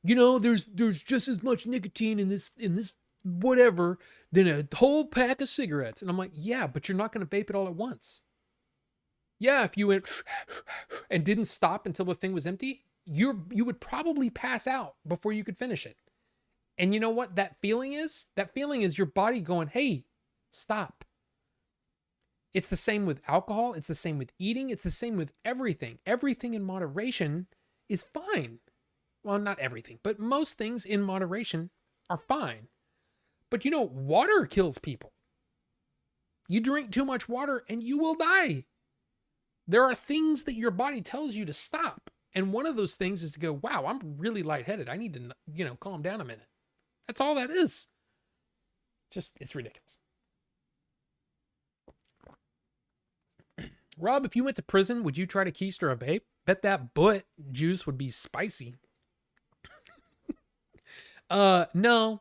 S1: there's just as much nicotine in this whatever than a whole pack of cigarettes. And I'm like, yeah, but you're not going to vape it all at once. Yeah, if you went and didn't stop until the thing was empty, you would probably pass out before you could finish it. And you know what that feeling is? That feeling is your body going, hey, stop. It's the same with alcohol. It's the same with eating. It's the same with everything. Everything in moderation is fine. Well, not everything, but most things in moderation are fine. But water kills people. You drink too much water and you will die. There are things that your body tells you to stop. And one of those things is to go, wow, I'm really lightheaded. I need to, calm down a minute. That's all that is. It's ridiculous. Rob, if you went to prison, would you try to keister a vape? Bet that butt juice would be spicy. No.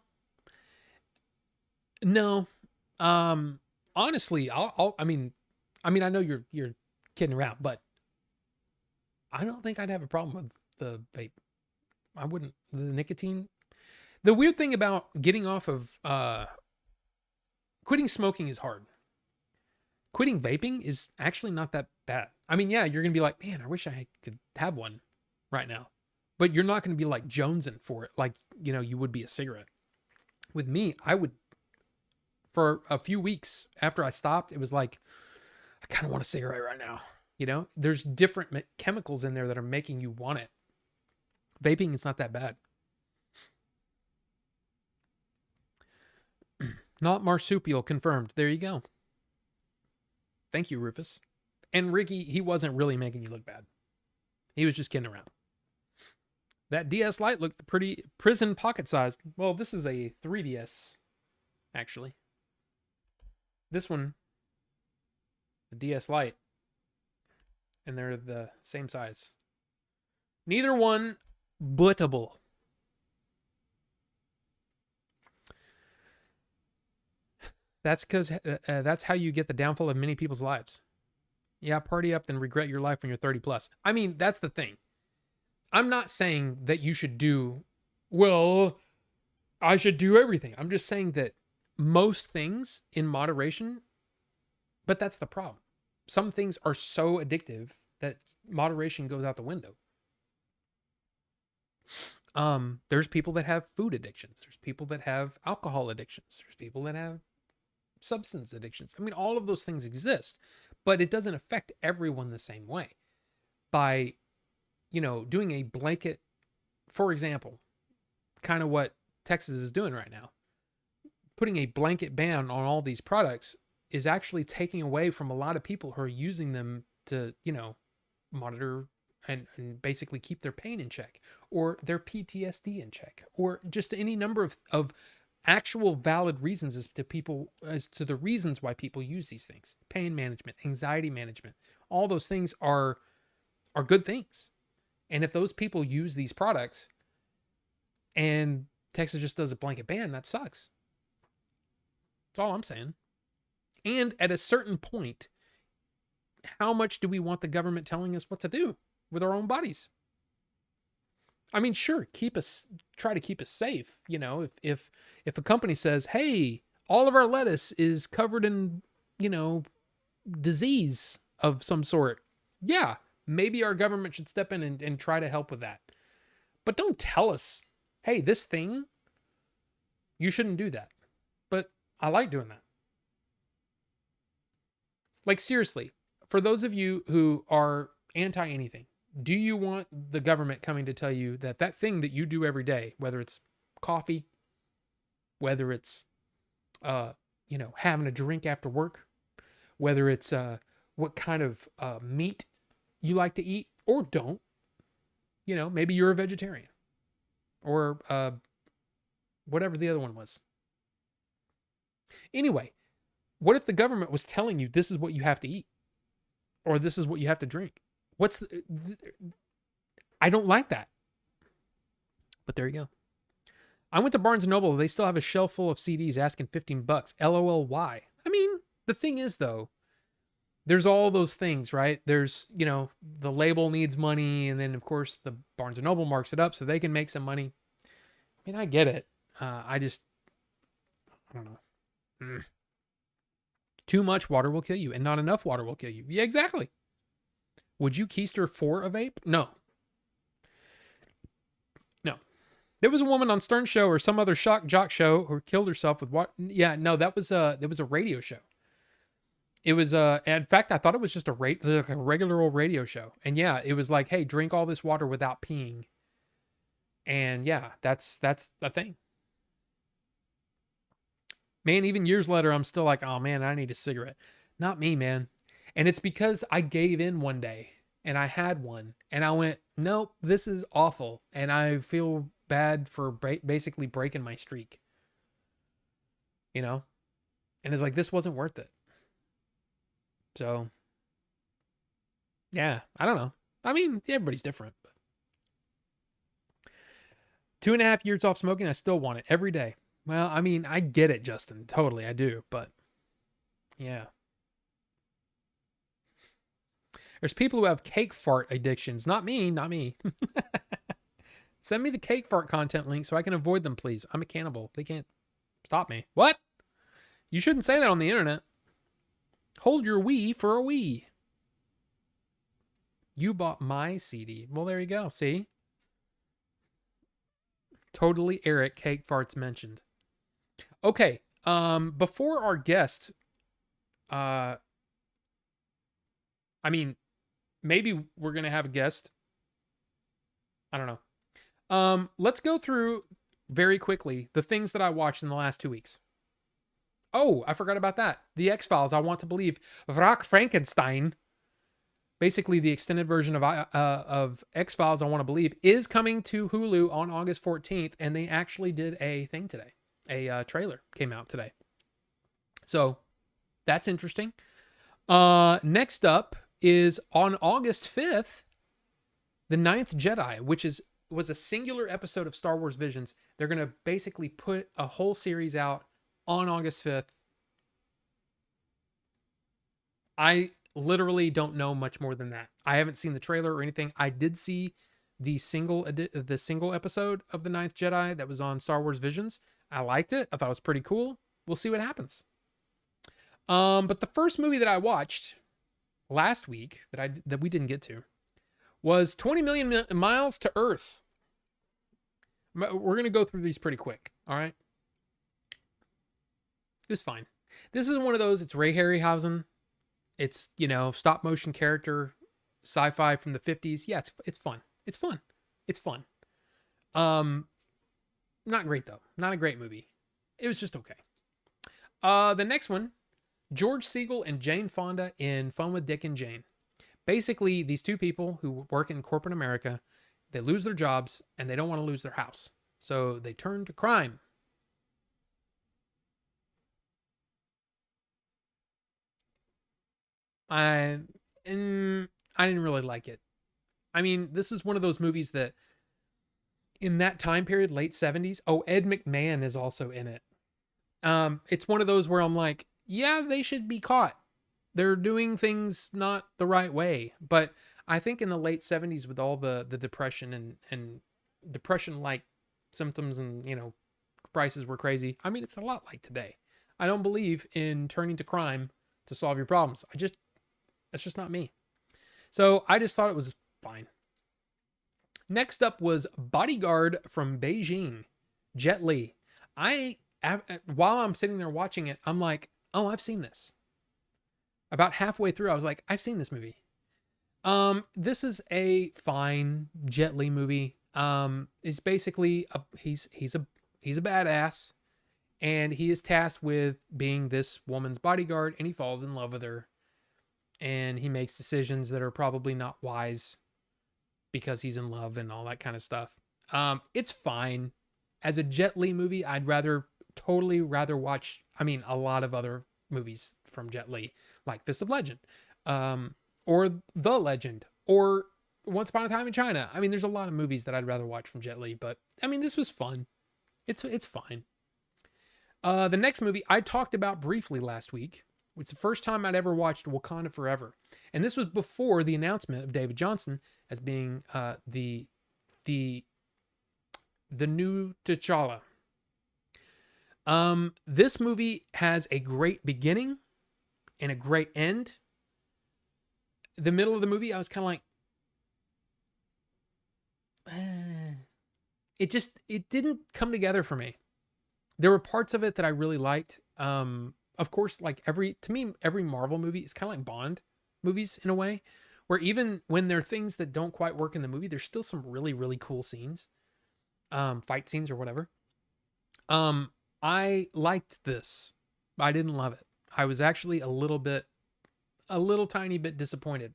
S1: Honestly, I mean, I know you're kidding around, but I don't think I'd have a problem with the vape. I wouldn't. The nicotine. The weird thing about getting off of quitting smoking is hard. Quitting vaping is actually not that bad. I mean, yeah, you're going to be like, man, I wish I could have one right now. But you're not going to be like jonesing for it like, you would be a cigarette. With me, I would, for a few weeks after I stopped, it was like, I kind of want a cigarette right now. There's different chemicals in there that are making you want it. Vaping is not that bad. Not marsupial confirmed. There you go. Thank you, Rufus. And Ricky, he wasn't really making you look bad. He was just kidding around. That DS Lite looked pretty prison pocket sized. Well, this is a 3DS, actually. This one, the DS Lite, and they're the same size. Neither one bootable. That's because that's how you get the downfall of many people's lives. Yeah, party up, then regret your life when you're 30 plus. I mean, that's the thing. I'm not saying that you should do, well, I should do everything. I'm just saying that most things in moderation, but that's the problem. Some things are so addictive that moderation goes out the window. There's people that have food addictions. There's people that have alcohol addictions. There's people that have substance addictions. I mean, all of those things exist, but it doesn't affect everyone the same way. By, doing a blanket, for example, kind of what Texas is doing right now, putting a blanket ban on all these products is actually taking away from a lot of people who are using them to, monitor and basically keep their pain in check, or their PTSD in check, or just any number of actual valid reasons as to the reasons why people use these things. Pain management, anxiety management, all those things are good things. And if those people use these products and Texas just does a blanket ban, that sucks. That's all I'm saying. And at a certain point, how much do we want the government telling us what to do with our own bodies? I mean, sure, try to keep us safe. If a company says, hey, all of our lettuce is covered in, disease of some sort. Yeah, maybe our government should step in and try to help with that. But don't tell us, hey, this thing, you shouldn't do that. But I like doing that. Like, seriously, for those of you who are anti anything, do you want the government coming to tell you that thing that you do every day, whether it's coffee, whether it's, having a drink after work, whether it's what kind of meat you like to eat or don't, maybe you're a vegetarian or whatever the other one was. Anyway, what if the government was telling you this is what you have to eat or this is what you have to drink? I don't like that. But there you go. I went to Barnes & Noble. They still have a shelf full of CDs asking $15. LOL, why? I mean, the thing is, though, there's all those things, right? There's, the label needs money. And then, of course, the Barnes & Noble marks it up so they can make some money. I mean, I get it. I don't know. Too much water will kill you and not enough water will kill you. Yeah, exactly. Would you keister for a vape? No. There was a woman on Stern Show or some other shock jock show who killed herself with what? Yeah, no, that was a radio show. It was in fact, I thought it was just a regular old radio show. And yeah, it was like, hey, drink all this water without peeing. And yeah, that's the thing. Man, even years later, I'm still like, oh man, I need a cigarette. Not me, man. And it's because I gave in one day and I had one and I went, nope, this is awful. And I feel bad for basically breaking my streak. And it's like, this wasn't worth it. So, yeah, I don't know. I mean, everybody's different. But 2.5 years off smoking, I still want it every day. Well, I mean, I get it, Justin. Totally, I do. But, yeah. There's people who have cake fart addictions. Not me. Send me the cake fart content link so I can avoid them, please. I'm a cannibal. They can't stop me. What? You shouldn't say that on the internet. Hold your wee for a wee. You bought my CD. Well, there you go. See? Totally Eric cake farts mentioned. Okay. Before our guest, maybe we're going to have a guest. I don't know. Let's go through very quickly the things that I watched in the last 2 weeks. Oh, I forgot about that. The X-Files, I Want to Believe. Wrack Frankenstein, basically the extended version of X-Files, I Want to Believe, is coming to Hulu on August 14th, and they actually did a thing today. A trailer came out today. So that's interesting. Next up is on August 5th, The Ninth Jedi, which was a singular episode of Star Wars Visions. They're going to basically put a whole series out on August 5th. I literally don't know much more than that. I haven't seen the trailer or anything. I did see the single episode of The Ninth Jedi that was on Star Wars Visions. I liked it. I thought it was pretty cool. We'll see what happens. But the first movie that I watched last week that we didn't get to was 20 Million Miles to Earth. We're going to go through these pretty quick. All right. It was fine. This is one of those, it's Ray Harryhausen. It's, stop motion character, sci-fi from the 50s. Yeah, it's fun. It's fun. It's fun. Not great though. Not a great movie. It was just okay. The next one, George Segal and Jane Fonda in Fun with Dick and Jane. Basically, these two people who work in corporate America, they lose their jobs and they don't want to lose their house. So they turn to crime. I didn't really like it. I mean, this is one of those movies that in that time period, late 70s. Oh, Ed McMahon is also in it. It's one of those where I'm like, yeah, they should be caught. They're doing things not the right way. But I think in the late 70s with all the depression and depression-like symptoms and, prices were crazy. I mean, it's a lot like today. I don't believe in turning to crime to solve your problems. That's just not me. So I just thought it was fine. Next up was Bodyguard from Beijing, Jet Li. While I'm sitting there watching it, I'm like, oh, I've seen this. About halfway through, I was like, I've seen this movie. This is a fine Jet Li movie. It's basically he's a badass, and he is tasked with being this woman's bodyguard, and he falls in love with her, and he makes decisions that are probably not wise because he's in love and all that kind of stuff. It's fine. As a Jet Li movie, I'd totally rather watch, a lot of other movies from Jet Li, like Fist of Legend, or The Legend, or Once Upon a Time in China. There's a lot of movies that I'd rather watch from Jet Li, but this was fun. It's fine. The next movie I talked about briefly last week. It's the first time I'd ever watched Wakanda Forever. And this was before the announcement of David Johnson as being the new T'Challa. This movie has a great beginning and a great end. The middle of the movie, I was kind of like, it didn't come together for me. There were parts of it that I really liked. Of course, to me, every Marvel movie is kind of like Bond movies in a way, where even when there are things that don't quite work in the movie, there's still some really, really cool scenes, fight scenes or whatever. I liked this. I didn't love it. I was actually a little tiny bit disappointed.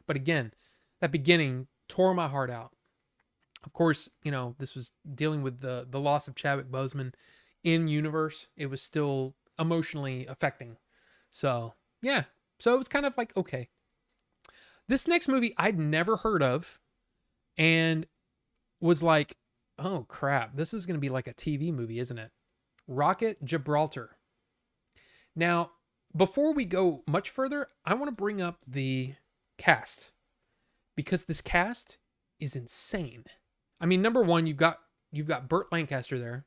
S1: But again, that beginning tore my heart out. Of course, this was dealing with the loss of Chadwick Boseman in universe. It was still emotionally affecting. So, yeah. So it was kind of like, okay. This next movie I'd never heard of and was like, oh crap, this is going to be like a TV movie, isn't it? Rocket Gibraltar. Now, before we go much further, I want to bring up the cast, because this cast is insane. Number one, you've got Burt Lancaster there,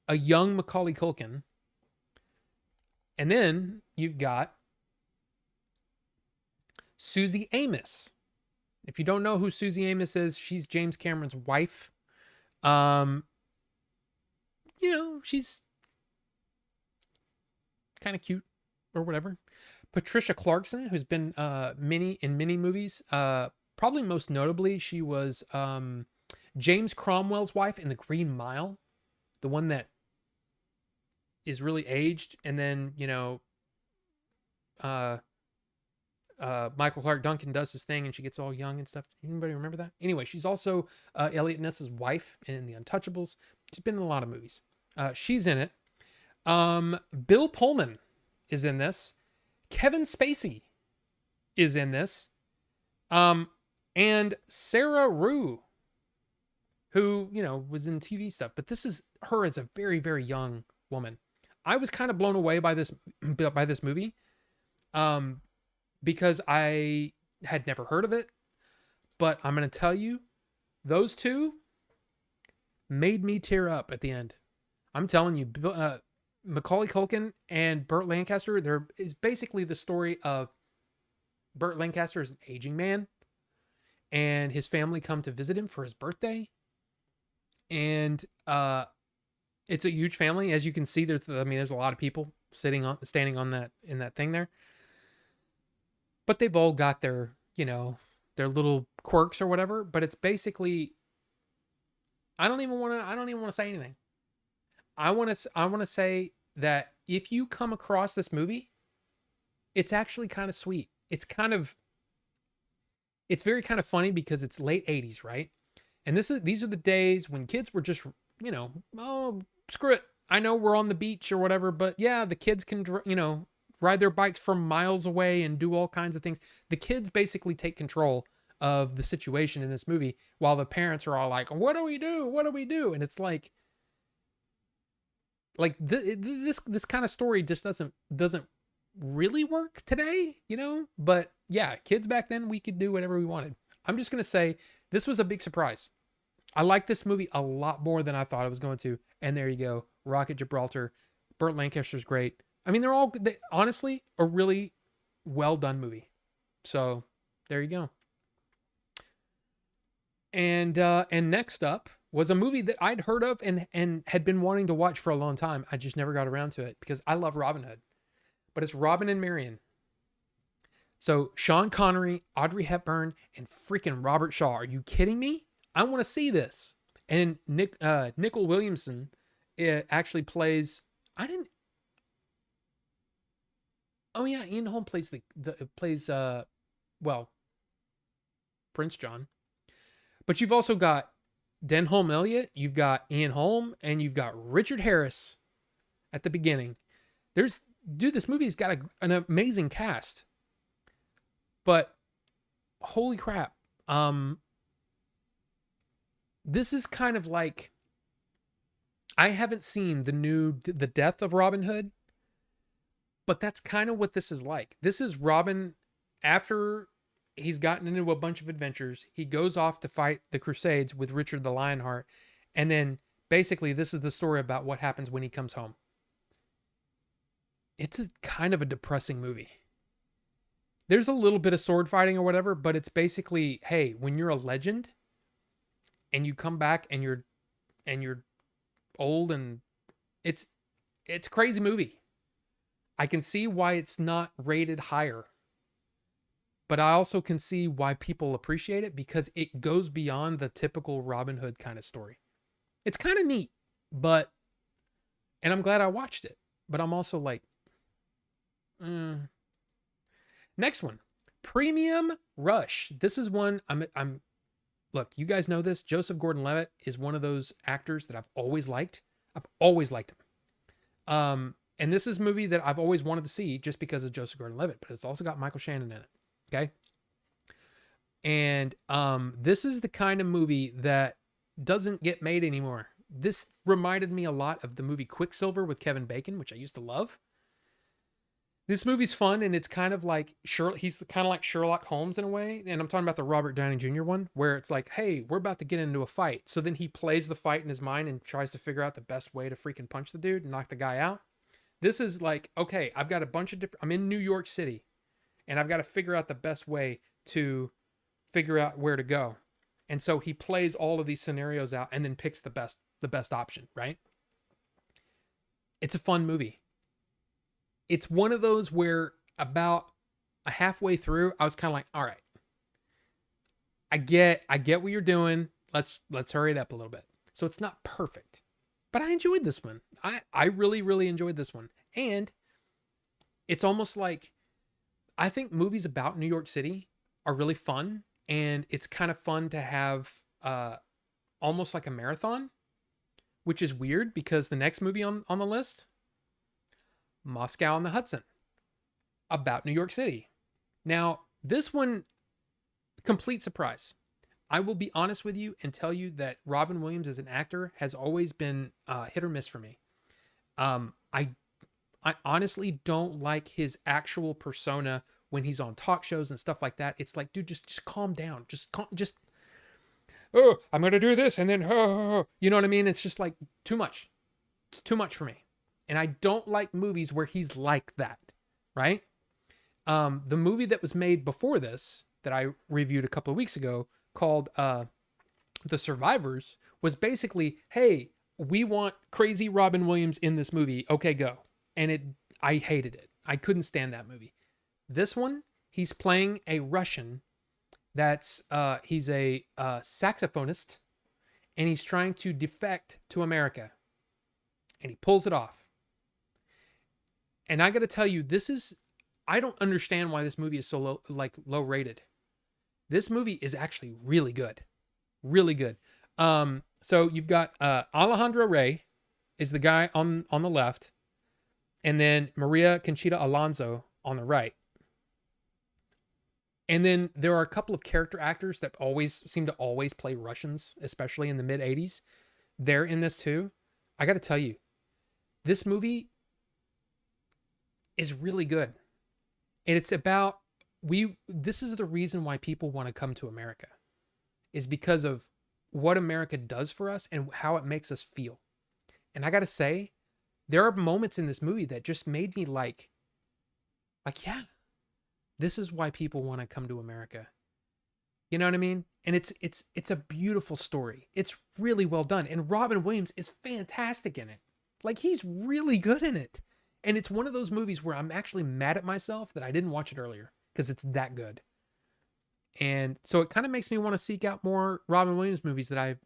S1: a young Macaulay Culkin, and then you've got Susie Amos. If you don't know who Susie Amos is, she's James Cameron's wife. She's kind of cute or whatever. Patricia Clarkson, who's been in many movies. Probably most notably, she was James Cromwell's wife in The Green Mile, the one that is really aged, and then uh Michael Clark Duncan does his thing and she gets all young and stuff. Anybody remember that? Anyway, she's also Elliot Ness's wife in The Untouchables. She's been in a lot of movies. She's in it. Bill Pullman is in this. Kevin Spacey is in this. And Sarah Rue, who, was in TV stuff, but this is her as a very, very young woman. I was kind of blown away by this movie. Because I had never heard of it, but I'm going to tell you, those two made me tear up at the end. I'm telling you, Macaulay Culkin and Burt Lancaster, there is basically the story of Burt Lancaster is an aging man, and his family come to visit him for his birthday. And it's a huge family. As you can see, there's a lot of people standing on that, in that thing there. But they've all got their little quirks or whatever. But it's basically, I don't even want to say anything. I want to say that if you come across this movie, it's actually kind of sweet. It's very kind of funny because it's late 80s, right? And these are the days when kids were just, oh, screw it. I know we're on the beach or whatever, but yeah, the kids can, ride their bikes from miles away and do all kinds of things. The kids basically take control of the situation in this movie while the parents are all like, what do we do? What do we do? And it's like this kind of story just doesn't really work today, but yeah, kids back then, we could do whatever we wanted. I'm just going to say this was a big surprise. I like this movie a lot more than I thought I was going to. And there you go. Rocket Gibraltar. Burt Lancaster's great. I mean, they honestly a really well done movie. So there you go. And next up was a movie that I'd heard of and had been wanting to watch for a long time. I just never got around to it because I love Robin Hood. But it's Robin and Marian. So Sean Connery, Audrey Hepburn, and freaking Robert Shaw. Are you kidding me? I want to see this. And Nicole Williamson actually plays. Oh yeah, Ian Holm plays Prince John. But you've also got Denholm Elliott, you've got Ian Holm, and you've got Richard Harris at the beginning. This movie's got an amazing cast. But holy crap. This is kind of like, I haven't seen The Death of Robin Hood, but that's kind of what this is like. This is Robin after he's gotten into a bunch of adventures. He goes off to fight the Crusades with Richard the Lionheart. And then basically this is the story about what happens when he comes home. It's kind of a depressing movie. There's a little bit of sword fighting or whatever, but it's basically, hey, when you're a legend and you come back and you're old, and it's a crazy movie. I can see why it's not rated higher, but I also can see why people appreciate it because it goes beyond the typical Robin Hood kind of story. It's kind of neat, and I'm glad I watched it, but I'm also like, Next one, Premium Rush. This is one look, you guys know this. Joseph Gordon-Levitt is one of those actors that I've always liked. I've always liked him. And this is a movie that I've always wanted to see just because of Joseph Gordon-Levitt, but it's also got Michael Shannon in it. Okay. And this is the kind of movie that doesn't get made anymore. This reminded me a lot of the movie Quicksilver with Kevin Bacon, which I used to love. This movie's fun, and it's kind of like he's kind of like Sherlock Holmes in a way. And I'm talking about the Robert Downey Jr. one, where it's like, hey, we're about to get into a fight. So then he plays the fight in his mind and tries to figure out the best way to freaking punch the dude and knock the guy out. This is like, okay, I've got a bunch of I'm in New York City, and I've got to figure out the best way to figure out where to go. And so he plays all of these scenarios out and then picks the best option, right? It's a fun movie. It's one of those where about a halfway through, I was kind of like, all right, I get what you're doing. Let's hurry it up a little bit. So it's not perfect. But I enjoyed this one. I really, really enjoyed this one. And it's almost like, I think movies about New York City are really fun. And it's kind of fun to have almost like a marathon, which is weird because the next movie on the list, Moscow on the Hudson, about New York City. Now, this one, complete surprise. I will be honest with you and tell you that Robin Williams as an actor has always been hit or miss for me. I honestly don't like his actual persona when he's on talk shows and stuff like that. It's like, dude, just calm down. Just oh, I'm gonna do this and then oh, you know what I mean? It's just like too much. It's too much for me. And I don't like movies where he's like that, right? The movie that was made before this that I reviewed a couple of weeks ago called The Survivors was basically, hey, we want crazy Robin Williams in this movie. Okay, go. And I hated it. I couldn't stand that movie. This one, he's playing a Russian that's he's a saxophonist, and he's trying to defect to America, and he pulls it off. And I got to tell you, I don't understand why this movie is so low rated. This movie is actually really good. Really good. So you've got Alejandro Rey is the guy on the left, and then Maria Conchita Alonso on the right. And then there are a couple of character actors that seem to always play Russians, especially in the mid 80s. They're in this too. I got to tell you, this movie is really good. And it's about, this is the reason why people want to come to America, is because of what America does for us and how it makes us feel. And I got to say, there are moments in this movie that just made me like, yeah, this is why people want to come to America. You know what I mean? And it's a beautiful story. It's really well done. And Robin Williams is fantastic in it. Like, he's really good in it. And it's one of those movies where I'm actually mad at myself that I didn't watch it earlier, because it's that good. And so it kind of makes me want to seek out more Robin Williams movies that I,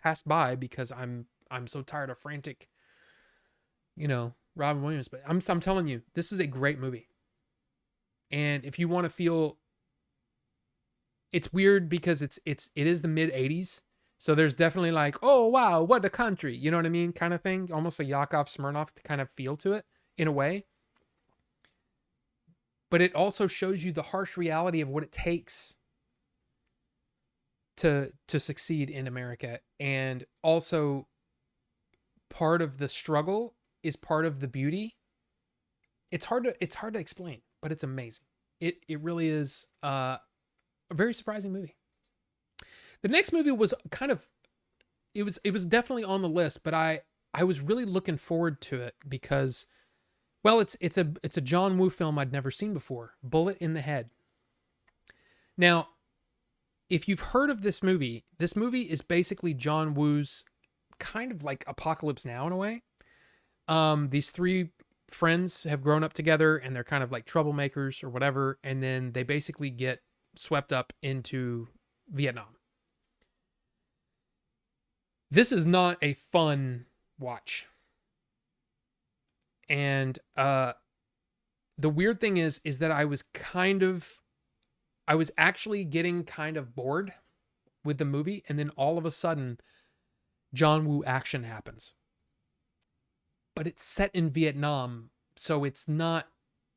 S1: passed by, because I'm so tired of frantic, Robin Williams. But I'm telling you, this is a great movie. And if you want to feel, it's weird because it is the mid 80s. So there's definitely like, oh, wow, what a country, you know what I mean? Kind of thing. Almost a Yakov Smirnoff kind of feel to it in a way. But it also shows you the harsh reality of what it takes to succeed in America. And also, part of the struggle is part of the beauty. It's hard to explain, but it's amazing. It really is a very surprising movie. The next movie was it was definitely on the list, but I was really looking forward to it because, well, it's a John Woo film I'd never seen before, Bullet in the Head. Now, if you've heard of this movie is basically John Woo's kind of like Apocalypse Now in a way. These three friends have grown up together and they're kind of like troublemakers or whatever, and then they basically get swept up into Vietnam. This is not a fun watch. And the weird thing is that I was actually getting kind of bored with the movie, and then all of a sudden John Woo action happens. But it's set in Vietnam, so it's not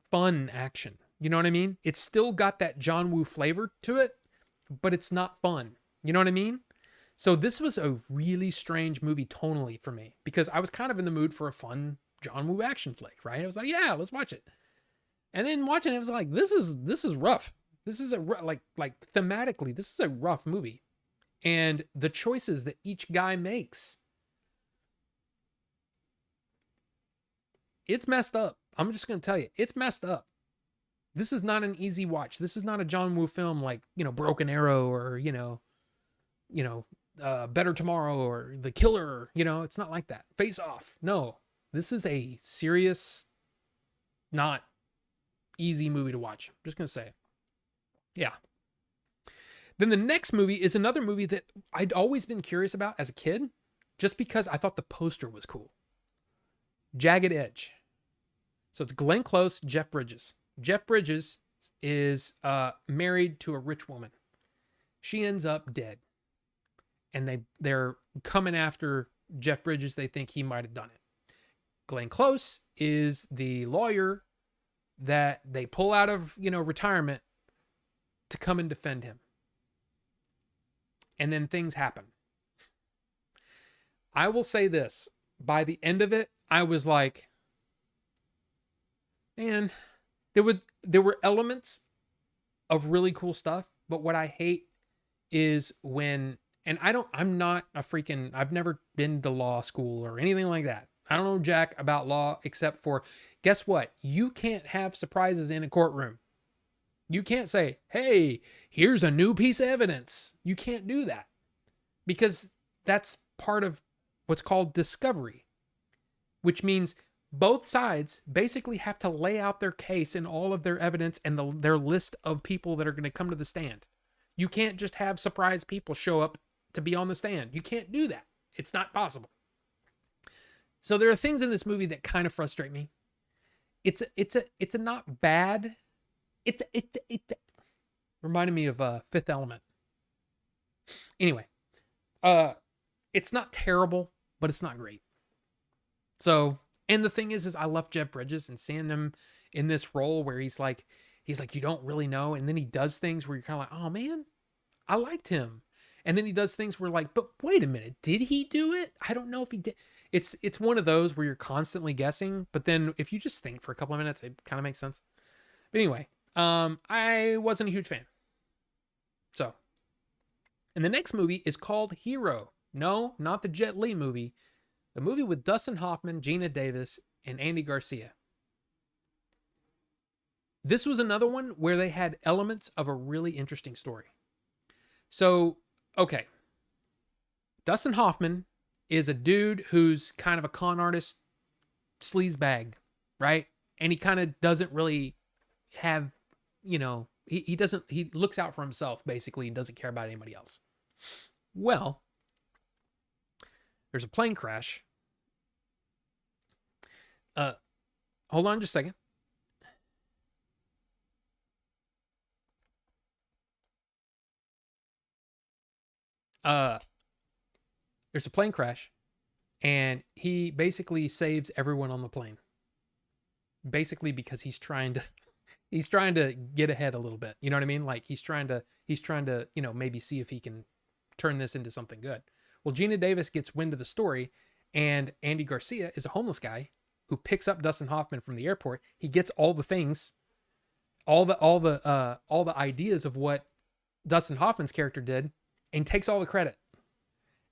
S1: fun action. You know what I mean? It's still got that John Woo flavor to it, but it's not fun. You know what I mean? So this was a really strange movie tonally for me, because I was kind of in the mood for a fun John Woo action flick, right? I was like, yeah, let's watch it. And then watching it was like, this is rough. This is like thematically, this is a rough movie. And the choices that each guy makes, it's messed up. I'm just going to tell you, it's messed up. This is not an easy watch. This is not a John Woo film like, Broken Arrow or, Better Tomorrow or The Killer. It's not like that. Face Off. No, this is a serious, not easy movie to watch. I'm just going to say it. Yeah. Then the next movie is another movie that I'd always been curious about as a kid. just because I thought the poster was cool. Jagged Edge. So it's Glenn Close, Jeff Bridges. Jeff Bridges is married to a rich woman. She ends up dead. And they're coming after Jeff Bridges. They think he might have done it. Glenn Close is the lawyer that they pull out of, retirement to come and defend him. And then things happen. I will say this. By the end of it, I was like, man, there were elements of really cool stuff, but what I hate is when, and I'm not a freaking, I've never been to law school or anything like that. I don't know jack about law except for, guess what? You can't have surprises in a courtroom. You can't say, hey, here's a new piece of evidence. You can't do that because that's part of what's called discovery, which means both sides basically have to lay out their case and all of their evidence and their list of people that are going to come to the stand. You can't just have surprise people show up to be on the stand. You can't do that. It's not possible. So there are things in this movie that kind of frustrate me. It's a not bad. It reminded me of Fifth Element. Anyway, it's not terrible, but it's not great. So, and the thing is I love Jeff Bridges and seeing him in this role where he's like, you don't really know. And then he does things where you're kind of like, oh man, I liked him. And then he does things where like, but wait a minute, did he do it? I don't know if he did. It's one of those where you're constantly guessing, but then if you just think for a couple of minutes, it kind of makes sense. But anyway, I wasn't a huge fan. So, and the next movie is called Hero. No, not the Jet Li movie. The movie with Dustin Hoffman, Gina Davis, and Andy Garcia. This was another one where they had elements of a really interesting story. So, okay. Dustin Hoffman is a dude who's kind of a con artist, sleazebag, right? And he kind of doesn't really have, he looks out for himself, basically, and doesn't care about anybody else. Well, there's a plane crash. Hold on just a second. There's a plane crash and he basically saves everyone on the plane. Basically because he's trying to get ahead a little bit. You know what I mean? Like he's trying to, maybe see if he can turn this into something good. Well, Gina Davis gets wind of the story and Andy Garcia is a homeless guy who picks up Dustin Hoffman from the airport. He gets all the things, all the ideas of what Dustin Hoffman's character did and takes all the credit.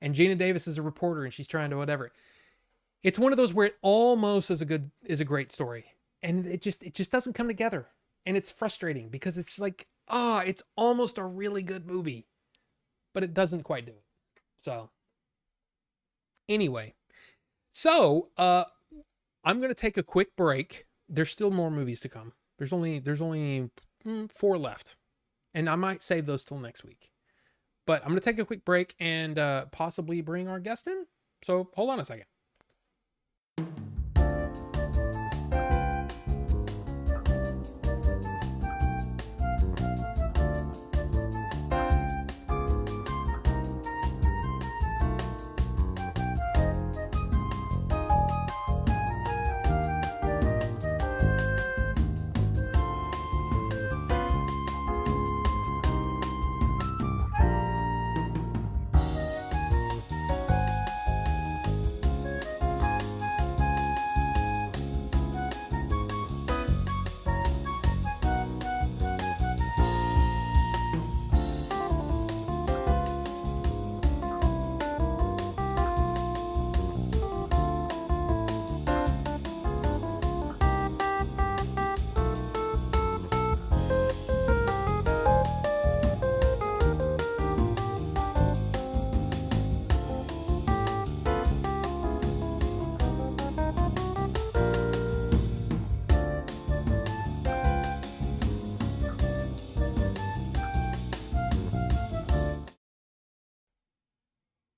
S1: And Gina Davis is a reporter and she's trying to whatever. It's one of those where it almost is a great story. And it just doesn't come together. And it's frustrating because it's like, it's almost a really good movie, but it doesn't quite do it. So anyway, I'm going to take a quick break. There's still more movies to come. There's only 4 left and I might save those till next week. But I'm going to take a quick break and possibly bring our guest in. So hold on a second.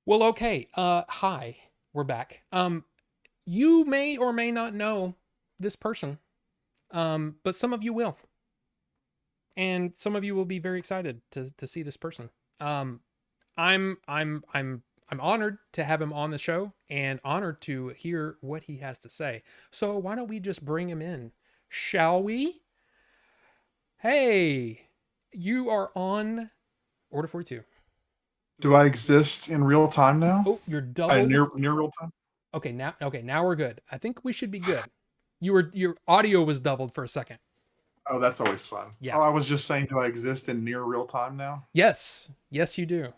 S1: Well, okay. Hi, we're back. You may or may not know this person, but some of you will, and some of you will be very excited to see this person. Um, I'm honored to have him on the show and honored to hear what he has to say. So why don't we just bring him in, shall we? Hey, you are on Order 42.
S3: Do I exist in real time now?
S1: Oh, you're doubled.
S3: Near real time?
S1: Okay, now we're good. I think we should be good. Your audio was doubled for a second.
S3: Oh, that's always fun.
S1: Yeah.
S3: Oh, I was just saying, do I exist in near real time now?
S1: Yes, you do.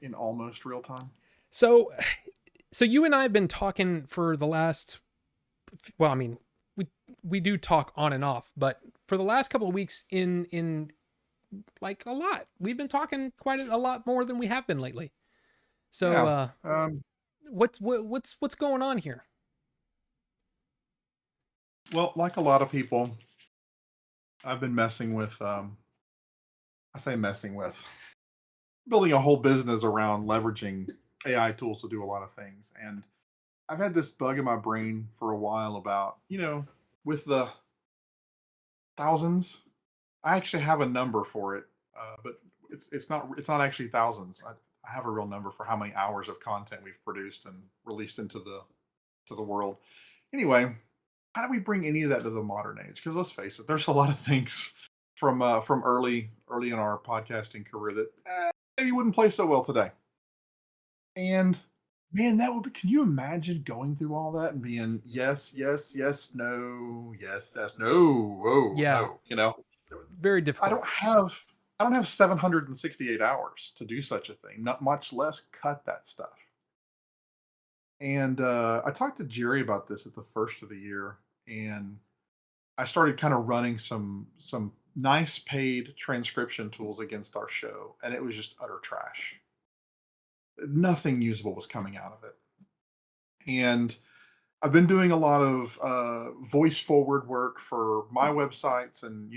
S3: In almost real time?
S1: So you and I have been talking for the last, well, I mean, we do talk on and off, but for the last couple of weeks in like a lot, we've been talking quite a lot more than we have been lately. So
S3: yeah.
S1: what's going on here?
S3: Well, like a lot of people, I've been messing with building a whole business around leveraging AI tools to do a lot of things. And I've had this bug in my brain for a while about, with the thousands, I actually have a number for it, but it's not actually thousands. I have a real number for how many hours of content we've produced and released into the world. Anyway, how do we bring any of that to the modern age? Because let's face it, there's a lot of things from early in our podcasting career that maybe wouldn't play so well today. And man, that would be. Can you imagine going through all that and being yes, no, yes, no, whoa,
S1: Yeah.
S3: no,
S1: Very difficult.
S3: I don't have 768 hours to do such a thing. Not much less cut that stuff. And I talked to Jerry about this at the first of the year, and I started kind of running some nice paid transcription tools against our show, and it was just utter trash. Nothing usable was coming out of it. And I've been doing a lot of voice forward work for my websites and,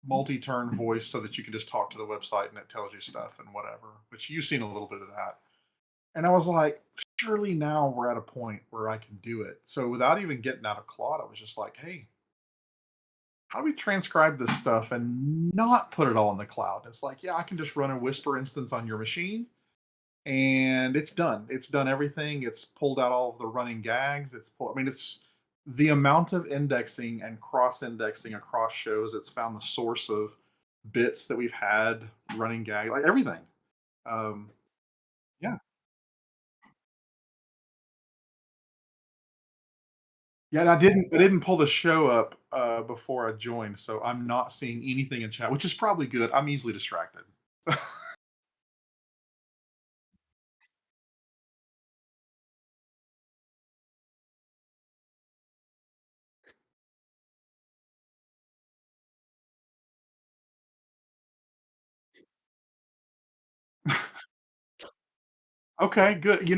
S3: multi-turn voice so that you can just talk to the website and it tells you stuff and whatever, which you've seen a little bit of that. And I was like, surely now we're at a point where I can do it. So without even getting out of Claude, I was just like, hey, how do we transcribe this stuff and not put it all in the cloud? It's like, yeah, I can just run a Whisper instance on your machine and it's done. It's done everything. It's pulled out all of the running gags. It's the amount of indexing and cross-indexing across shows. It's found the source of bits that we've had, running gag, like everything. Yeah. Yeah, and I didn't pull the show up before I joined, so I'm not seeing anything in chat, which is probably good. I'm easily distracted. Okay, good.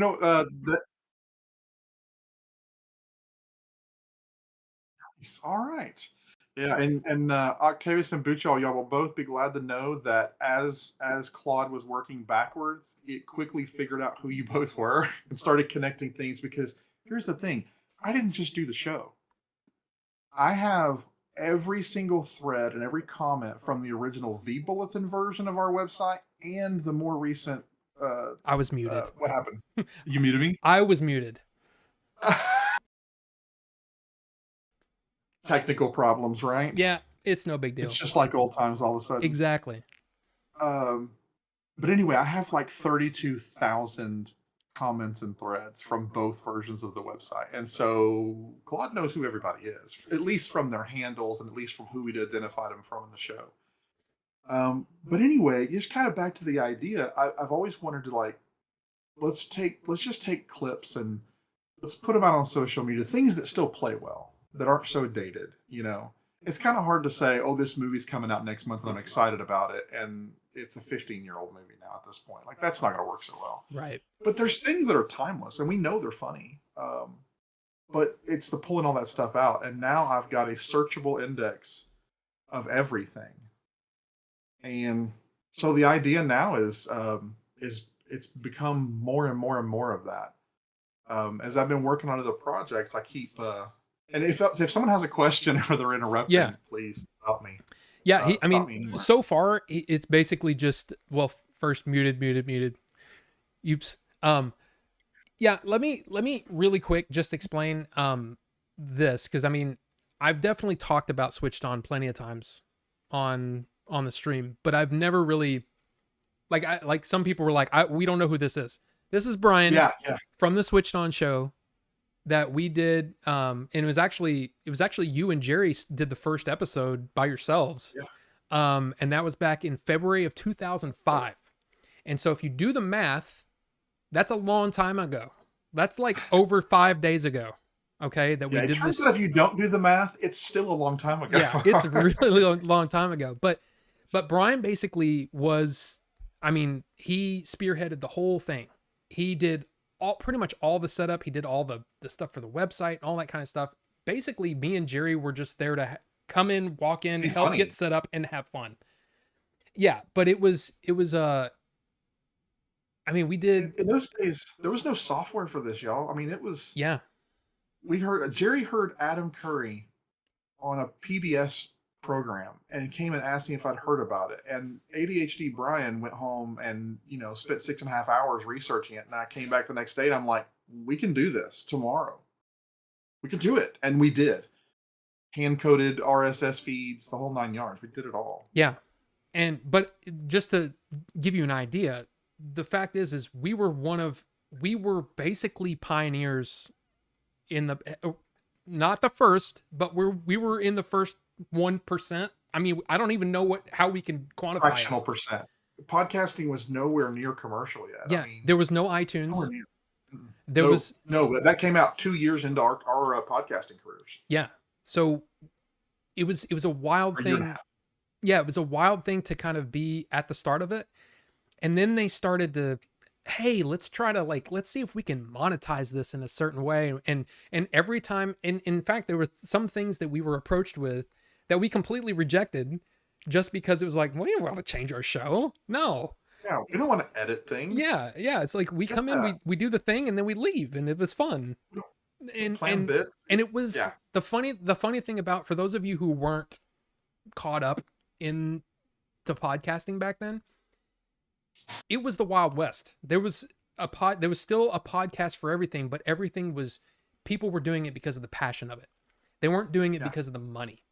S3: All right. Yeah, and Octavius and Buchal, y'all will both be glad to know that as Claude was working backwards, it quickly figured out who you both were and started connecting things. Because here's the thing, I didn't just do the show. I have every single thread and every comment from the original V Bulletin version of our website and the more recent.
S1: I was muted.
S3: What happened? You muted me?
S1: I was muted.
S3: Technical problems, right?
S1: Yeah, it's no big deal.
S3: It's just like old times all of a sudden.
S1: Exactly.
S3: But anyway, I have like 32,000 comments and threads from both versions of the website. And so Claude knows who everybody is, at least from their handles and at least from who we'd identified them from in the show. But anyway, just kind of back to the idea, I've always wanted to let's just take clips and let's put them out on social media, things that still play well, that aren't so dated, It's kind of hard to say, oh, this movie's coming out next month and I'm excited about it. And it's a 15-year-old movie now at this point. Like, that's not going to work so well.
S1: Right.
S3: But there's things that are timeless and we know they're funny. But it's the pulling all that stuff out. And now I've got a searchable index of everything. And so the idea now is it's become more and more and more of that. As I've been working on other projects, I keep and if someone has a question or they're
S1: Yeah.
S3: interrupting, please stop me.
S1: Yeah. I
S3: Stop
S1: mean,
S3: me anywhere.
S1: so far it's basically just, well, first muted. Oops. Yeah. Let me really quick just explain, this. Cause I mean, I've definitely talked about Switched On plenty of times on the stream, but I've never really, like some people were like, we don't know who this is. This is Brian
S3: Yeah, yeah.
S1: from the Switched On show that we did, and it was actually you and Jerry did the first episode by yourselves,
S3: Yeah.
S1: and that was back in February of 2005. And so if you do the math, that's a long time ago. That's like over 5 days ago. Okay, that we
S3: Yeah, it
S1: did
S3: turns
S1: this.
S3: out if you don't do the math, it's still a long time ago.
S1: Yeah, it's a really long time ago. But Brian basically was, I mean, he spearheaded the whole thing. He did pretty much all the setup. He did all the stuff for the website, all that kind of stuff. Basically, me and Jerry were just there to come in, walk in,
S3: Be
S1: help
S3: funny.
S1: get set up, and have fun. Yeah, but I mean, we did.
S3: In those days, there was no software for this, y'all. I mean, it was
S1: Yeah,
S3: Jerry heard Adam Curry on a PBS program and came and asked me if I'd heard about it. And ADHD Brian went home and, spent 6.5 hours researching it. And I came back the next day and I'm like, we can do this tomorrow. We can do it. And we did. Hand coded RSS feeds, the whole 9 yards. We did it all.
S1: yeah. But just to give you an idea, the fact is we were basically pioneers in the, not the first, but we were in the first 1%. I mean, I don't even know how we can quantify
S3: Fractional
S1: it.
S3: percent. Podcasting was nowhere near commercial yet.
S1: Yeah,
S3: I mean,
S1: there was no
S3: nowhere
S1: iTunes.
S3: near.
S1: There
S3: No,
S1: was
S3: no, that came out 2 years into our podcasting careers.
S1: Yeah. So it was a wild
S3: Or a year and a
S1: thing.
S3: half.
S1: Yeah, it was a wild thing to kind of be at the start of it. And then they started to, hey, let's try to let's see if we can monetize this in a certain way. And every time, and in fact, there were some things that we were approached with that we completely rejected just because it was like, well, we don't want to change our show. No.
S3: Yeah, we don't want to edit things.
S1: Yeah. It's like we
S3: Get
S1: come in,
S3: that.
S1: we do the thing, and then we leave, and it was fun.
S3: Plan bits.
S1: And it was
S3: Yeah.
S1: the funny thing about, for those of you who weren't caught up in to podcasting back then, it was the Wild West. There was still a podcast for everything, but everything was, people were doing it because of the passion of it. They weren't doing it
S3: Yeah.
S1: because of the money.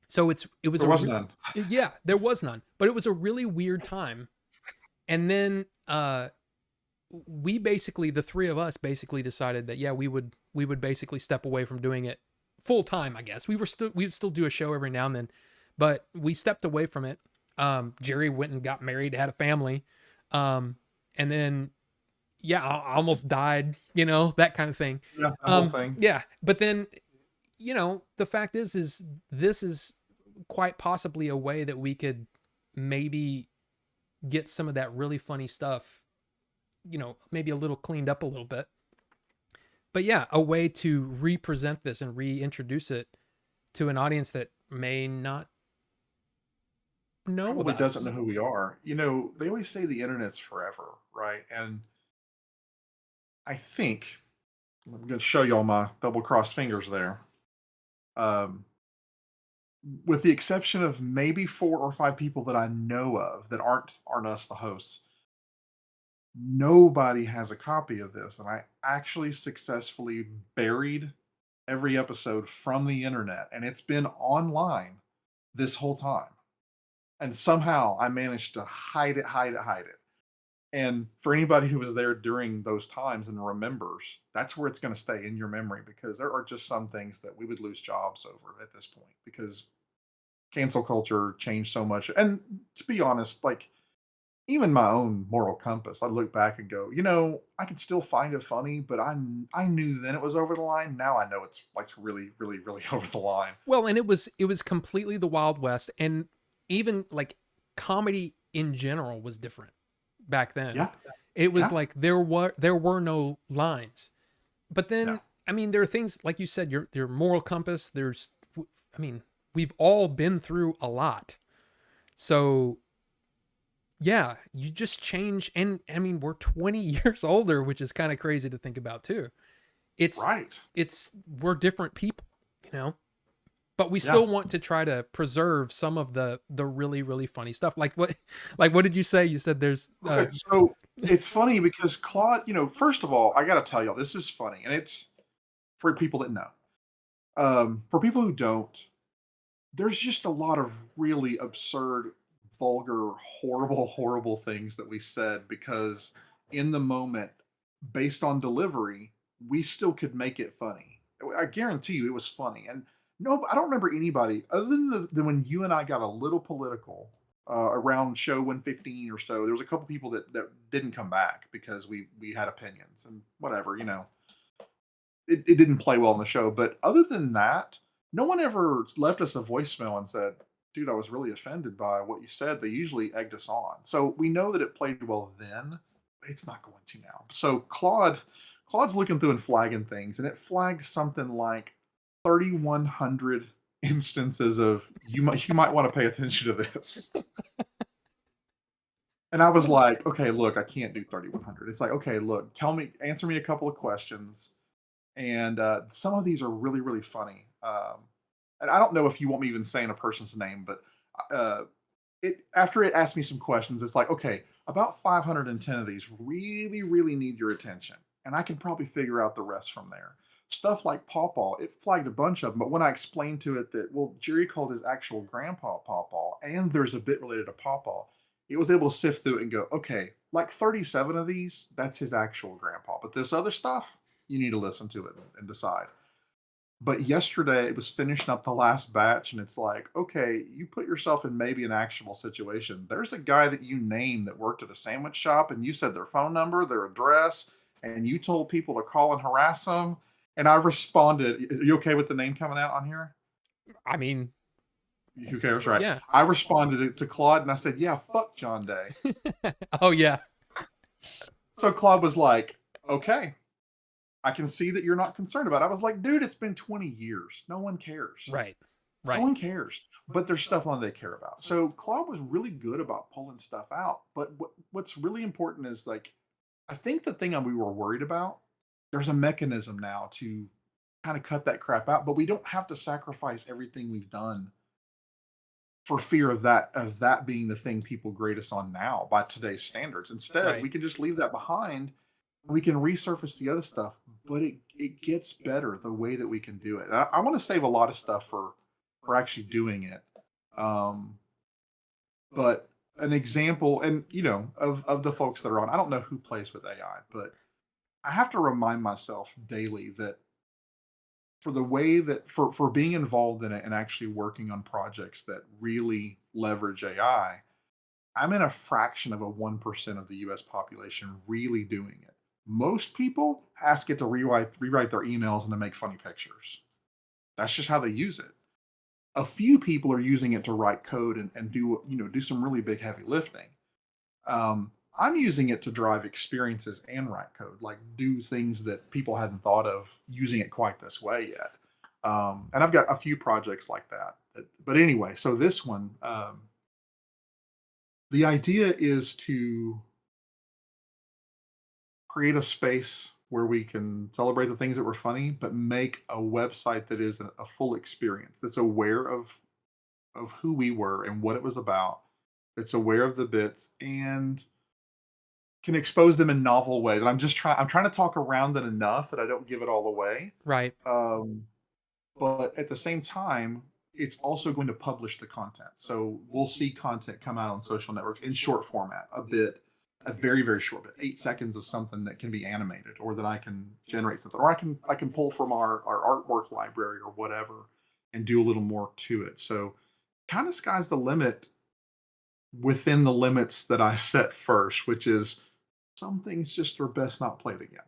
S1: So it was
S3: There was none.
S1: Yeah, there was none. But it was a really weird time. And then we basically, the three of us basically decided that, yeah, we would basically step away from doing it full time, I guess. We would still do a show every now and then, but we stepped away from it. Jerry went and got married, had a family. And then, yeah, I almost died, that kind of thing.
S3: Yeah, the whole thing.
S1: Yeah. But then, the fact is this is quite possibly a way that we could maybe get some of that really funny stuff, maybe a little cleaned up a little bit. But yeah, a way to represent this and reintroduce it to an audience that may not know
S3: Probably
S1: about
S3: doesn't
S1: us.
S3: know who we are. They always say the internet's forever, right? And I think I'm going to show y'all my double crossed fingers there. With the exception of maybe 4 or 5 people that I know of that aren't us, the hosts, nobody has a copy of this. And I actually successfully buried every episode from the internet, and it's been online this whole time. And somehow I managed to hide it. And for anybody who was there during those times and remembers, that's where it's going to stay in your memory, because there are just some things that we would lose jobs over at this point, because cancel culture changed so much. And to be honest, even my own moral compass, I look back and go, I can still find it funny, but I knew then it was over the line. Now I know it's really, really, really over the line.
S1: Well, and it was completely the Wild West, and even comedy in general was different back then.
S3: Yeah.
S1: It was
S3: Yeah.
S1: there were no lines. But then,
S3: No.
S1: I mean, there are things like you said, your moral compass. We've all been through a lot. So yeah, you just change. And I mean, we're 20 years older, which is kind of crazy to think about too. It's,
S3: Right.
S1: we're different people, you know, but we
S3: Yeah.
S1: still want to try to preserve some of the really, really funny stuff. Like what, like what did you say? You said there's,
S3: Okay. So it's funny because Claude, first of all, I got to tell y'all, this is funny, and it's for people that know. For people who don't, there's just a lot of really absurd, vulgar, horrible, horrible things that we said because in the moment, based on delivery, we still could make it funny. I guarantee you it was funny. And no, I don't remember anybody other than when you and I got a little political around show 115 or so. There was a couple people that didn't come back because we had opinions and whatever, it didn't play well in the show. But other than that, no one ever left us a voicemail and said, dude, I was really offended by what you said. They usually egged us on. So we know that it played well then. But it's not going to now. So Claude's looking through and flagging things, and it flagged something like 3,100 instances of you might want to pay attention to this. And I was like, okay, look, I can't do 3,100. It's like, okay, look, answer me a couple of questions, and some of these are really really funny. And I don't know if you want me even saying a person's name, but uh, it after it asked me some questions, it's like, okay, about 510 of these really really need your attention, and I can probably figure out the rest from there. Stuff like Pawpaw, it flagged a bunch of them, but when I explained to it that, well, Jerry called his actual grandpa Pawpaw, and there's a bit related to Pawpaw, it was able to sift through it and go, okay, like 37 of these, that's his actual grandpa, but this other stuff, you need to listen to it and decide. But yesterday it was finishing up the last batch, and it's like, okay, you put yourself in maybe an actual situation. There's a guy that you named that worked at a sandwich shop, and you said their phone number, their address, and you told people to call and harass them. And I responded, "Are you okay with the name coming out on here?"
S1: I mean,
S3: Who cares, right?
S1: yeah.
S3: I responded to Claude, and I said, "Yeah, fuck John Day."
S1: Oh yeah.
S3: So Claude was like, "Okay, I can see that you're not concerned about it." I was like, dude, it's been 20 years. No one cares.
S1: Right.
S3: No
S1: Right.
S3: one cares. But there's stuff on they care about. So Claude was really good about pulling stuff out. But what's really important is like, I think the thing that we were worried about, there's a mechanism now to kind of cut that crap out. But we don't have to sacrifice everything we've done for fear of that being the thing people grade us on now by today's standards. Instead,
S1: Right.
S3: we can just leave that behind. We can resurface the other stuff, but it gets better the way that we can do it. And I want to save a lot of stuff for actually doing it. Um, but an example, and of the folks that are on, I don't know who plays with AI, but I have to remind myself daily that for the way that for being involved in it and actually working on projects that really leverage AI, I'm in a fraction of a 1% of the US population really doing it. Most people ask it to rewrite their emails and to make funny pictures. That's just how they use it. A few people are using it to write code and do some really big heavy lifting. I'm using it to drive experiences and write code, like do things that people hadn't thought of using it quite this way yet. And I've got a few projects like that. But anyway, so this one, the idea is to create a space where we can celebrate the things that were funny, but make a website that is a full experience that's aware of who we were and what it was about. That's aware of the bits and can expose them in novel ways. And I'm trying to talk around it enough that I don't give it all away.
S1: Right.
S3: Um, but at the same time, it's also going to publish the content. So we'll see content come out on social networks in short format, a very very short bit, 8 seconds of something that can be animated, or that I can generate something, or I can pull from our artwork library or whatever, and do a little more to it. So kind of sky's the limit within the limits that I set first, which is some things just are best not played again.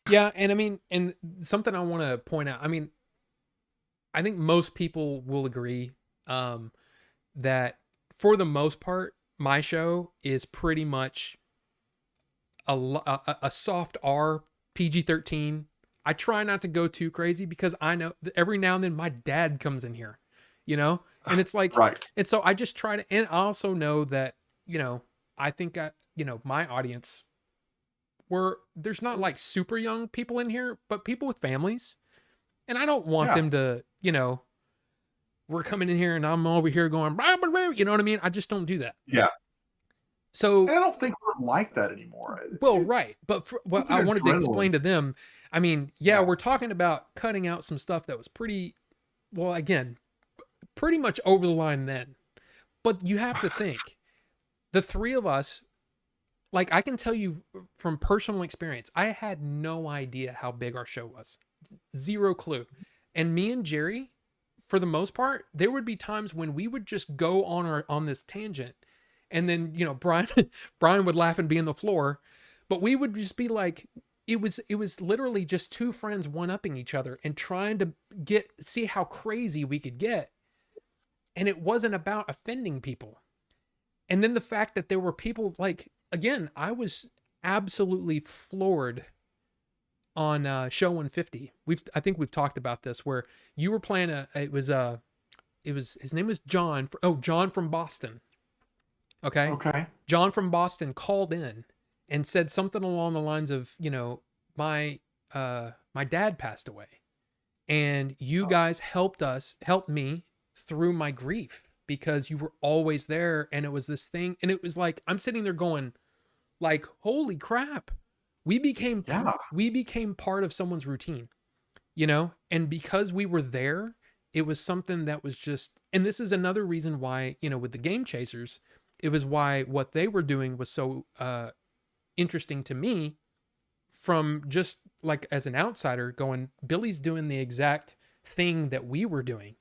S1: Yeah, and I mean, and something I want to point out. I mean, I think most people will agree that for the most part, my show is pretty much a soft R, PG-13. I try not to go too crazy because I know that every now and then my dad comes in here, and it's like,
S3: Right.
S1: and so I just try to, and I also know that, you know, I think, my audience there's not like super young people in here, but people with families. And I don't want
S3: Yeah.
S1: them to, we're coming in here and I'm over here going, blah, blah, blah, you know what I mean? I just don't do that.
S3: Yeah.
S1: So,
S3: And I don't think we're like that anymore.
S1: well, right. But
S3: It's
S1: I
S3: an
S1: wanted to explain
S3: adrenaline.
S1: to them. I mean,
S3: Yeah.
S1: we're talking about cutting out some stuff that was pretty, well, again, pretty much over the line then. But you have to think, the three of us, like I can tell you from personal experience, I had no idea how big our show was. Zero clue. And me and Jerry, for the most part, there would be times when we would just go on this tangent, and then Brian Brian would laugh and be on the floor, but we would just be like, it was literally just two friends one-upping each other and trying to see how crazy we could get. And it wasn't about offending people. And then the fact that there were people, like, again, I was absolutely floored on show 150. I think we've talked about this, where you were playing it was his name was John. John from Boston. Okay.
S3: Okay.
S1: John from Boston called in and said something along the lines of, my dad passed away, and you guys helped me through my grief because you were always there. And it was this thing, and it was like, I'm sitting there going, like, holy crap, we became part of someone's routine, and because we were there, it was something that was just, and this is another reason why, with the Game Chasers, it was why what they were doing was so interesting to me, from just like as an outsider going, Billy's doing the exact thing that we were doing.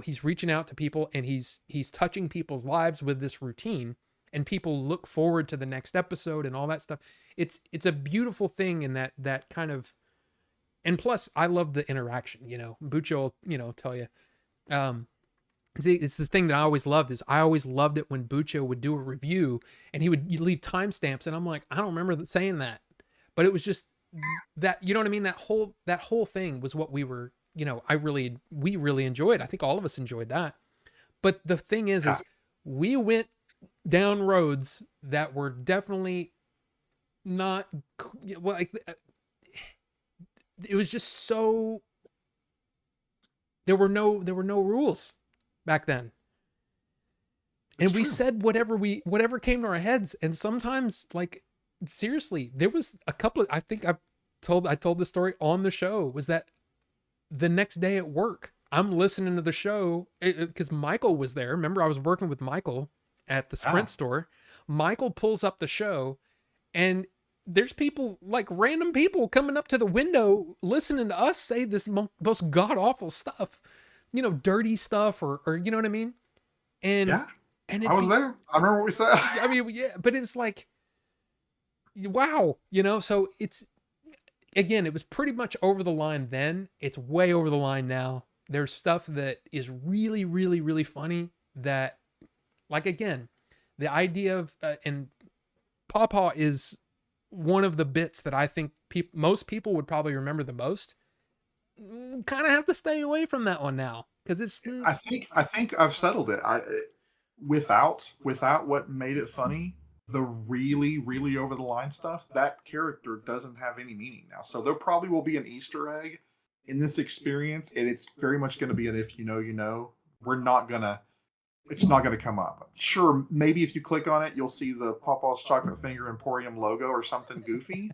S1: He's reaching out to people, and he's touching people's lives with this routine, and people look forward to the next episode and all that stuff. It's a beautiful thing in that kind of, and plus I love the interaction, Bucho will, tell you. It's the thing that I always loved it when Bucho would do a review and he would leave timestamps, and I'm like, I don't remember saying that, but it was just that, you know what I mean? That whole thing was what we were, we really enjoyed. I think all of us enjoyed that. But the thing is we went down roads that were definitely not, well, like, it was just so, there were no rules back then. And we said whatever came to our heads. And sometimes, like, seriously, there was a couple of, I think I told the story on the show, was that the next day at work, I'm listening to the show because Michael was there. Remember, I was working with Michael at the Sprint store. Michael pulls up the show, and there's people, like random people, coming up to the window listening to us say this most god awful stuff, dirty stuff, or you know what I mean? And
S3: I was there. I remember what we said.
S1: I mean, yeah, but it was like, wow, so it's, again, it was pretty much over the line then. It's way over the line now. There's stuff that is really, really, really funny that, like, again, the idea of, and Pawpaw is one of the bits that I think most people would probably remember the most. Kind of have to stay away from that one now, because it's,
S3: I think I've settled it. Without what made it funny, the really, really over the line stuff, that character doesn't have any meaning now. So there probably will be an Easter egg in this experience, and it's very much going to be an if you know, you know. It's not gonna come up. Sure, maybe if you click on it, you'll see the Pawpaw's Chocolate Finger Emporium logo or something goofy.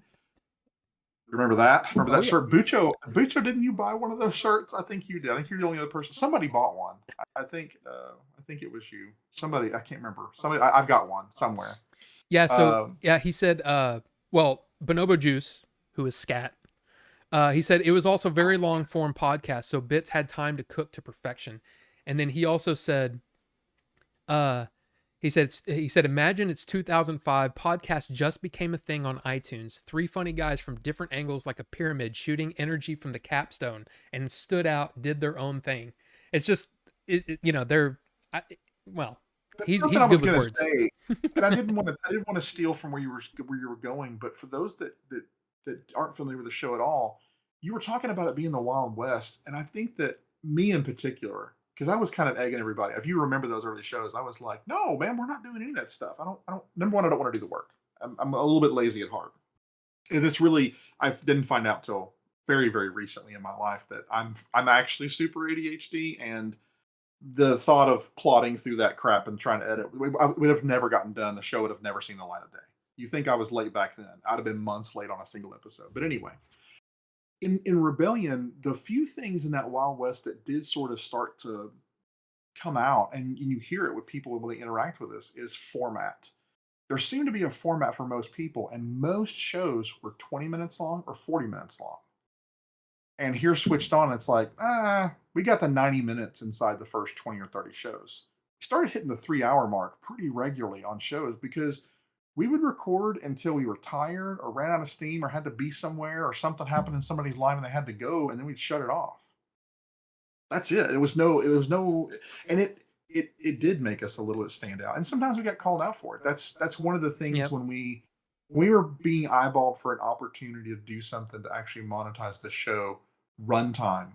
S3: Remember that? Remember that shirt? Bucho, didn't you buy one of those shirts? I think you did. I think you're the only other person. Somebody bought one. I think it was you. Somebody, I can't remember. Somebody, I've got one somewhere.
S1: Yeah. So he said, well, Bonobo Juice, who is Scat, he said it was also very long form podcast, so Bits had time to cook to perfection. And then he also said, he said, imagine it's 2005, podcast just became a thing on iTunes. Three funny guys from different angles, like a pyramid, shooting energy from the capstone, and stood out, did their own thing. It's just, they're, well, he's good with words.
S3: Say, and I didn't want to steal from where you were going, but for those that aren't familiar with the show at all, you were talking about it being the Wild West, and I think that me in particular, because I was kind of egging everybody. If you remember those early shows, I was like, no, man, we're not doing any of that stuff. Number one, I don't want to do the work. I'm a little bit lazy at heart. And it's really, I didn't find out till very, very recently in my life that I'm actually super ADHD, and the thought of plodding through that crap and trying to edit I would have never gotten done. The show would have never seen the light of day. You think I was late back then? I'd have been months late on a single episode. But anyway, in Rebellion, the few things in that Wild West that did sort of start to come out, and you hear it with people when they interact with this, is format. There seemed to be a format for most people, and most shows were 20 minutes long or 40 minutes long. And here switched on, it's like, we got the 90 minutes inside the first 20 or 30 shows. We started hitting the 3 hour mark pretty regularly on shows because we would record until we were tired or ran out of steam or had to be somewhere or something happened in somebody's life and they had to go, and then we'd shut it off. That's it. It was no, and it did make us a little bit stand out. And sometimes we got called out for it. That's one of the things
S1: Yep.
S3: when we were being eyeballed for an opportunity to do something to actually monetize the show. Runtime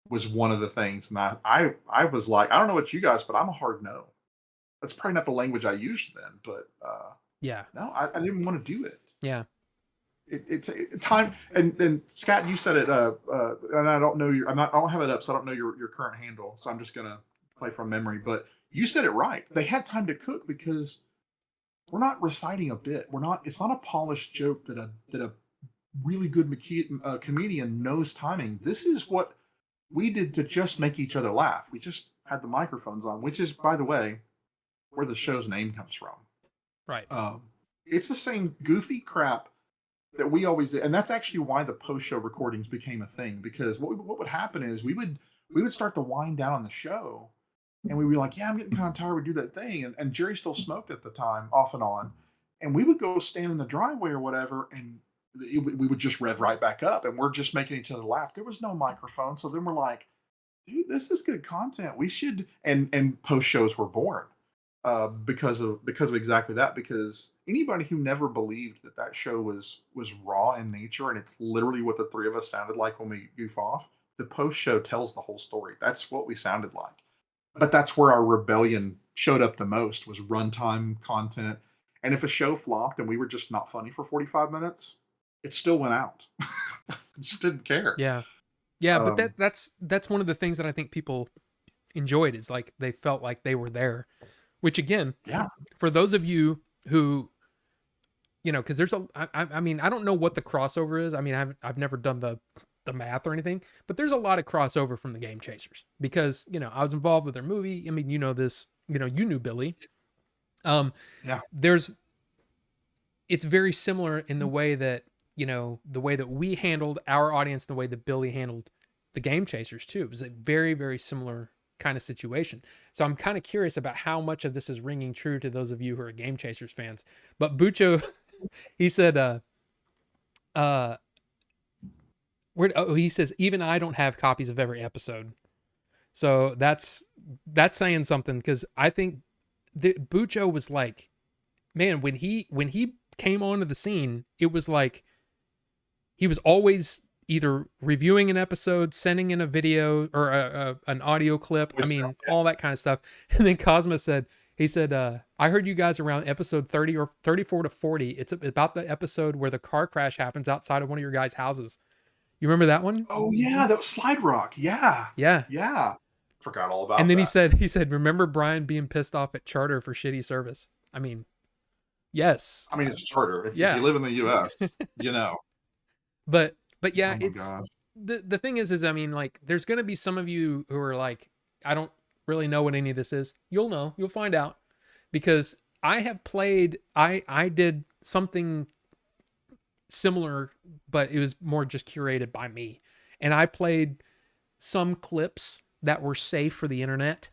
S3: was one of the things, and I was like, I don't know what you guys, but I'm a hard no. That's probably not the language I used then, but
S1: Yeah.
S3: no, I didn't want to do it.
S1: Yeah.
S3: It's time, and Scott, you said it, and I don't know I don't have it up, so I don't know your current handle, so I'm just gonna play from memory. But you said it right. They had time to cook because we're not reciting a bit. We're not. It's not a polished joke that a really good comedian knows timing. This is what we did to just make each other laugh. We just had the microphones on, which is, by the way, where the show's name comes from.
S1: Right.
S3: It's the same goofy crap that we always did, and that's actually why the post-show recordings became a thing. Because what would happen is we would start to wind down on the show, and we'd be like, "Yeah, I'm getting kind of tired. We do that thing," and Jerry still smoked at the time, off and on, and we would go stand in the driveway or whatever, and we would just rev right back up, and we're just making each other laugh. There was no microphone, so then we're like, "Dude, this is good content. We should." And post shows were born because of exactly that. Because anybody who never believed that show was raw in nature, and it's literally what the three of us sounded like when we goof off. The post show tells the whole story. That's what we sounded like. But that's where our rebellion showed up the most, was runtime content. And if a show flopped and we were just not funny for 45 minutes, it still went out. Just didn't care.
S1: Yeah. Yeah, but
S3: Um,
S1: that's one of the things that I think people enjoyed, is like they felt like they were there. Which again,
S3: yeah.
S1: for those of you who, because there's I mean, I don't know what the crossover is. I mean, I've never done the math or anything, but there's a lot of crossover from the Game Chasers because I was involved with their movie. I mean, this, you knew Billy.
S3: Yeah.
S1: It's very similar in the way that the way that we handled our audience, the way that Billy handled the Game Chasers too. It was a very, very similar kind of situation. So I'm kind of curious about how much of this is ringing true to those of you who are Game Chasers fans. But Bucho, he said, he says, even I don't have copies of every episode. So that's saying something, because I think that Bucho was like, man, when he came onto the scene, it was like he was always either reviewing an episode, sending in a video or an audio clip. I mean, all that kind of stuff. And then Cosmo said, I heard you guys around episode 30 or 34 to 40. It's about the episode where the car crash happens outside of one of your guys' houses. You remember that one?
S3: Oh yeah, that was Slide Rock. Yeah.
S1: Yeah.
S3: Yeah. Forgot all about
S1: And then
S3: that.
S1: he said, remember Brian being pissed off at Charter for shitty service? I mean, yes.
S3: I mean, it's Charter. If
S1: Yeah.
S3: you live in the US, you know.
S1: But yeah,
S3: Oh my
S1: it's
S3: God.
S1: the thing is I mean, like, there's going to be some of you who are like, I don't really know what any of this is. You'll know, you'll find out, because I have played, I did something similar, but it was more just curated by me. And I played some clips that were safe for the internet.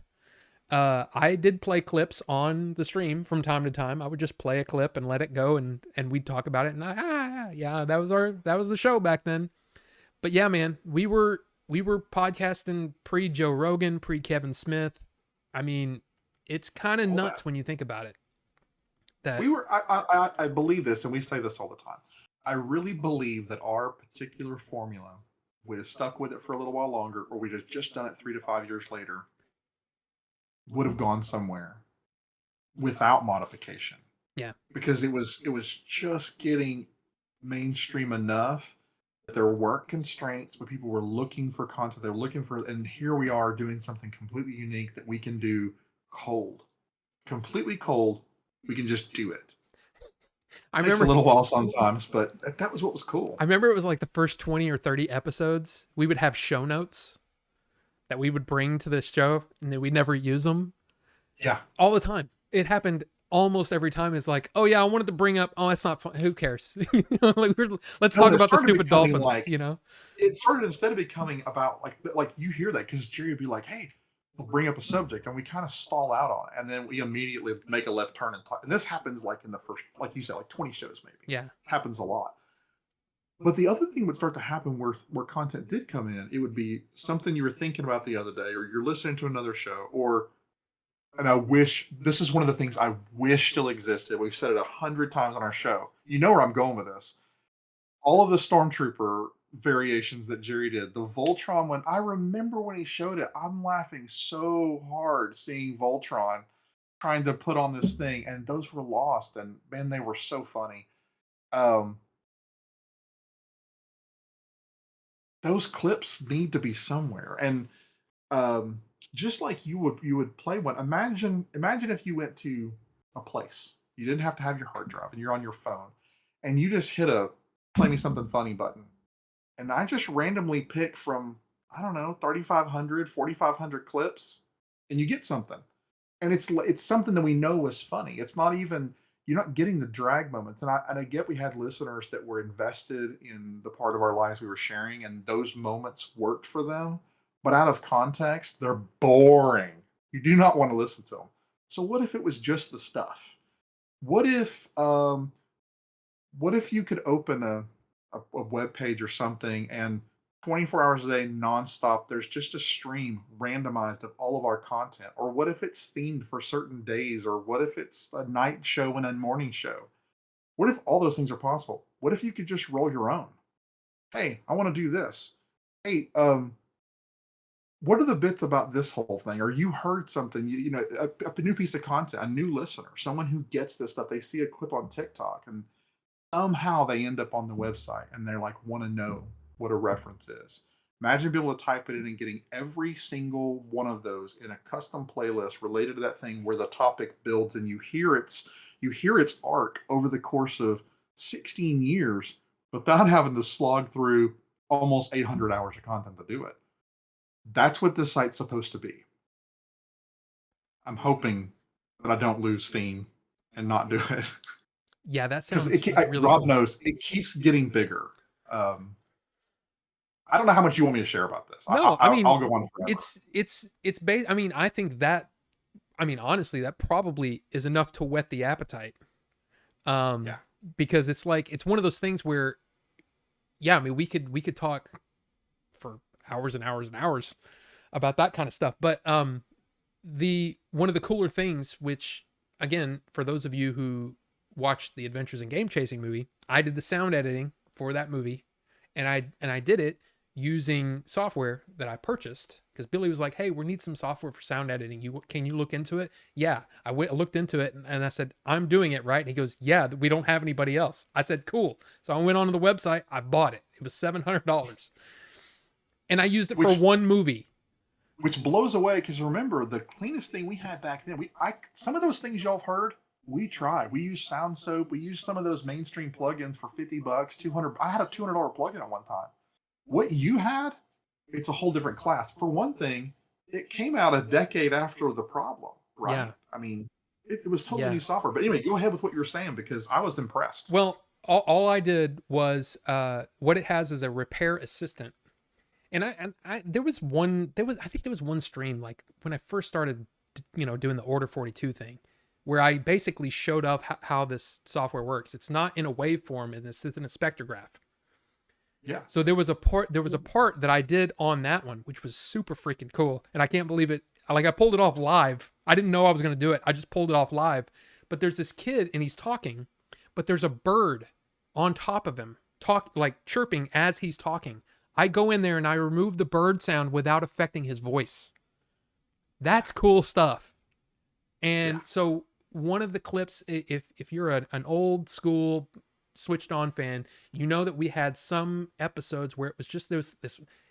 S1: I did play clips on the stream from time to time. I would just play a clip and let it go, and we'd talk about it. And yeah, that was the show back then. But yeah, man, we were podcasting pre Joe Rogan, pre Kevin Smith. I mean, it's kind of nuts when you think about it. That
S3: we were. I believe this, and we say this all the time. I really believe that our particular formula, we'd have stuck with it for a little while longer, or we'd have just done it 3 to 5 years later, would have gone somewhere without modification.
S1: Yeah.
S3: Because it was just getting mainstream enough that there weren't constraints, but people were looking for content. They were looking for, and here we are doing something completely unique that we can do cold, completely cold. We can just do it.
S1: I
S3: Takes a
S1: remember
S3: little while sometimes, but that was what was cool.
S1: I remember it was like the first 20 or 30 episodes, we would have show notes that we would bring to the show and then we'd never use them.
S3: Yeah.
S1: All the time. It happened almost every time. It's like, oh yeah, I wanted to bring up, oh, that's not fun. Who cares? Like, let's
S3: No,
S1: talk
S3: it
S1: about the
S3: started
S1: stupid
S3: becoming
S1: dolphins,
S3: like-
S1: you know?
S3: It started instead of becoming about like you hear that because Jerry would be like, "Hey, we'll bring up a subject," and we kind of stall out on it, and then we immediately make a left turn and talk. And this happens like in the first, like you said, like 20 shows maybe.
S1: Yeah.
S3: Happens a lot. But the other thing would start to happen where content did come in. It would be something you were thinking about the other day, or you're listening to another show, and I wish this is one of the things I wish still existed. We've said it 100 times on our show. You know where I'm going with this. All of the Stormtrooper variations that Jerry did, the Voltron one, I remember when he showed it, I'm laughing so hard seeing Voltron trying to put on this thing, and those were lost, and man, they were so funny. Those clips need to be somewhere, and just like you would play one. Imagine if you went to a place, you didn't have to have your hard drive, and you're on your phone, and you just hit a play me something funny button, and I just randomly pick from, I don't know, 3,500, 4,500 clips, and you get something, and it's something that we know was funny. It's not even, you're not getting the drag moments, and I get we had listeners that were invested in the part of our lives we were sharing, and those moments worked for them, but out of context, they're boring. You do not want to listen to them. So what if it was just the stuff? What if you could open a web page or something, and 24 hours a day nonstop there's just a stream randomized of all of our content? Or what if it's themed for certain days? Or what if it's a night show and a morning show? What if all those things are possible? What if you could just roll your own? Hey, I want to do this. Hey, what are the bits about this whole thing? Or you heard something, you know, a new piece of content, a new listener, someone who gets this stuff. They see a clip on TikTok and somehow they end up on the website and they're like, want to know what a reference is. Imagine being able to type it in and getting every single one of those in a custom playlist related to that thing, where the topic builds and you hear its arc over the course of 16 years without having to slog through almost 800 hours of content to do it. That's what this site's supposed to be. I'm hoping that I don't lose steam and not do it.
S1: Yeah, that sounds really
S3: Rob
S1: cool.
S3: knows it keeps getting bigger. I don't know how much you want me to share about this.
S1: No, I mean,
S3: I'll go on forever.
S1: it's I mean, I think that, I mean, honestly, that probably is enough to whet the appetite.
S3: Yeah.
S1: Because it's like, it's one of those things where, yeah, I mean, we could talk for hours and hours and hours about that kind of stuff. But one of the cooler things, which again, for those of you who watched the Adventures in Game Chasing movie, I did the sound editing for that movie, and I did it using software that I purchased, because Billy was like, "Hey, we need some software for sound editing. Can you look into it?" Yeah, I looked into it, and I said, "I'm doing it, right?" And he goes, "Yeah, we don't have anybody else." I said, "Cool." So I went onto the website, I bought it. It was $700, and I used it for one movie.
S3: Which blows away, because remember, the cleanest thing we had back then, some of those things y'all have heard, we tried. We used Sound Soap. We used some of those mainstream plugins for $50, $200. I had a $200 plugin at one time. What you had, it's a whole different class. For one thing, it came out a decade after the problem, right?
S1: Yeah.
S3: I mean, it was totally new software. But anyway, go ahead with what you were saying, because I was impressed.
S1: Well, all I did was, what it has is a repair assistant. And I think there was one stream, like when I first started, doing the Order 42 thing, where I basically showed off how this software works. It's not in a waveform, and it's in a spectrograph.
S3: Yeah.
S1: So there was a part that I did on that one, which was super freaking cool. And I can't believe it. Like, I pulled it off live. I didn't know I was going to do it. I just pulled it off live. But there's this kid and he's talking, but there's a bird on top of him, chirping as he's talking. I go in there and I remove the bird sound without affecting his voice. That's cool stuff.
S3: Yeah.
S1: And so one of the clips, if you're an old school switched on fan, you know that we had some episodes where it was just this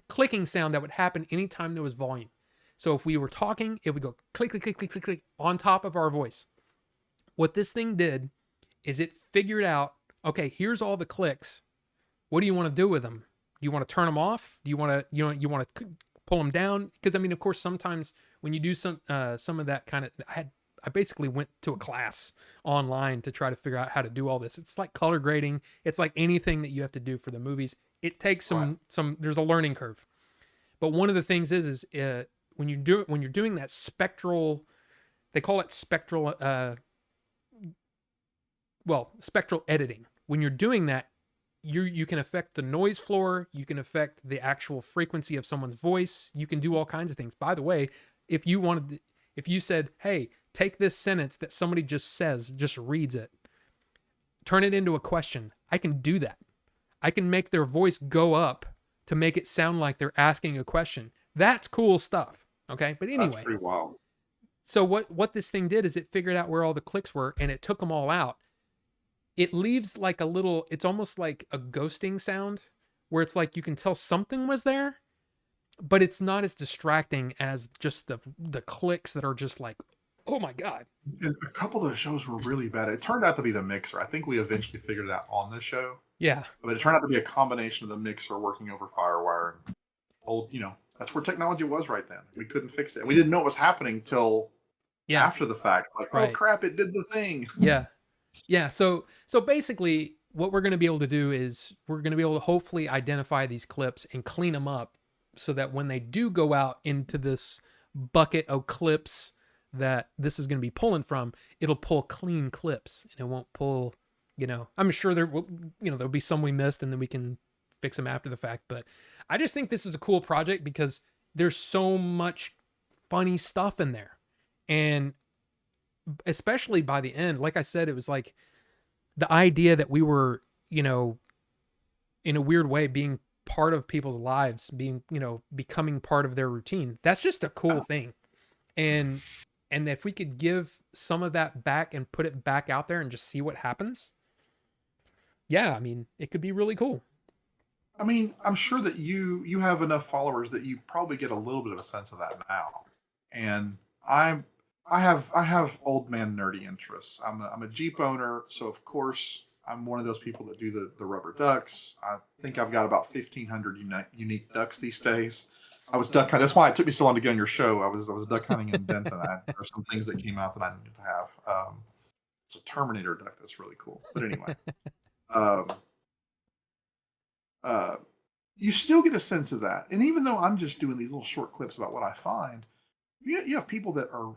S1: clicking sound that would happen anytime there was volume. So if we were talking, it would go click, click, click, click, click, click on top of our voice. What this thing did is it figured out, okay, here's all the clicks. What do you want to do with them? Do you want to turn them off? Do you want to, you want to pull them down? Because I mean, of course, sometimes when you do some of that kind of, I basically went to a class online to try to figure out how to do all this. It's like color grading. It's like anything that you have to do for the movies. It takes
S3: Right.
S1: some. There's a learning curve. But one of the things is when you're doing that spectral, they call it spectral. Spectral editing. When you're doing that, you can affect the noise floor, you can affect the actual frequency of someone's voice, you can do all kinds of things. By the way, if you said, "Hey, take this sentence that somebody just says, just reads it, turn it into a question." I can do that. I can make their voice go up to make it sound like they're asking a question. That's cool stuff. Okay? But
S3: That's
S1: anyway,
S3: pretty wild.
S1: so what this thing did is it figured out where all the clicks were and it took them all out. It leaves like a little, it's almost like a ghosting sound where it's like you can tell something was there, but it's not as distracting as just the clicks that are just like, oh my God.
S3: And a couple of those shows were really bad. It turned out to be the mixer. I think we eventually figured it out on the show,
S1: Yeah.
S3: but it turned out to be a combination of the mixer working over FireWire and old, that's where technology was right then. We couldn't fix it. We didn't know what was happening till
S1: Yeah.
S3: after the fact. Like, oh
S1: Right.
S3: crap, it did the thing.
S1: Yeah. Yeah. So basically what we're going to be able to do is we're going to be able to hopefully identify these clips and clean them up so that when they do go out into this bucket of clips that this is going to be pulling from, it'll pull clean clips and it won't pull, I'm sure there will, there'll be some we missed and then we can fix them after the fact. But I just think this is a cool project because there's so much funny stuff in there. And especially by the end, like I said, it was like the idea that we were, in a weird way being part of people's lives, being, becoming part of their routine. That's just a cool thing. And if we could give some of that back and put it back out there and just see what happens. Yeah, I mean, it could be really cool.
S3: I mean, I'm sure that you have enough followers that you probably get a little bit of a sense of that now. And I have old man nerdy interests. I'm a Jeep owner, so of course I'm one of those people that do the rubber ducks. I think I've got about 1,500 unique ducks these days. I was duck hunting. That's why it took me so long to get on your show. I was duck hunting in Denton. There's some things that came out that I needed to have. It's a Terminator duck that's really cool. But anyway, um, uh, you still get a sense of that. And even though I'm just doing these little short clips about what I find, you have people that are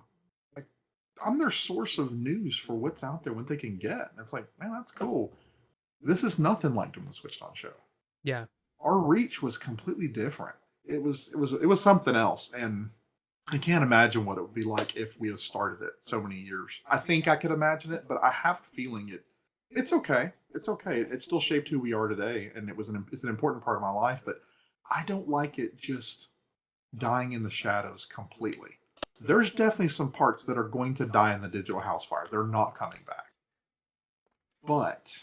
S3: like, I'm their source of news for what's out there, what they can get. And it's like, man, that's cool. This is nothing like doing the Switched On show.
S1: Yeah.
S3: Our reach was completely different. It was something else, and I can't imagine what it would be like if we had started it so many years. I think I could imagine it, but I have a feeling it's okay. It's okay. It still shaped who we are today, and it's an important part of my life. But I don't like it just dying in the shadows completely. There's definitely some parts that are going to die in the digital house fire. They're not coming back. But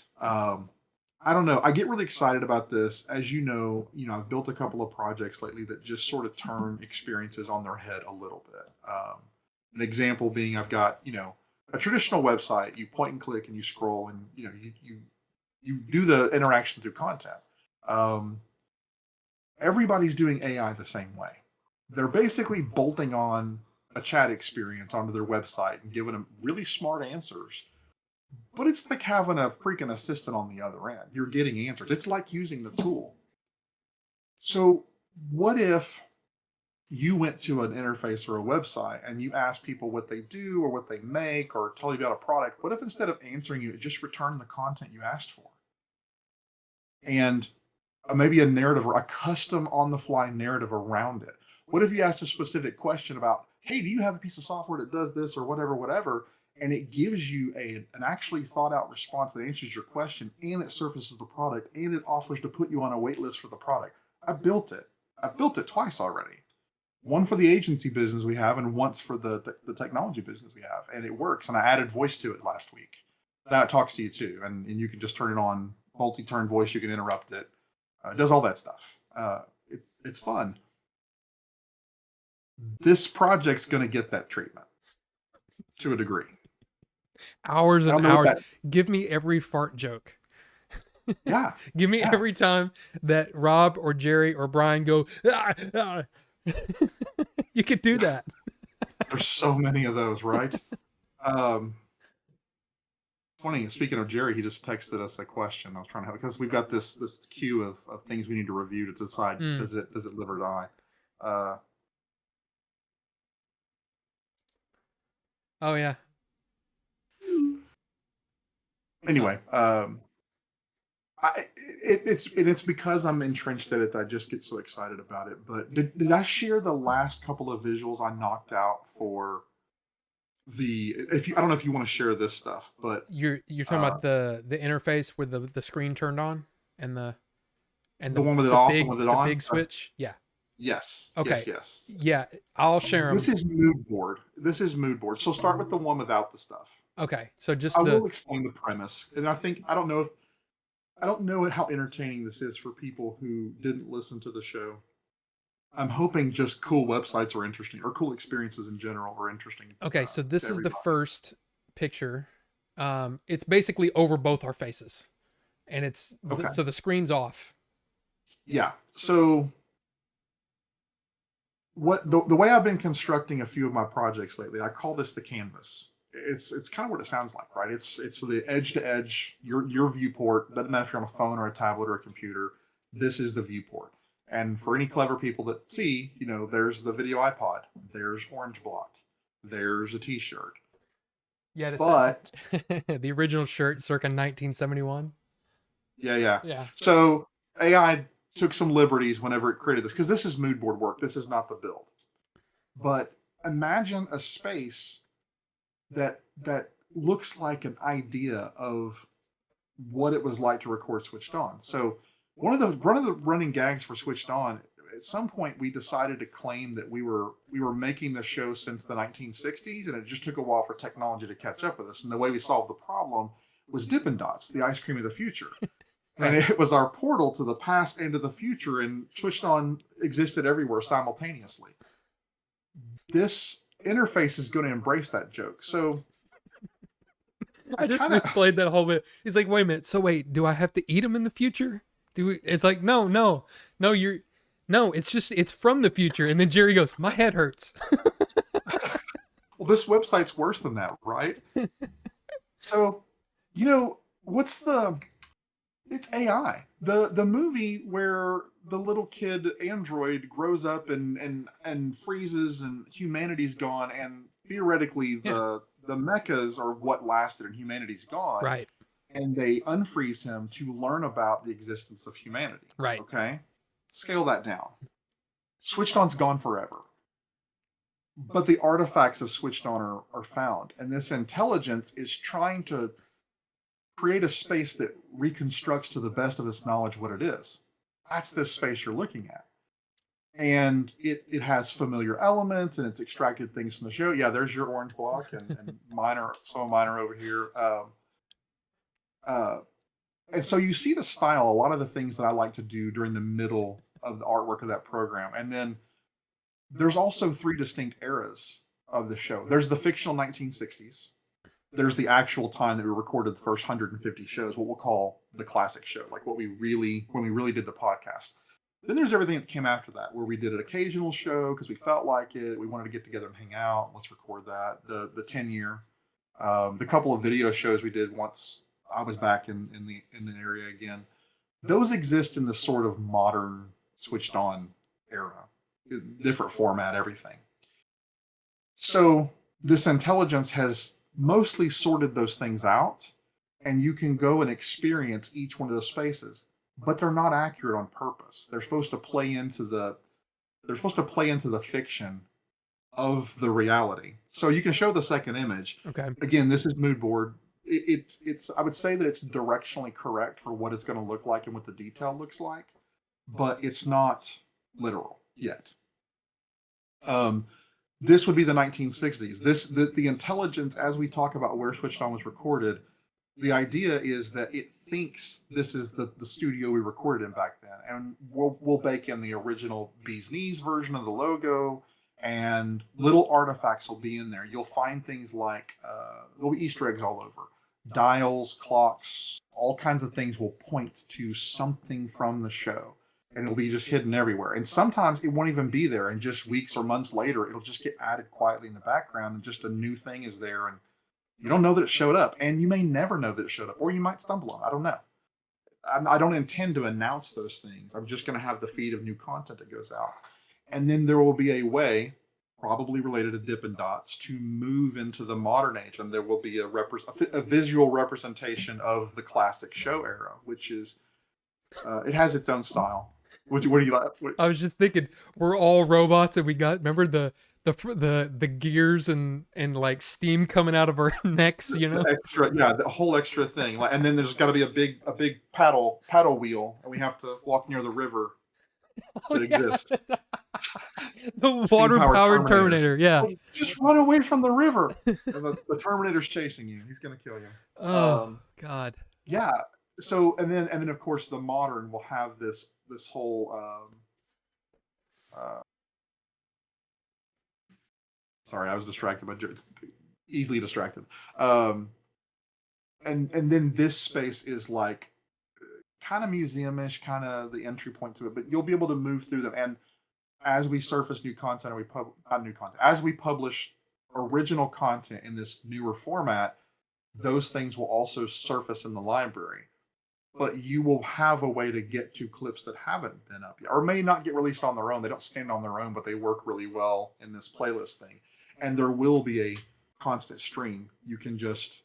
S3: I don't know. I get really excited about this. As I've built a couple of projects lately that just sort of turn experiences on their head a little bit. An example being, I've got a traditional website. You point and click and you scroll, and you do the interaction through content. Everybody's doing AI the same way. They're basically bolting on a chat experience onto their website and giving them really smart answers. But it's like having a freaking assistant on the other end. You're getting answers. It's like using the tool. So, what if you went to an interface or a website and you ask people what they do or what they make or tell you about a product? What if instead of answering you, it just returned the content you asked for? And maybe a narrative or a custom on the fly narrative around it. What if you asked a specific question about, hey, do you have a piece of software that does this or whatever? And it gives you an actually thought out response that answers your question, and it surfaces the product, and it offers to put you on a wait list for the product. I built it twice already. one for the agency business we have, and once for the technology business we have, and it works. And I added voice to it last week. Now it talks to you too, and you can just turn it on multi-turn voice. You can interrupt it. It does all that stuff. It's fun. This project's going to get that treatment to a degree.
S1: Hours
S3: I don't
S1: and
S3: know what
S1: hours. Give me every fart joke.
S3: Yeah,
S1: Give me
S3: yeah.
S1: every time that Rob or Jerry or Brian go, "Ah, ah." You could do that.
S3: There's so many of those, right? Funny. Speaking of Jerry, he just texted us a question. I was trying to have because we've got this queue of things we need to review to decide
S1: Mm.
S3: does it live or die.
S1: Oh yeah.
S3: Anyway, it's because I'm entrenched at it that I just get so excited about it. But did I share the last couple of visuals I knocked out for the? I don't know if you want to share this stuff, but
S1: You're talking about the interface where the screen turned on and the
S3: the one with it off and with it
S1: the
S3: on.
S1: big switch. Yeah.
S3: Yes.
S1: Okay.
S3: Yes.
S1: Yeah, I'll share them.
S3: This is mood board. This is mood board. So start with the one without the stuff.
S1: Okay, so just
S3: I
S1: the
S3: will explain the premise, and I don't know how entertaining this is for people who didn't listen to the show. I'm hoping just cool websites are interesting, or cool experiences in general are interesting.
S1: okay. So this
S3: to
S1: is the
S3: everybody.
S1: first picture. It's basically over both our faces, and it's
S3: Okay.
S1: so the screen's off.
S3: Yeah. So what the way I've been constructing a few of my projects lately, I call this the canvas. It's kind of what it sounds like, right? It's the edge to edge, your viewport. Doesn't matter if you're on a phone or a tablet or a computer. This is the viewport. And for any clever people that see, there's the video iPod, there's Orange Block, there's a T-shirt.
S1: Yeah,
S3: But
S1: the original shirt, circa 1971.
S3: yeah.
S1: Yeah.
S3: So AI took some liberties whenever it created this, because this is mood board work. This is not the build. But imagine a space that looks like an idea of what it was like to record Switched On. So one of the running gags for Switched On, at some point we decided to claim that we were making the show since the 1960s, and it just took a while for technology to catch up with us. And the way we solved the problem was Dippin' Dots, the ice cream of the future.
S1: Right.
S3: And it was our portal to the past and to the future, and Switched On existed everywhere simultaneously. This interface is going to embrace that joke. So
S1: I just replayed that whole bit. He's like, wait a minute. So wait, do I have to eat them in the future? It's like, no, it's from the future. And then Jerry goes, my head hurts.
S3: Well, this website's worse than that, right? So, it's AI. The movie where the little kid android grows up and freezes and humanity's gone, and theoretically the mechas are what lasted and humanity's gone.
S1: Right.
S3: And they unfreeze him to learn about the existence of humanity.
S1: Right.
S3: Okay? Scale that down. Switched On's gone forever. But the artifacts of Switched On are found. And this intelligence is trying to create a space that reconstructs to the best of its knowledge what it is. That's this space you're looking at. And it has familiar elements, and it's extracted things from the show. Yeah, there's your Orange Block, and some of mine are over here. And so you see the style, a lot of the things that I like to do during the middle of the artwork of that program. And then there's also three distinct eras of the show. There's the fictional 1960s. There's the actual time that we recorded the first 150 shows, what we'll call the classic show, like when we really did the podcast. Then there's everything that came after that, where we did an occasional show because we felt like it. We wanted to get together and hang out. Let's record that. The 10-year, the couple of video shows we did once I was back in the area again. Those exist in the sort of modern Switched On era, different format, everything. So this intelligence has mostly sorted those things out, and you can go and experience each one of those spaces, but they're not accurate on purpose. They're supposed to play into the fiction of the reality. So you can show the second image.
S1: Okay.
S3: Again, this is mood board. It's I would say that it's directionally correct for what it's going to look like and what the detail looks like, but it's not literal yet. Um, this would be the 1960s. The intelligence, as we talk about where Switched On was recorded, the idea is that it thinks this is the studio we recorded in back then, and we'll bake in the original Bee's Knees version of the logo, and little artifacts will be in there. You'll find things like there'll be Easter eggs all over, dials, clocks, all kinds of things will point to something from the show, and it'll be just hidden everywhere. And sometimes it won't even be there, and just weeks or months later, it'll just get added quietly in the background, and just a new thing is there, and you don't know that it showed up, and you may never know that it showed up, or you might stumble on it. I don't know. I don't intend to announce those things. I'm just going to have the feed of new content that goes out. And then there will be a way, probably related to Dippin' Dots, to move into the modern age. And there will be a visual representation of the classic show era, which is, it has its own style. What do you like?
S1: I was just thinking, we're all robots, and we got, remember the gears and like steam coming out of our necks, you know?
S3: The whole extra thing. And then there's got to be a big paddle wheel, and we have to walk near the river to exist.
S1: The water-powered Terminator. Yeah.
S3: Just run away from the river. The Terminator's chasing you. He's gonna kill you.
S1: Oh God.
S3: Yeah. So and then of course the modern will have this whole sorry, I was distracted by easily distracted. And then this space is like kind of museum-ish, kind of the entry point to it, but you'll be able to move through them. And as we surface new content, or as we publish original content in this newer format, those things will also surface in the library. But you will have a way to get to clips that haven't been up yet, or may not get released on their own. They don't stand on their own, but they work really well in this playlist thing. And there will be a constant stream. You can just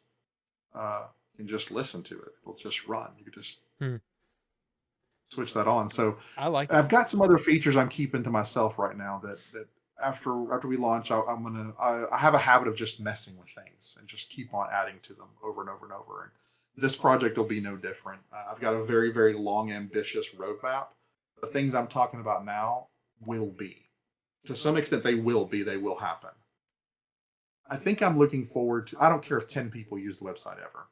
S3: listen to it. It'll just run. You can just switch that on. So
S1: I like it.
S3: I've got some other features I'm keeping to myself right now that after we launch, I have a habit of just messing with things and just keep on adding to them over and over and over. And this project will be no different. I've got a very, very long, ambitious roadmap. The things I'm talking about now will be. To some extent, they will happen. I think I'm looking forward to, I don't care if 10 people use the website ever.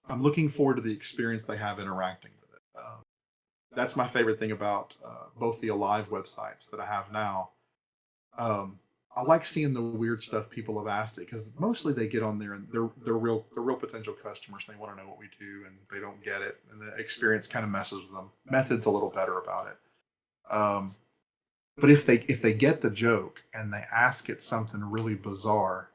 S3: I'm looking forward to the experience they have interacting with it. That's my favorite thing about both the Alive websites that I have now. I like seeing the weird stuff people have asked it, because mostly they get on there and they're real potential customers. And they want to know what we do, and they don't get it, and the experience kind of messes with them. Method's a little better about it. But if they get the joke and they ask it something really bizarre,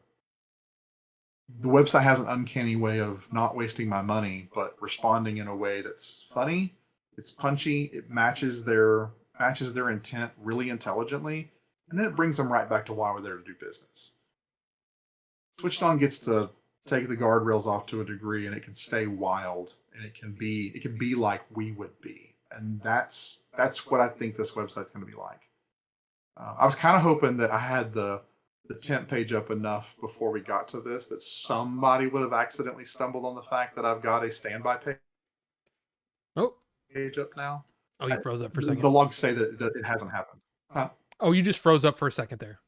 S3: the website has an uncanny way of not wasting my money, but responding in a way that's funny, it's punchy, it matches their intent really intelligently, and then it brings them right back to why we're there to do business. Switched On gets to take the guardrails off to a degree, and it can stay wild, and it can be like we would be, and that's what I think this website's going to be like. I was kind of hoping that I had the temp page up enough before we got to this that somebody would have accidentally stumbled on the fact that I've got a standby page up now.
S1: Oh, you froze up for a second.
S3: The logs say that it hasn't happened. Huh?
S1: Oh, you just froze up for a second there.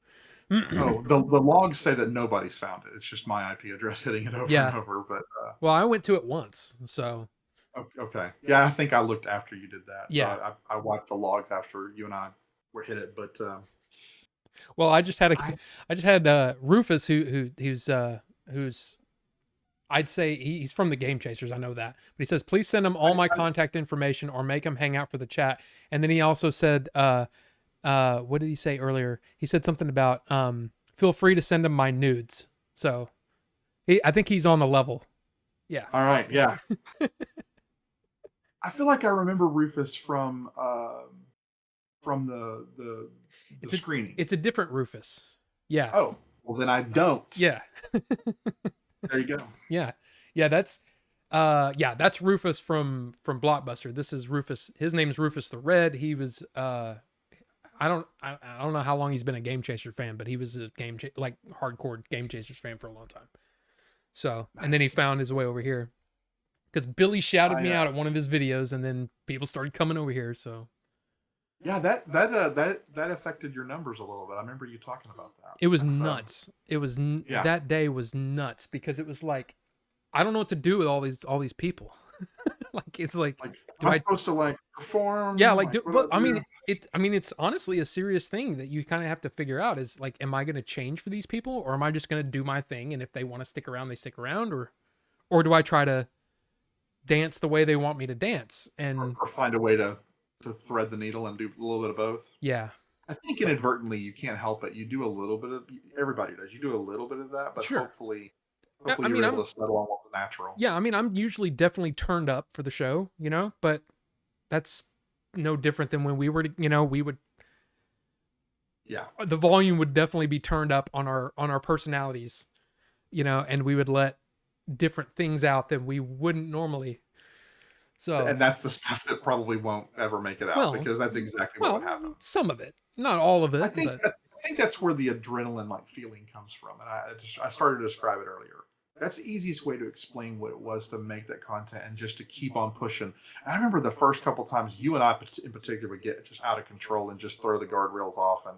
S3: Oh, the logs say that nobody's found it. It's just my IP address hitting it over and over. But
S1: well, I went to it once, so.
S3: Okay. Yeah, I think I looked after you did that.
S1: Yeah.
S3: So I wiped the logs after you and I were hit it, but.
S1: Well, I just had Rufus who's I'd say he's from the Game Chasers. I know that, but he says, please send him all my contact information or make him hang out for the chat. And then he also said, what did he say earlier? He said something about, feel free to send him my nudes. So I think he's on the level. Yeah.
S3: All right. Yeah. I feel like I remember Rufus from the screening.
S1: It's a different Rufus. Yeah.
S3: Oh, well then I don't.
S1: Yeah.
S3: There you go.
S1: Yeah. That's Rufus from Blockbuster. This is Rufus. His name is Rufus the Red. He was I don't know how long he's been a Game Chaser fan, but he was a hardcore Game Chasers fan for a long time. So, nice. And then he found his way over here because Billy shouted me out at one of his videos, and then people started coming over here. So,
S3: Yeah, that affected your numbers a little bit. I remember you talking about that.
S1: It was
S3: That's
S1: nuts. It was
S3: yeah.
S1: that day was nuts because it was like I don't know what to do with all these people. Like it's like,
S3: Like,
S1: do
S3: am I
S1: I?
S3: supposed to like
S1: Yeah,
S3: perform?
S1: like
S3: Like,
S1: do
S3: what
S1: well.
S3: do
S1: I
S3: I
S1: mean,
S3: do?
S1: it's honestly a serious thing that you kind of have to figure out. Is like, am I going to change for these people, or am I just going to do my thing? And if they want to stick around, they stick around, or do I try to dance the way they want me to dance? And
S3: Or find a way to thread the needle and do a little bit of both.
S1: yeah,
S3: I think inadvertently you can't help it. You do a little bit of everybody does. You do a little bit of that, but
S1: sure. I
S3: hopefully you're
S1: mean,
S3: able to settle on what's natural.
S1: yeah, I mean, I'm usually definitely turned up for the show, but that's no different than when we were, we would
S3: Yeah.
S1: the volume would definitely be turned up on our personalities, and we would let different things out than we wouldn't normally. So,
S3: And that's the stuff that probably won't ever make it out
S1: well,
S3: because that's exactly what would
S1: well,
S3: happen.
S1: some of it, not all of
S3: I
S1: it,
S3: think
S1: but
S3: I think that's where the adrenaline like feeling comes from, and I started to describe it earlier. That's the easiest way to explain what it was to make that content and just to keep on pushing. And I remember the first couple times you and I in particular would get just out of control and just throw the guardrails off, and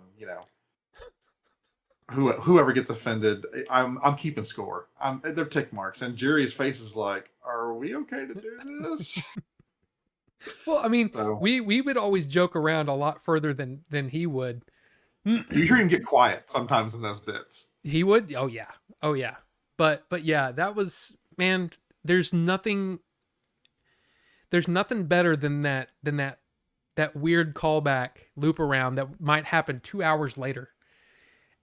S3: whoever gets offended, I'm keeping score. They're tick marks, and Jerry's face is like, "Are we okay to do this?"
S1: well, I mean,
S3: So
S1: we would always joke around a lot further than he would.
S3: you hear him get quiet sometimes in those bits.
S1: He would. Oh yeah. Oh yeah. But yeah, that was, man, there's nothing better than that weird callback loop around that might happen 2 hours later.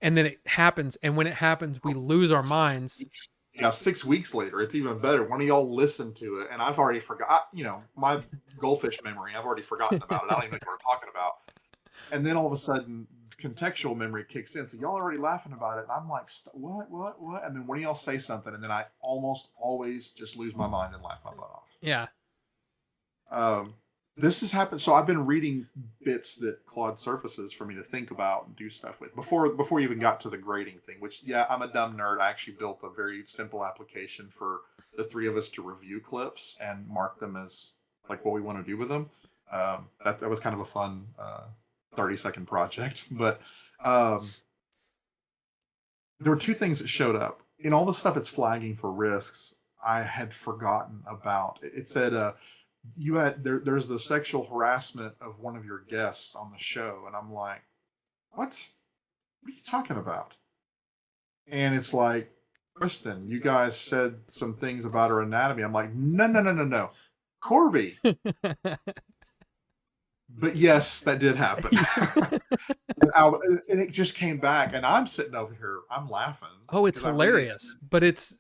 S1: And then it happens, and when it happens, we lose our minds.
S3: Yeah, 6 weeks later, it's even better. One of y'all listen to it, and I've already forgot. My goldfish memory, I've already forgotten about it. I don't even know what we're talking about. And then all of a sudden, contextual memory kicks in. So y'all are already laughing about it, and I'm like, what? And then one of y'all say something, and then I almost always just lose my mind and laugh my butt off.
S1: Yeah.
S3: This has happened. So I've been reading bits that Claude surfaces for me to think about and do stuff with before you even got to the grading thing. Which, yeah, I'm a dumb nerd. I actually built a very simple application for the three of us to review clips and mark them as like what we want to do with them. That was kind of a fun 30-second project. But there were two things that showed up in all the stuff it's flagging for risks. I had forgotten about. It said you had there's the sexual harassment of one of your guests on the show, and I'm like, what are you talking about? And it's like, Kristen, you guys said some things about her anatomy. I'm like, no, Corby. But yes, that did happen. And it just came back, and I'm sitting over here, I'm laughing.
S1: Oh, it's hilarious, but it's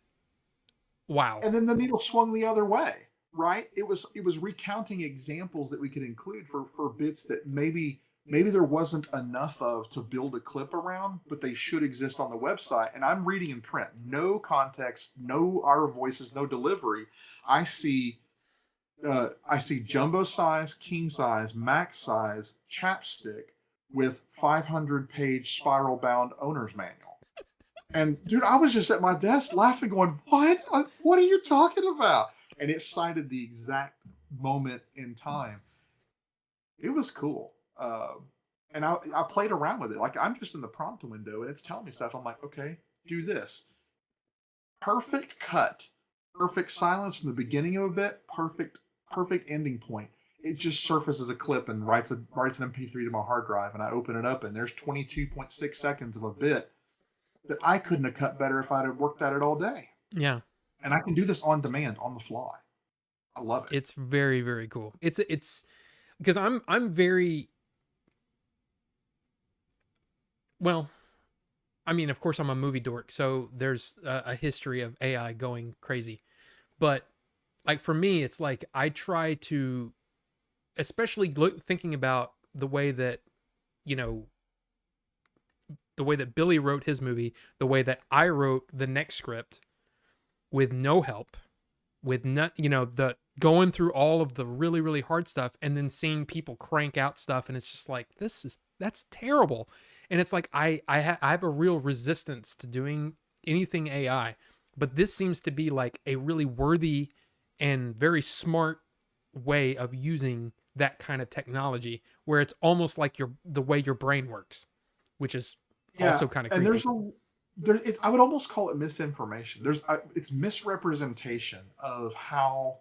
S1: wow.
S3: And then the needle swung the other way, right? It was recounting examples that we could include for bits that maybe there wasn't enough of to build a clip around, but they should exist on the website. And I'm reading in print, no context, no our voices, no delivery. I see jumbo size, king size, max size chapstick with 500-page spiral bound owner's manual. And dude, I was just at my desk laughing, going, "What? What are you talking about?" And it cited the exact moment in time. It was cool. And I played around with it. Like, I'm just in the prompt window and it's telling me stuff. I'm like, okay, do this. Perfect cut. Perfect silence from the beginning of a bit. Perfect ending point. It just surfaces a clip and writes an MP3 to my hard drive, and I open it up, and there's 22.6 seconds of a bit that I couldn't have cut better if I'd have worked at it all day.
S1: Yeah.
S3: And I can do this on demand, on the fly. I love it.
S1: It's very, very cool. It's because I'm very, well, I mean, of course I'm a movie dork, so there's a history of AI going crazy. But like for me, it's like I try to, especially thinking about the way that, the way that Billy wrote his movie, the way that I wrote the next script with no help, with not, the going through all of the really, really hard stuff and then seeing people crank out stuff. And it's just like, that's terrible. And it's like, I have a real resistance to doing anything AI, but this seems to be like a really worthy and very smart way of using that kind of technology where it's almost like the way your brain works, which is
S3: Yeah,
S1: also kind of
S3: and
S1: creepy.
S3: I would almost call it misinformation. It's misrepresentation of how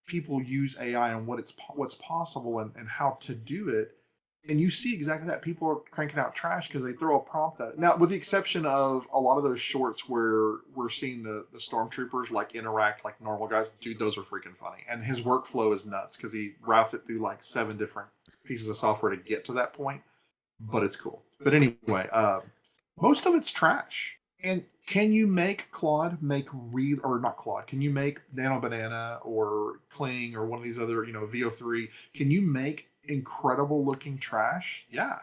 S3: people use AI and what's possible and how to do it. And you see exactly that. People are cranking out trash because they throw a prompt at it. Now, with the exception of a lot of those shorts where we're seeing the stormtroopers like interact like normal guys, dude, those are freaking funny. And his workflow is nuts because he routes it through like 7 different pieces of software to get to that point. But it's cool. But anyway, most of it's trash. And can you make Claude make real or not Claude? Can you make Nano Banana or Kling or one of these other, VO3? Can you make incredible looking trash? Yeah.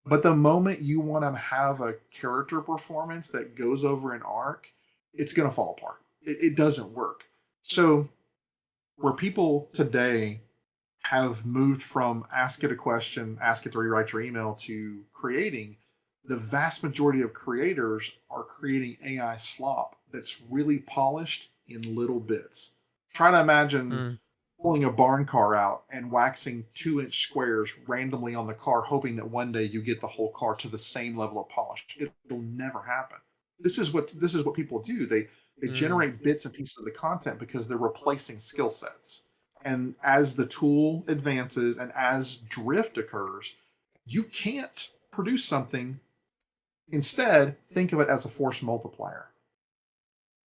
S3: But the moment you want to have a character performance that goes over an arc, it's going to fall apart. It doesn't work. So, where people today have moved from ask it a question, ask it to rewrite your email to creating, the vast majority of creators are creating AI slop that's really polished in little bits. Try to imagine
S1: Mm.
S3: pulling a barn car out and waxing 2-inch squares randomly on the car, hoping that one day you get the whole car to the same level of polish. It'll never happen. This is what people do. They
S1: Mm.
S3: generate bits and pieces of the content because they're replacing skill sets. And as the tool advances and as drift occurs, you can't produce something. Instead, think of it as a force multiplier.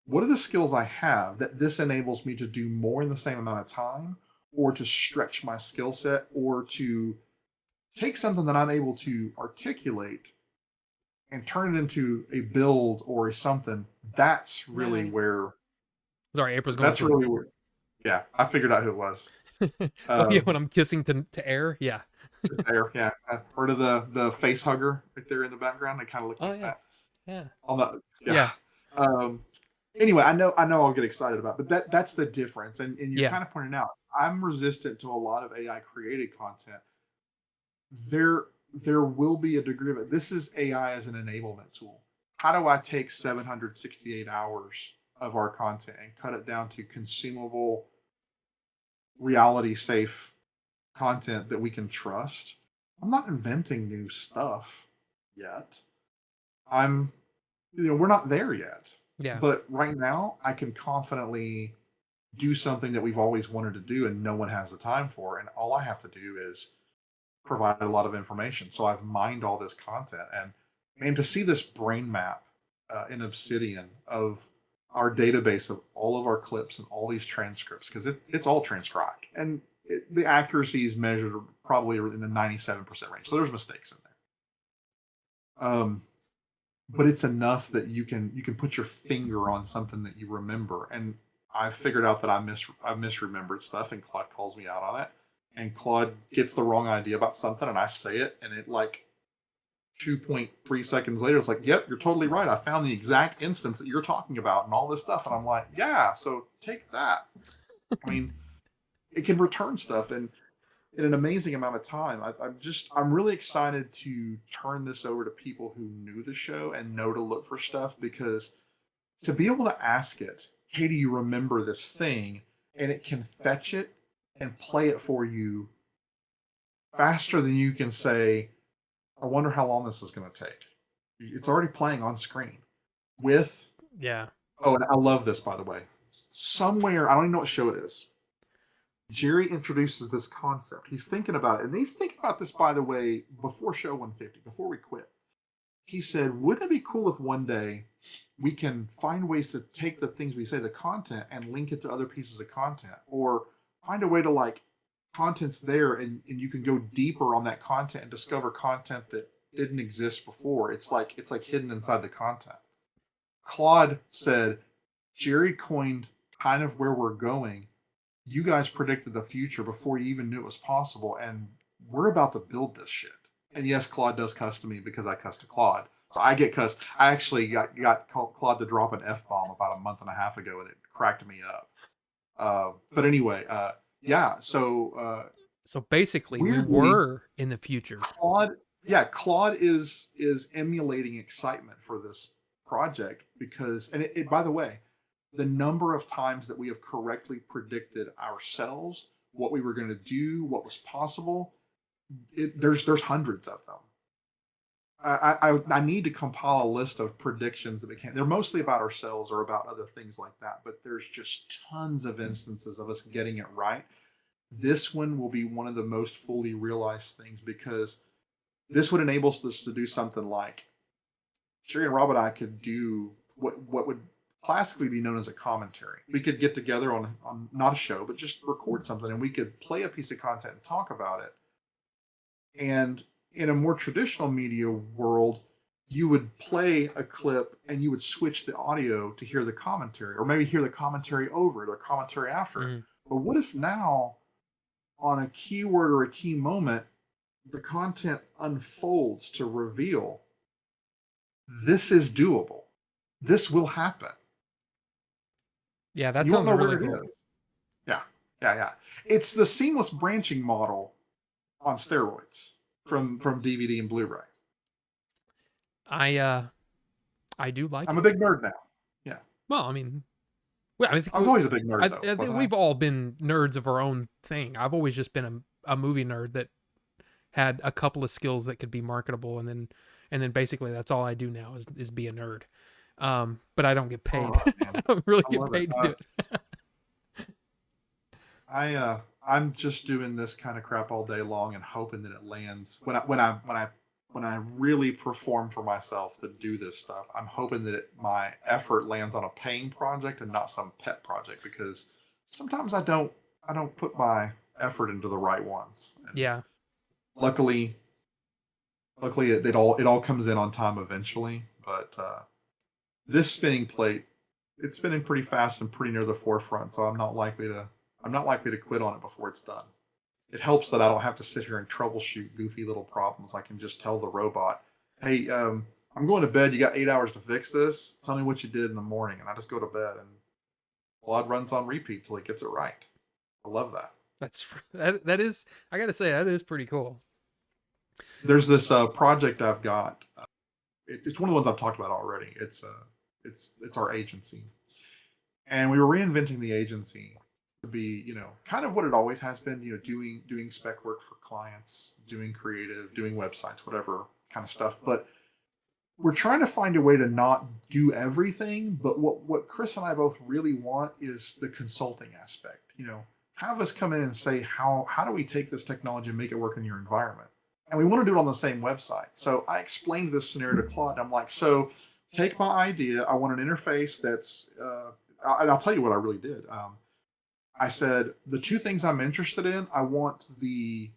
S3: What are the skills I have that this enables me to do more in the same amount of time, or to stretch my skill set, or to take something that I'm able to articulate and turn it into a build or a something? That's really
S1: Right.
S3: where,
S1: Sorry, April's going
S3: that's
S1: through.
S3: really where, yeah, I figured out who it was.
S1: Oh yeah,
S3: Um,
S1: when I'm kissing to air, yeah.
S3: there, yeah. Heard of the face hugger right there in the background? They kind of look
S1: Oh
S3: like
S1: yeah,
S3: that.
S1: yeah,
S3: On the yeah.
S1: yeah,
S3: Um, anyway, I know I'll get excited about, but that's the difference. And you're
S1: yeah,
S3: kind of pointing out, I'm resistant to a lot of AI created content. There will be a degree of it. This is AI as an enablement tool. How do I take 768 hours of our content and cut it down to consumable, reality safe content that we can trust? I'm not inventing new stuff yet. I'm, we're not there yet.
S1: yeah,
S3: But right now, I can confidently do something that we've always wanted to do and no one has the time for. And all I have to do is provide a lot of information. So I've mined all this content, and to see this brain map in Obsidian of our database of all of our clips and all these transcripts, because it's all transcribed, and the accuracy is measured probably in the 97% range. So there's mistakes in there. But it's enough that you can put your finger on something that you remember. And I've figured out that I've misremembered stuff, and Claude calls me out on it. And Claude gets the wrong idea about something, and I say it, and it like 2.3 seconds later, it's like, "Yep, you're totally right. I found the exact instance that you're talking about, and all this stuff." And I'm like, "Yeah, so take that." I mean, it can return stuff, and in an amazing amount of time. I'm really excited to turn this over to people who knew the show and know to look for stuff, because to be able to ask it, hey, do you remember this thing? And it can fetch it and play it for you faster than you can say, I wonder how long this is going to take. It's already playing on screen with,
S1: yeah.
S3: oh, and I love this, by the way. Somewhere, I don't even know what show it is, Jerry introduces this concept. He's thinking about it. And he's thinking about this, by the way, before show 150, before we quit. He said, wouldn't it be cool if one day we can find ways to take the things we say, the content, and link it to other pieces of content? Or find a way to, like, content's there, and you can go deeper on that content and discover content that didn't exist before. It's like hidden inside the content. Claude said, Jerry coined kind of where we're going. You guys predicted the future before you even knew it was possible, and we're about to build this shit. And yes, Claude does cuss to me because I cuss to Claude. So I get cussed. I actually got Claude to drop an F bomb about a month and a half ago, and it cracked me up. But anyway, yeah. So
S1: So basically, we
S3: weirdly,
S1: were in the future.
S3: Claude is emulating excitement for this project, because, and by the way, the number of times that we have correctly predicted ourselves what we were going to do, what was possible. There's hundreds of them. I need to compile a list of predictions that we can. They're mostly about ourselves or about other things like that, but there's just tons of instances of us getting it right. This one will be one of the most fully realized things because this would enable us to do something like Sherry and Rob and I could do what would classically be known as a commentary. We could get together on not a show, but just record something, and we could play a piece of content and talk about it. And in a more traditional media world, you would play a clip and you would switch the audio to hear the commentary, or maybe hear the commentary over it or commentary after it.
S1: Mhm.
S3: But what if now, on a keyword or a key moment, the content unfolds to reveal this is doable? This will happen.
S1: Yeah, that
S3: You won't
S1: sounds
S3: know
S1: really
S3: where it
S1: cool.
S3: is. Yeah, yeah. It's the seamless branching model on steroids from DVD and Blu-ray.
S1: I do like
S3: I'm a
S1: it.
S3: big nerd now. Yeah,
S1: Well, I mean, well, I think
S3: I was always a big nerd though,
S1: I think
S3: wasn't I?
S1: we've all been nerds of our own thing. I've always just been a movie nerd that had a couple of skills that could be marketable, and then basically that's all I do now is be a nerd. But I don't get
S3: It's all
S1: paid.
S3: right,
S1: I
S3: man.
S1: don't really
S3: I
S1: get
S3: love it.
S1: paid to do it.
S3: I'm just doing this kind of crap all day long and hoping that it lands. When I really perform for myself to do this stuff, I'm hoping that my effort lands on a paying project and not some pet project, because sometimes I don't put my effort into the right ones. And
S1: Yeah,
S3: luckily, it all comes in on time eventually. But this spinning plate, it's spinning pretty fast and pretty near the forefront, so I'm not likely to quit on it before it's done. It helps that I don't have to sit here and troubleshoot goofy little problems. I can just tell the robot, "Hey, I'm going to bed. You got 8 hours to fix this. Tell me what you did in the morning," and I just go to bed, and Claude runs on repeat till he gets it right. I love that.
S1: that is. I gotta say that is pretty cool.
S3: There's this project I've got. It's one of the ones I've talked about already. It's our agency, and we were reinventing the agency to be, kind of what it always has been, doing spec work for clients, doing creative, doing websites, whatever kind of stuff. But we're trying to find a way to not do everything. But what Chris and I both really want is the consulting aspect. Have us come in and say, how do we take this technology and make it work in your environment? And we want to do it on the same website. So I explained this scenario to Claude. I'm like, so take my idea. I want an interface that's, and I'll tell you what I really did. I said the two things I'm interested in. I want the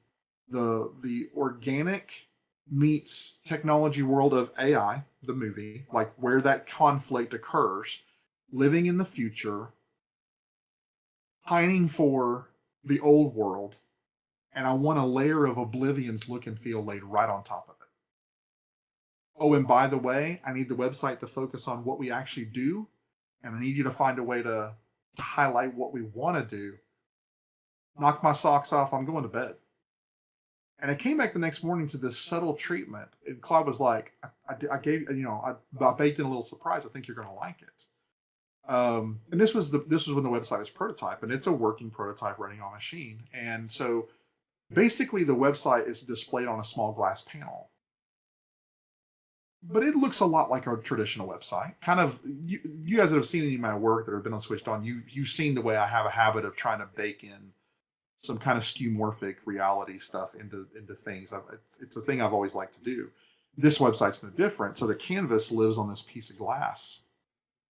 S3: organic meets technology world of AI, the movie, like where that conflict occurs, living in the future, pining for the old world, and I want a layer of Oblivion's look and feel laid right on top of it. Oh, and by the way, I need the website to focus on what we actually do, and I need you to find a way to highlight what we want to do. Knock my socks off. I'm going to bed. And I came back the next morning to this subtle treatment. And Claude was like, I gave, I baked in a little surprise. I think you're going to like it. And this was when the website was prototype, and it's a working prototype running on a machine. And so basically the website is displayed on a small glass panel. But it looks a lot like a traditional website. Kind of, you guys that have seen any of my work that have been on Switched On, you've seen the way I have a habit of trying to bake in some kind of skeuomorphic reality stuff into things. It's a thing I've always liked to do. This website's no different. So the canvas lives on this piece of glass,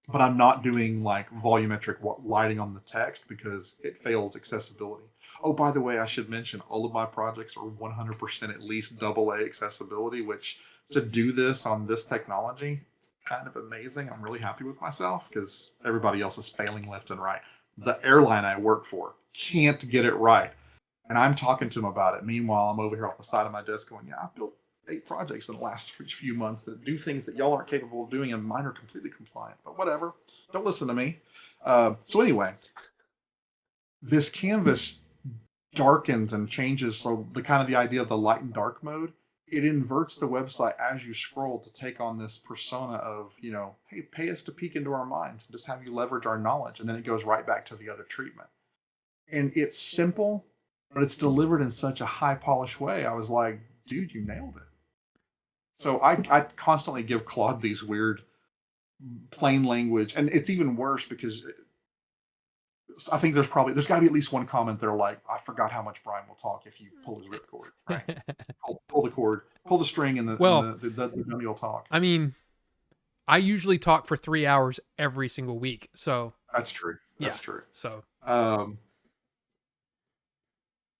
S3: but I'm not doing like volumetric lighting on the text because it fails accessibility. Oh, by the way, I should mention all of my projects are 100% at least AA accessibility, which to do this on this technology, it's kind of amazing. I'm really happy with myself because everybody else is failing left and right. The airline I work for can't get it right. And I'm talking to them about it. Meanwhile, I'm over here off the side of my desk going, yeah, I've built 8 projects in the last few months that do things that y'all aren't capable of doing, and mine are completely compliant. But whatever. Don't listen to me. So anyway, this canvas darkens and changes. So the idea of the light and dark mode, it inverts the website as you scroll to take on this persona of, hey, pay us to peek into our minds and just have you leverage our knowledge. And then it goes right back to the other treatment. And it's simple, but it's delivered in such a high polished way. I was like, dude, you nailed it. So I constantly give Claude these weird plain language, and it's even worse because I think there's got to be at least one comment there like, I forgot how much Brian will talk if you pull his ripcord, right? Pull the cord, pull the string, and
S1: Well,
S3: the dummy will talk.
S1: I mean, I usually talk for 3 hours every single week. So
S3: That's true. That's
S1: yeah.
S3: true.
S1: So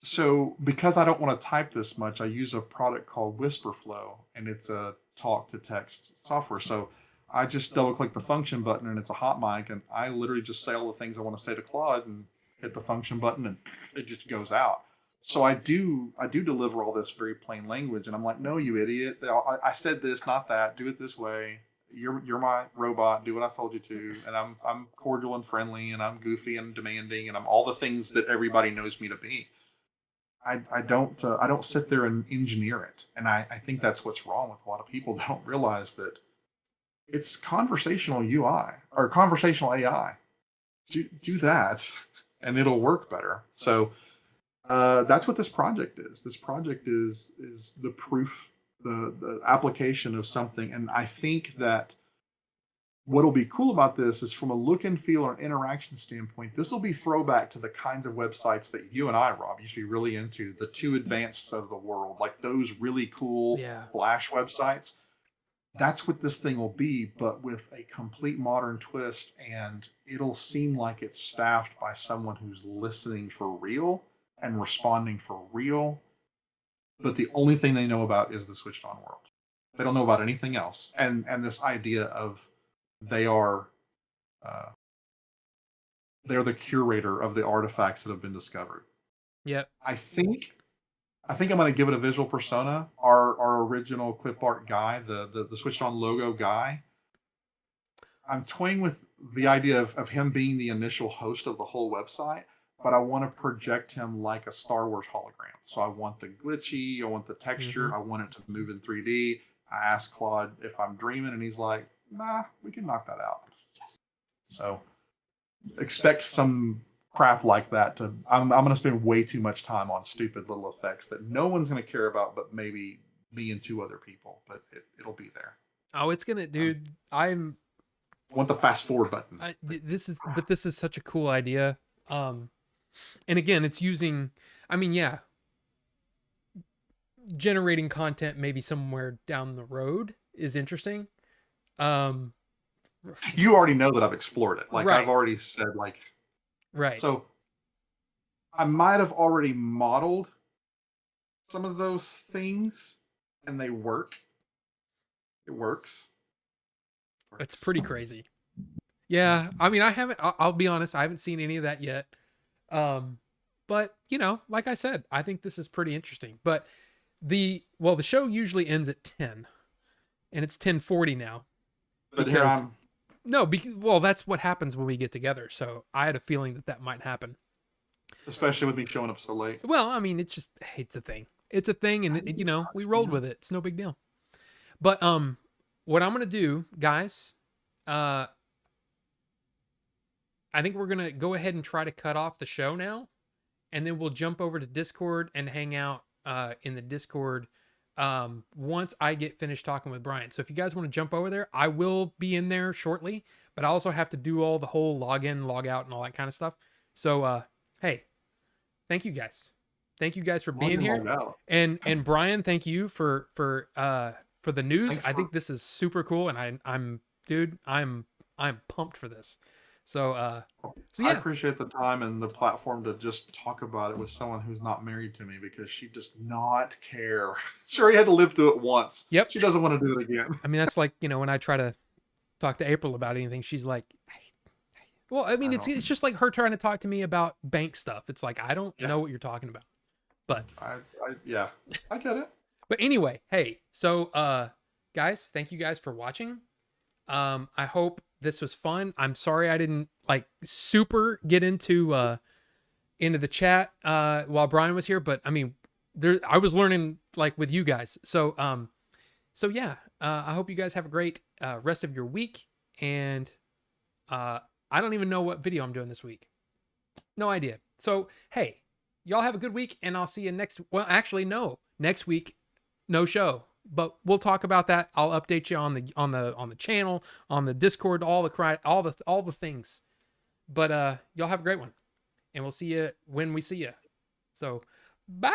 S3: So because I don't want to type this much, I use a product called Whisperflow, and it's a talk to text software. So I just double click the function button, and it's a hot mic, and I literally just say all the things I want to say to Claude, and hit the function button, and it just goes out. So I do deliver all this very plain language, and I'm like, no, you idiot! I said this, not that. Do it this way. You're my robot. Do what I told you to. And I'm cordial and friendly, and I'm goofy and demanding, and I'm all the things that everybody knows me to be. I don't sit there and engineer it, and I think that's what's wrong with a lot of people. They don't realize that it's conversational UI or conversational AI. Do that, and it'll work better. So that's what this project is. This project is the proof, the application of something, and I think that what'll be cool about this is from a look and feel or interaction standpoint, this will be throwback to the kinds of websites that you and I, Rob, used to be really into, the Too Advanced of the world, like those really cool
S1: yeah.
S3: Flash websites. That's what this thing will be, but with a complete modern twist, and it'll seem like it's staffed by someone who's listening for real and responding for real. But the only thing they know about is the switched on world. They don't know about anything else. And this idea of they are they're the curator of the artifacts that have been discovered.
S1: Yep.
S3: I think I'm going to give it a visual persona. Our original clip art guy, the switched on logo guy. I'm toying with the idea of him being the initial host of the whole website, but I want to project him like a Star Wars hologram. So I want the glitchy, I want the texture, I want it to move in 3D. I asked Claude if I'm dreaming, and he's like, nah, we can knock that out. Yes. So expect some crap like that. I'm going to spend way too much time on stupid little effects that no one's going to care about, but maybe me and two other people. But it'll be there.
S1: Oh, it's gonna, dude. I
S3: want the fast forward button.
S1: This is such a cool idea. And again, it's using. I mean, yeah. Generating content maybe somewhere down the road is interesting.
S3: You already know that I've explored it. Like, right. I've already said, like,
S1: right.
S3: So I might have already modeled some of those things, and they work. It works.
S1: It's pretty crazy. Yeah, I mean, I'll be honest, I haven't seen any of that yet. But you know, like I said, I think this is pretty interesting. But the show usually ends at 10, and it's 10:40 now.
S3: But here I'm.
S1: No, that's what happens when we get together. So I had a feeling that might happen.
S3: Especially with me showing up so late.
S1: Well, I mean, it's a thing. It's a thing, and you know, we rolled with it. It's no big deal. But what I'm gonna do, guys, I think we're gonna go ahead and try to cut off the show now, and then we'll jump over to Discord and hang out in the Discord once I get finished talking with Brian. So if you guys want to jump over there, I will be in there shortly, but I also have to do all the whole login, log out, and all that kind of stuff. So hey, thank you guys. Thank you guys for being here. And Brian, thank you for the news. I think this is super cool, and I'm pumped for this. So yeah.
S3: I appreciate the time and the platform to just talk about it with someone who's not married to me, because she does not care. She already had to live through it once.
S1: Yep.
S3: She doesn't want to do it again.
S1: I mean, that's like, you know, when I try to talk to April about anything, she's like, well, I mean, it's just like her trying to talk to me about bank stuff. It's like, I don't know what you're talking about. But
S3: I get it.
S1: But anyway, hey, so guys, thank you guys for watching. I hope this was fun. I'm sorry I didn't like super get into the chat while Brian was here, but I mean, I was learning like with you guys. So yeah, I hope you guys have a great rest of your week. And I don't even know what video I'm doing this week. No idea. So hey, y'all have a good week, and I'll see you next. Well, actually, no, next week, no show, but we'll talk about that. I'll update you on the channel, on the Discord, all the things. But y'all have a great one, and we'll see you when we see you. So, bye.